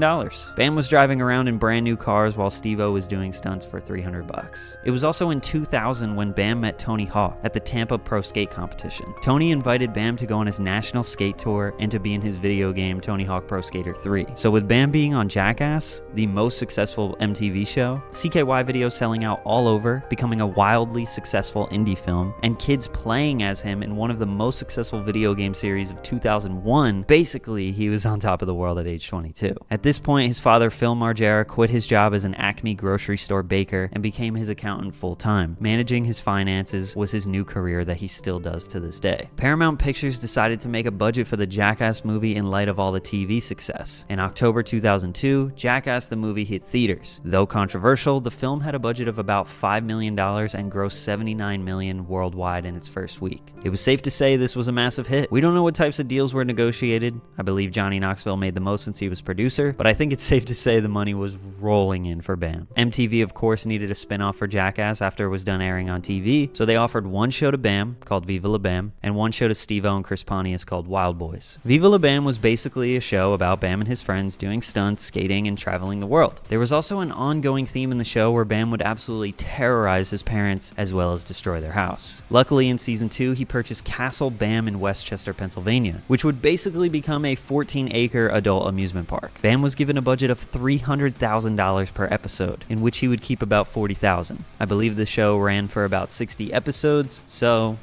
Bam was driving around in brand new cars while Steve-O was doing stunts for $300. It was also in 2000 when Bam met Tony Hawk at the Tampa Pro Skate Competition. Tony invited Bam to go on his national skate tour and to be in his video game Tony Hawk Pro Skater 3. So with Bam being on Jackass, the most successful MTV show, CKY videos selling out all over, becoming a wildly successful indie film, and kids playing as him in one of the most successful video game series of 2001, basically he was on top of the world at age 22. At this point, his father, Phil Margera, quit his job as an Acme grocery store baker and became his accountant full-time. Managing his finances was his new career that he still does to this day. Paramount Pictures decided to make a budget for the Jackass movie in light of all the TV success. In October 2002, Jackass the movie hit theaters. Though controversial, the film had a budget of about $5 million and grossed $79 million worldwide in its first week. It was safe to say this was a massive hit. We don't know what types of deals were negotiated. I believe Johnny Knoxville made the most most since he was producer, but I think it's safe to say the money was rolling in for Bam. MTV, of course, needed a spin-off for Jackass after it was done airing on TV, so they offered one show to Bam, called Viva La Bam, and one show to Steve-O and Chris Pontius called Wild Boys. Viva La Bam was basically a show about Bam and his friends doing stunts, skating, and traveling the world. There was also an ongoing theme in the show where Bam would absolutely terrorize his parents as well as destroy their house. Luckily, in season 2, he purchased Castle Bam in Westchester, Pennsylvania, which would basically become a 14-acre adult amusement park. Bam was given a budget of $300,000 per episode, in which he would keep about $40,000. I believe the show ran for about 60 episodes, so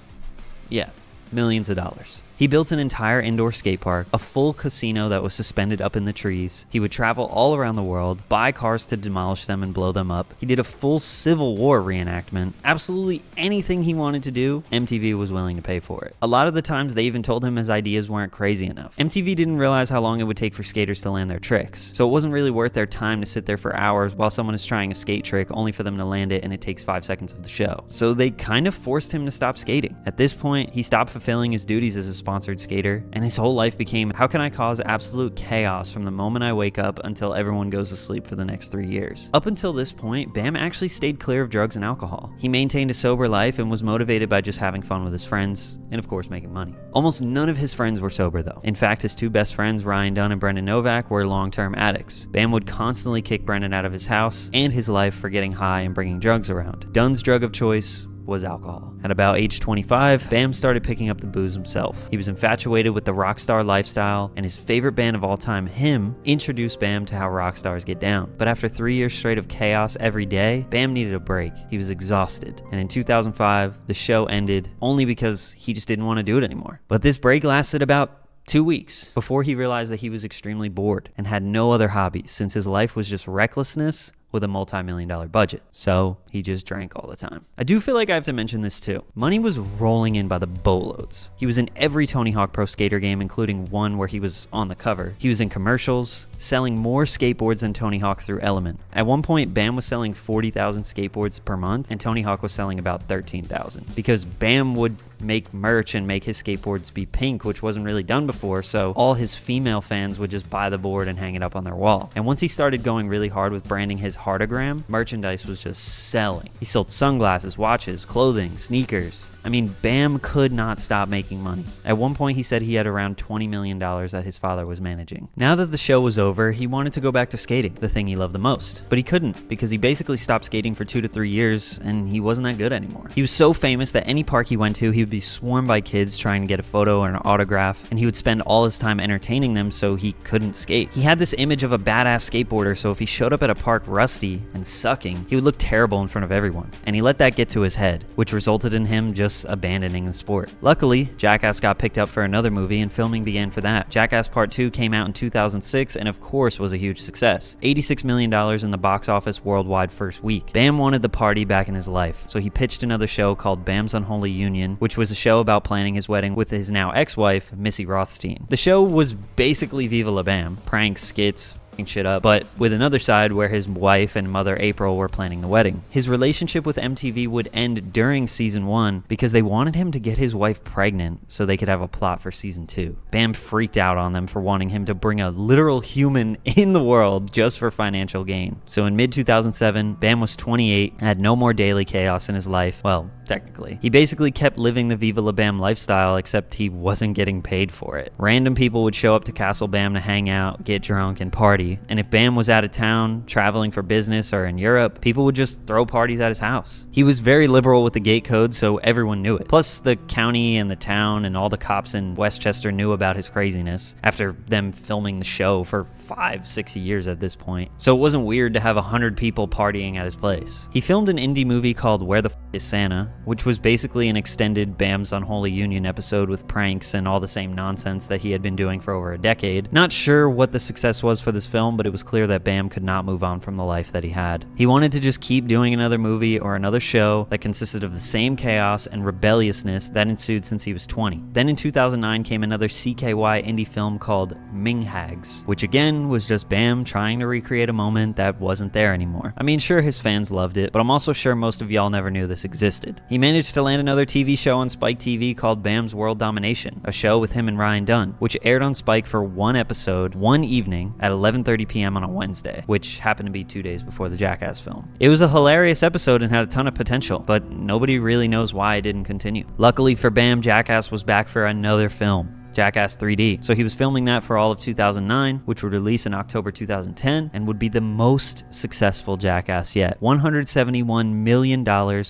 yeah, millions of dollars. He built an entire indoor skate park, a full casino that was suspended up in the trees. He would travel all around the world, buy cars to demolish them and blow them up. He did a full Civil War reenactment. Absolutely anything he wanted to do, MTV was willing to pay for it. A lot of the times they even told him his ideas weren't crazy enough. MTV didn't realize how long it would take for skaters to land their tricks, so it wasn't really worth their time to sit there for hours while someone is trying a skate trick only for them to land it and it takes 5 seconds of the show. So they kind of forced him to stop skating. At this point, he stopped fulfilling his duties as a sponsored skater, and his whole life became, how can I cause absolute chaos from the moment I wake up until everyone goes to sleep for the next 3 years? Up until this point, Bam actually stayed clear of drugs and alcohol. He maintained a sober life and was motivated by just having fun with his friends, and of course making money. Almost none of his friends were sober though. In fact, his 2 best friends, Ryan Dunn and Brendan Novak, were long-term addicts. Bam would constantly kick Brendan out of his house and his life for getting high and bringing drugs around. Dunn's drug of choice was alcohol. At about age 25, Bam started picking up the booze himself. He was infatuated with the rock star lifestyle, and his favorite band of all time, Him, introduced Bam to how rock stars get down. But after 3 years straight of chaos every day, Bam needed a break. He was exhausted, and in 2005, the show ended only because he just didn't want to do it anymore. But this break lasted about 2 weeks before he realized that he was extremely bored and had no other hobbies since his life was just recklessness with a multi-million-dollar budget. So he just drank all the time. I do feel like I have to mention this too. Money was rolling in by the boatloads. He was in every Tony Hawk Pro Skater game, including one where he was on the cover. He was in commercials, selling more skateboards than Tony Hawk through Element. At one point, Bam was selling 40,000 skateboards per month, and Tony Hawk was selling about 13,000. Because Bam would make merch and make his skateboards be pink, which wasn't really done before, so all his female fans would just buy the board and hang it up on their wall. And once he started going really hard with branding his heartogram, merchandise was just selling. He sold sunglasses, watches, clothing, sneakers. I mean, Bam could not stop making money. At one point, he said he had around $20 million that his father was managing. Now that the show was over, he wanted to go back to skating, the thing he loved the most. But he couldn't, because he basically stopped skating for 2 to 3 years, and he wasn't that good anymore. He was so famous that any park he went to, he would be swarmed by kids trying to get a photo or an autograph, and he would spend all his time entertaining them so he couldn't skate. He had this image of a badass skateboarder, so if he showed up at a park rusty and sucking, he would look terrible in front of everyone. And he let that get to his head, which resulted in him just abandoning the sport. Luckily, Jackass got picked up for another movie and filming began for that. Jackass Part 2 came out in 2006 and of course was a huge success. $86 million in the box office worldwide first week. Bam wanted the party back in his life, so he pitched another show called Bam's Unholy Union, which was a show about planning his wedding with his now ex-wife, Missy Rothstein. The show was basically Viva La Bam, pranks, skits, shit up, but with another side where his wife and mother April were planning the wedding. His relationship with MTV would end during season 1 because they wanted him to get his wife pregnant so they could have a plot for season 2. Bam freaked out on them for wanting him to bring a literal human in the world just for financial gain. So in mid-2007, Bam was 28 and had no more daily chaos in his life. Well, technically. He basically kept living the Viva La Bam lifestyle, except he wasn't getting paid for it. Random people would show up to Castle Bam to hang out, get drunk, and party. And if Bam was out of town, traveling for business, or in Europe, people would just throw parties at his house. He was very liberal with the gate code, so everyone knew it. Plus, the county and the town and all the cops in Westchester knew about his craziness after them filming the show for 5-6 years at this point. So it wasn't weird to have 100 people partying at his place. He filmed an indie movie called Where the F is Santa, which was basically an extended Bam's Unholy Union episode with pranks and all the same nonsense that he had been doing for over a decade. Not sure what the success was for this film, but it was clear that Bam could not move on from the life that he had. He wanted to just keep doing another movie or another show that consisted of the same chaos and rebelliousness that ensued since he was 20. Then in 2009 came another CKY indie film called Ming Hags, which again was just Bam trying to recreate a moment that wasn't there anymore. I mean, sure, his fans loved it, but I'm also sure most of y'all never knew this existed. He managed to land another TV show on Spike TV called Bam's World Domination, a show with him and Ryan Dunn, which aired on Spike for one episode, one evening at 11:30 p.m. on a Wednesday, which happened to be 2 days before the Jackass film. It was a hilarious episode and had a ton of potential, but nobody really knows why it didn't continue. Luckily for Bam, Jackass was back for another film, Jackass 3D. So he was filming that for all of 2009, which would release in October 2010 and would be the most successful Jackass yet. $171 million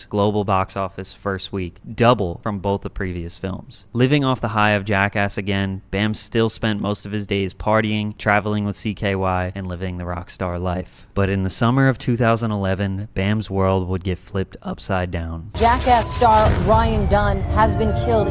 global box office first week, double from both the previous films. Living off the high of Jackass again, Bam still spent most of his days partying, traveling with CKY, and living the rock star life. But in the summer of 2011, Bam's world would get flipped upside down. Jackass star Ryan Dunn has been killed.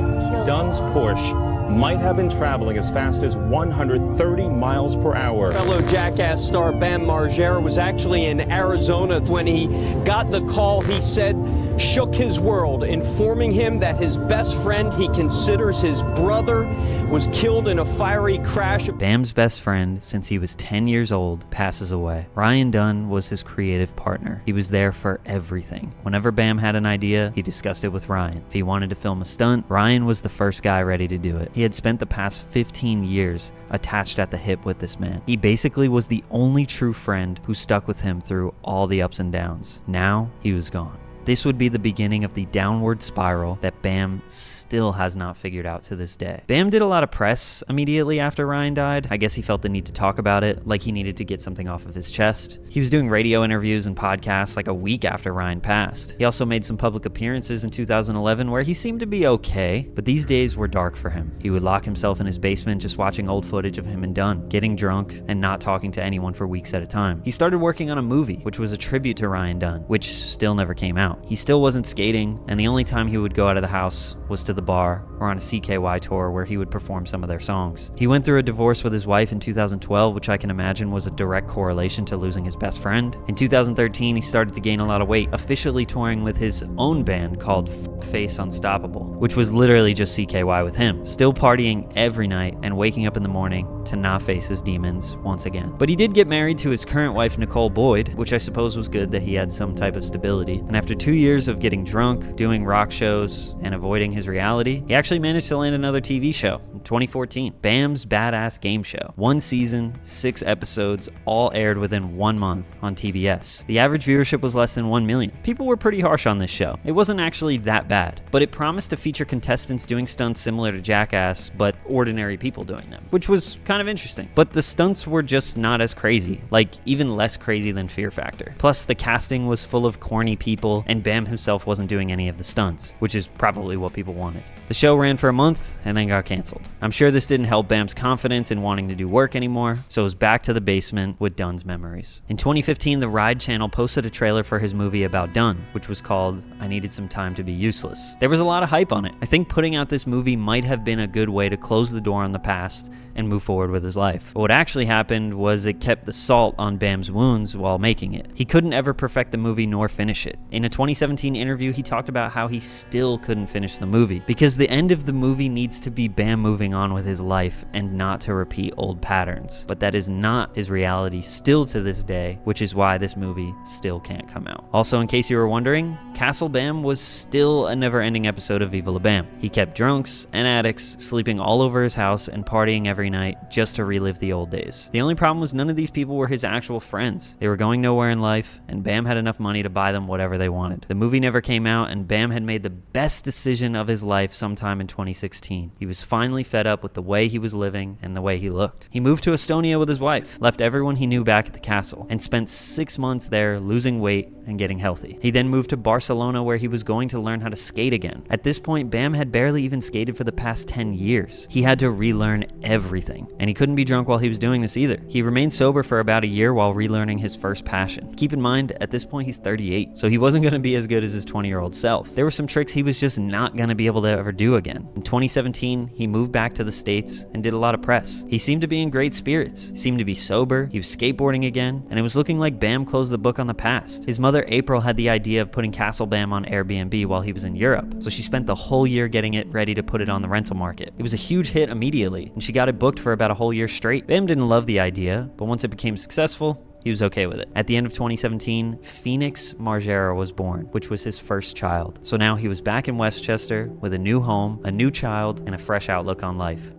Dunn's Porsche might have been traveling as fast as 130 miles per hour. Fellow Jackass star Bam Margera was actually in Arizona when he got the call. He said shook his world, informing him that his best friend, he considers his brother, was killed in a fiery crash. Bam's best friend, since he was 10 years old, passes away. Ryan Dunn was his creative partner. He was there for everything. Whenever Bam had an idea, he discussed it with Ryan. If he wanted to film a stunt, Ryan was the first guy ready to do it. He had spent the past 15 years attached at the hip with this man. He basically was the only true friend who stuck with him through all the ups and downs. Now, he was gone. This would be the beginning of the downward spiral that Bam still has not figured out to this day. Bam did a lot of press immediately after Ryan died. I guess he felt the need to talk about it, like he needed to get something off of his chest. He was doing radio interviews and podcasts like a week after Ryan passed. He also made some public appearances in 2011 where he seemed to be okay, but these days were dark for him. He would lock himself in his basement just watching old footage of him and Dunn, getting drunk and not talking to anyone for weeks at a time. He started working on a movie, which was a tribute to Ryan Dunn, which still never came out. He still wasn't skating, and the only time he would go out of the house was to the bar or on a CKY tour where he would perform some of their songs. He went through a divorce with his wife in 2012, which I can imagine was a direct correlation to losing his best friend. In 2013, he started to gain a lot of weight, officially touring with his own band called Face Unstoppable, which was literally just CKY with him, still partying every night and waking up in the morning to not face his demons once again. But he did get married to his current wife, Nicole Boyd, which I suppose was good that he had some type of stability. And after 2 years of getting drunk, doing rock shows, and avoiding his reality, he actually managed to land another TV show in 2014, Bam's Badass Game Show. 1 season, 6 episodes, all aired within 1 month on TBS. The average viewership was less than 1 million. People were pretty harsh on this show. It wasn't actually that bad, but it promised to feature contestants doing stunts similar to Jackass, but ordinary people doing them, which was kind of interesting. But the stunts were just not as crazy, like even less crazy than Fear Factor. Plus, the casting was full of corny people, and Bam himself wasn't doing any of the stunts, which is probably what people wanted. The show ran for a month and then got canceled. I'm sure this didn't help Bam's confidence in wanting to do work anymore, so it was back to the basement with Dunn's memories. In 2015, the Ride channel posted a trailer for his movie about Dunn, which was called I Needed Some Time to Be Useless. There was a lot of hype on it. I think putting out this movie might have been a good way to close the door on the past and move forward with his life. But what actually happened was it kept the salt on Bam's wounds while making it. He couldn't ever perfect the movie nor finish it. In a 2017 interview, he talked about how he still couldn't finish the movie because the end of the movie needs to be Bam moving on with his life and not to repeat old patterns. But that is not his reality still to this day, which is why this movie still can't come out. Also, in case you were wondering, Castle Bam was still a never-ending episode of Viva La Bam. He kept drunks and addicts sleeping all over his house and partying every night just to relive the old days. The only problem was none of these people were his actual friends. They were going nowhere in life, and Bam had enough money to buy them whatever they wanted. The movie never came out, and Bam had made the best decision of his life sometime in 2016. He was finally fed up with the way he was living and the way he looked. He moved to Estonia with his wife, left everyone he knew back at the castle, and spent 6 months there losing weight and getting healthy. He then moved to Barcelona where he was going to learn how to skate again. At this point, Bam had barely even skated for the past 10 years. He had to relearn everything, and he couldn't be drunk while he was doing this either. He remained sober for about a year while relearning his first passion. Keep in mind, at this point he's 38, so he wasn't going to be as good as his 20-year-old self. There were some tricks he was just not going to be able to ever do again. In 2017, he moved back to the States and did a lot of press. He seemed to be in great spirits. He seemed to be sober. He was skateboarding again, and it was looking like Bam closed the book on the past. His mother, April, had the idea of putting Castle Bam on Airbnb while he was in Europe, so she spent the whole year getting it ready to put it on the rental market. It was a huge hit immediately, and she got it booked for about a whole year straight. Bam didn't love the idea, but once it became successful, he was okay with it. At the end of 2017, Phoenix Margera was born, which was his first child. So now he was back in Westchester with a new home, a new child, and a fresh outlook on life.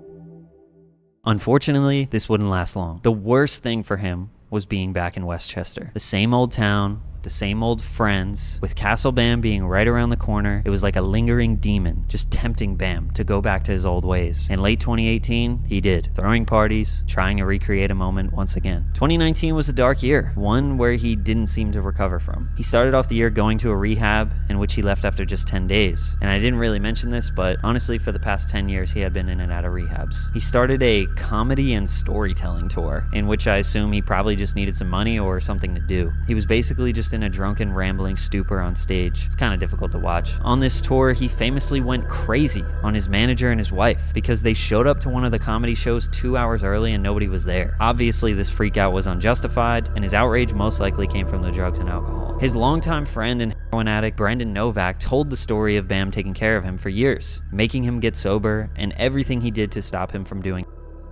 Unfortunately, this wouldn't last long. The worst thing for him was being back in Westchester. The same old town, the same old friends, with Castle Bam being right around the corner. It was like a lingering demon, just tempting Bam to go back to his old ways. In late 2018, he did, throwing parties, trying to recreate a moment once again. 2019 was a dark year, one where he didn't seem to recover from. He started off the year going to a rehab, in which he left after just 10 days. And I didn't really mention this, but honestly, for the past 10 years, he had been in and out of rehabs. He started a comedy and storytelling tour, in which I assume he probably just needed some money or something to do. He was basically just in a drunken, rambling stupor on stage. It's kind of difficult to watch. On this tour, he famously went crazy on his manager and his wife because they showed up to one of the comedy shows 2 hours early and nobody was there. Obviously, this freak out was unjustified, and his outrage most likely came from the drugs and alcohol. His longtime friend and heroin addict, Brendan Novak, told the story of Bam taking care of him for years, making him get sober, and everything he did to stop him from doing.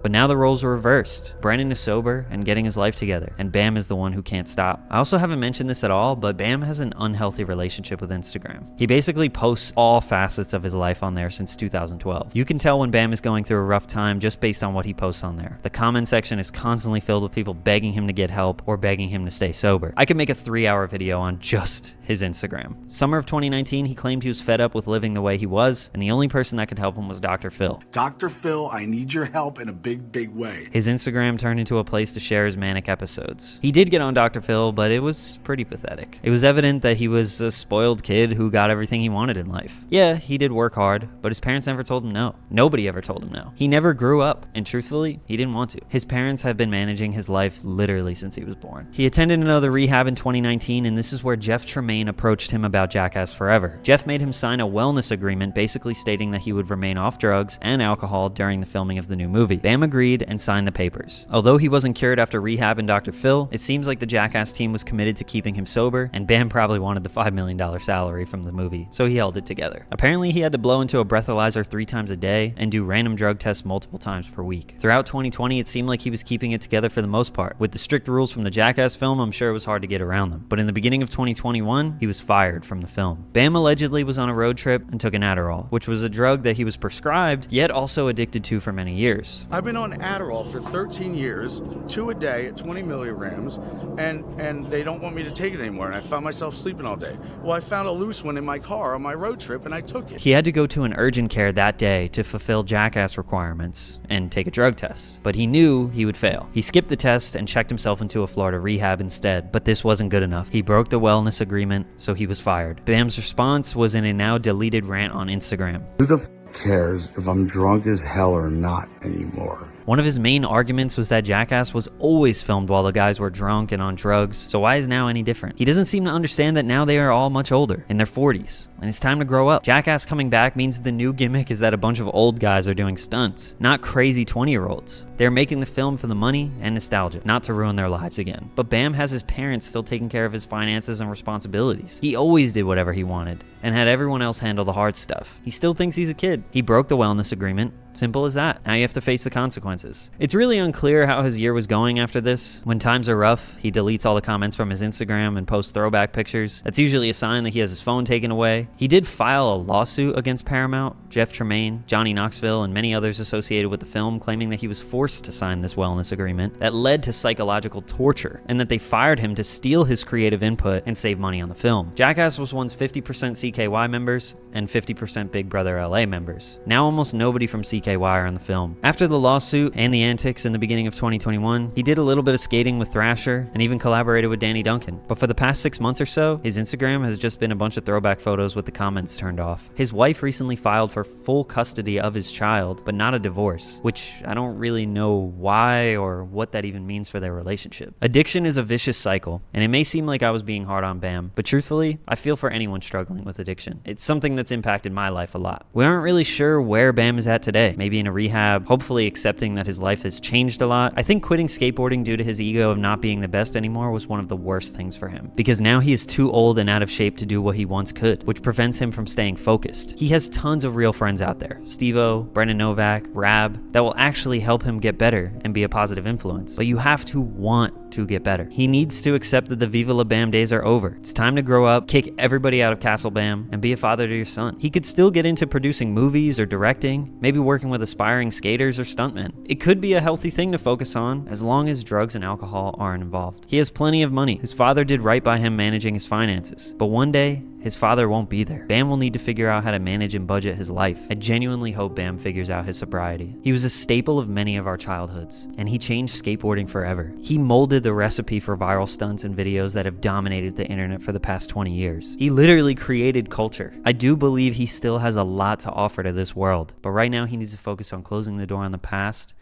But now the roles are reversed. Brendan is sober and getting his life together, and Bam is the one who can't stop. I also haven't mentioned this at all, but Bam has an unhealthy relationship with Instagram. He basically posts all facets of his life on there since 2012. You can tell when Bam is going through a rough time just based on what he posts on there. The comment section is constantly filled with people begging him to get help or begging him to stay sober. I could make a 3-hour video on just his Instagram. Summer of 2019, he claimed he was fed up with living the way he was, and the only person that could help him was Dr. Phil. Dr. Phil, I need your help in a big way. His Instagram turned into a place to share his manic episodes. He did get on Dr. Phil, but it was pretty pathetic. It was evident that he was a spoiled kid who got everything he wanted in life. Yeah, he did work hard, but his parents never told him no. Nobody ever told him no. He never grew up, and truthfully, he didn't want to. His parents have been managing his life literally since he was born. He attended another rehab in 2019, and this is where Jeff Tremaine approached him about Jackass Forever. Jeff made him sign a wellness agreement basically stating that he would remain off drugs and alcohol during the filming of the new movie. Bam agreed and signed the papers. Although he wasn't cured after rehab and Dr. Phil, it seems like the Jackass team was committed to keeping him sober, and Bam probably wanted the $5 million salary from the movie, so he held it together. Apparently, he had to blow into a breathalyzer 3 times a day and do random drug tests multiple times per week. Throughout 2020, it seemed like he was keeping it together for the most part. With the strict rules from the Jackass film, I'm sure it was hard to get around them. But in the beginning of 2021, he was fired from the film. Bam allegedly was on a road trip and took an Adderall, which was a drug that he was prescribed, yet also addicted to for many years. I've been on Adderall for 13 years, 2 a day at 20 milligrams, and they don't want me to take it anymore, and I found myself sleeping all day. Well, I found a loose one in my car on my road trip, and I took it. He had to go to an urgent care that day to fulfill Jackass requirements and take a drug test, but he knew he would fail. He skipped the test and checked himself into a Florida rehab instead, but this wasn't good enough. He broke the wellness agreement, so he was fired. Bam's response was in a now deleted rant on Instagram. Who the cares if I'm drunk as hell or not anymore? One of his main arguments was that Jackass was always filmed while the guys were drunk and on drugs, so why is now any different? He doesn't seem to understand that now they are all much older, in their 40s, and it's time to grow up. Jackass coming back means the new gimmick is that a bunch of old guys are doing stunts, not crazy 20-year-olds. They're making the film for the money and nostalgia, not to ruin their lives again. But Bam has his parents still taking care of his finances and responsibilities. He always did whatever he wanted, and had everyone else handle the hard stuff. He still thinks he's a kid. He broke the wellness agreement. Simple as that. Now you have to face the consequences. It's really unclear how his year was going after this. When times are rough, he deletes all the comments from his Instagram and posts throwback pictures. That's usually a sign that he has his phone taken away. He did file a lawsuit against Paramount, Jeff Tremaine, Johnny Knoxville, and many others associated with the film, claiming that he was forced to sign this wellness agreement that led to psychological torture, and that they fired him to steal his creative input and save money on the film. Jackass was once 50% CKY members and 50% Big Brother LA members. Now almost nobody from CKY are on the film. After the lawsuit and the antics in the beginning of 2021, he did a little bit of skating with Thrasher and even collaborated with Danny Duncan. But for the past 6 months or so, his Instagram has just been a bunch of throwback photos with the comments turned off. His wife recently filed for full custody of his child, but not a divorce, which I don't really know why or what that even means for their relationship. Addiction is a vicious cycle, and it may seem like I was being hard on Bam, but truthfully, I feel for anyone struggling with addiction. It's something that's impacted my life a lot. We aren't really sure where Bam is at today. Maybe in a rehab, hopefully accepting that his life has changed a lot. I think quitting skateboarding due to his ego of not being the best anymore was one of the worst things for him, because now he is too old and out of shape to do what he once could, which prevents him from staying focused. He has tons of real friends out there, Steve-O, Brendan Novak, Rab, that will actually help him get better and be a positive influence. But you have to want to get better. He needs to accept that the Viva La Bam days are over. It's time to grow up, kick everybody out of Castle Bam, and be a father to your son. He could still get into producing movies or directing, maybe working with aspiring skaters or stuntmen. It could be a healthy thing to focus on as long as drugs and alcohol aren't involved. He has plenty of money. His father did right by him managing his finances, but one day, his father won't be there. Bam will need to figure out how to manage and budget his life. I genuinely hope Bam figures out his sobriety. He was a staple of many of our childhoods, and he changed skateboarding forever. He molded the recipe for viral stunts and videos that have dominated the internet for the past 20 years. He literally created culture. I do believe he still has a lot to offer to this world, but right now he needs to focus on closing the door on the past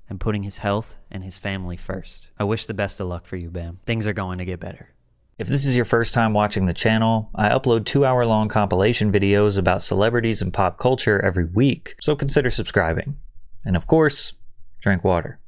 and putting his health and his family first. I wish the best of luck for you, Bam. Things are going to get better. If this is your first time watching the channel, I upload 2-hour-long compilation videos about celebrities and pop culture every week, so consider subscribing. And of course, drink water.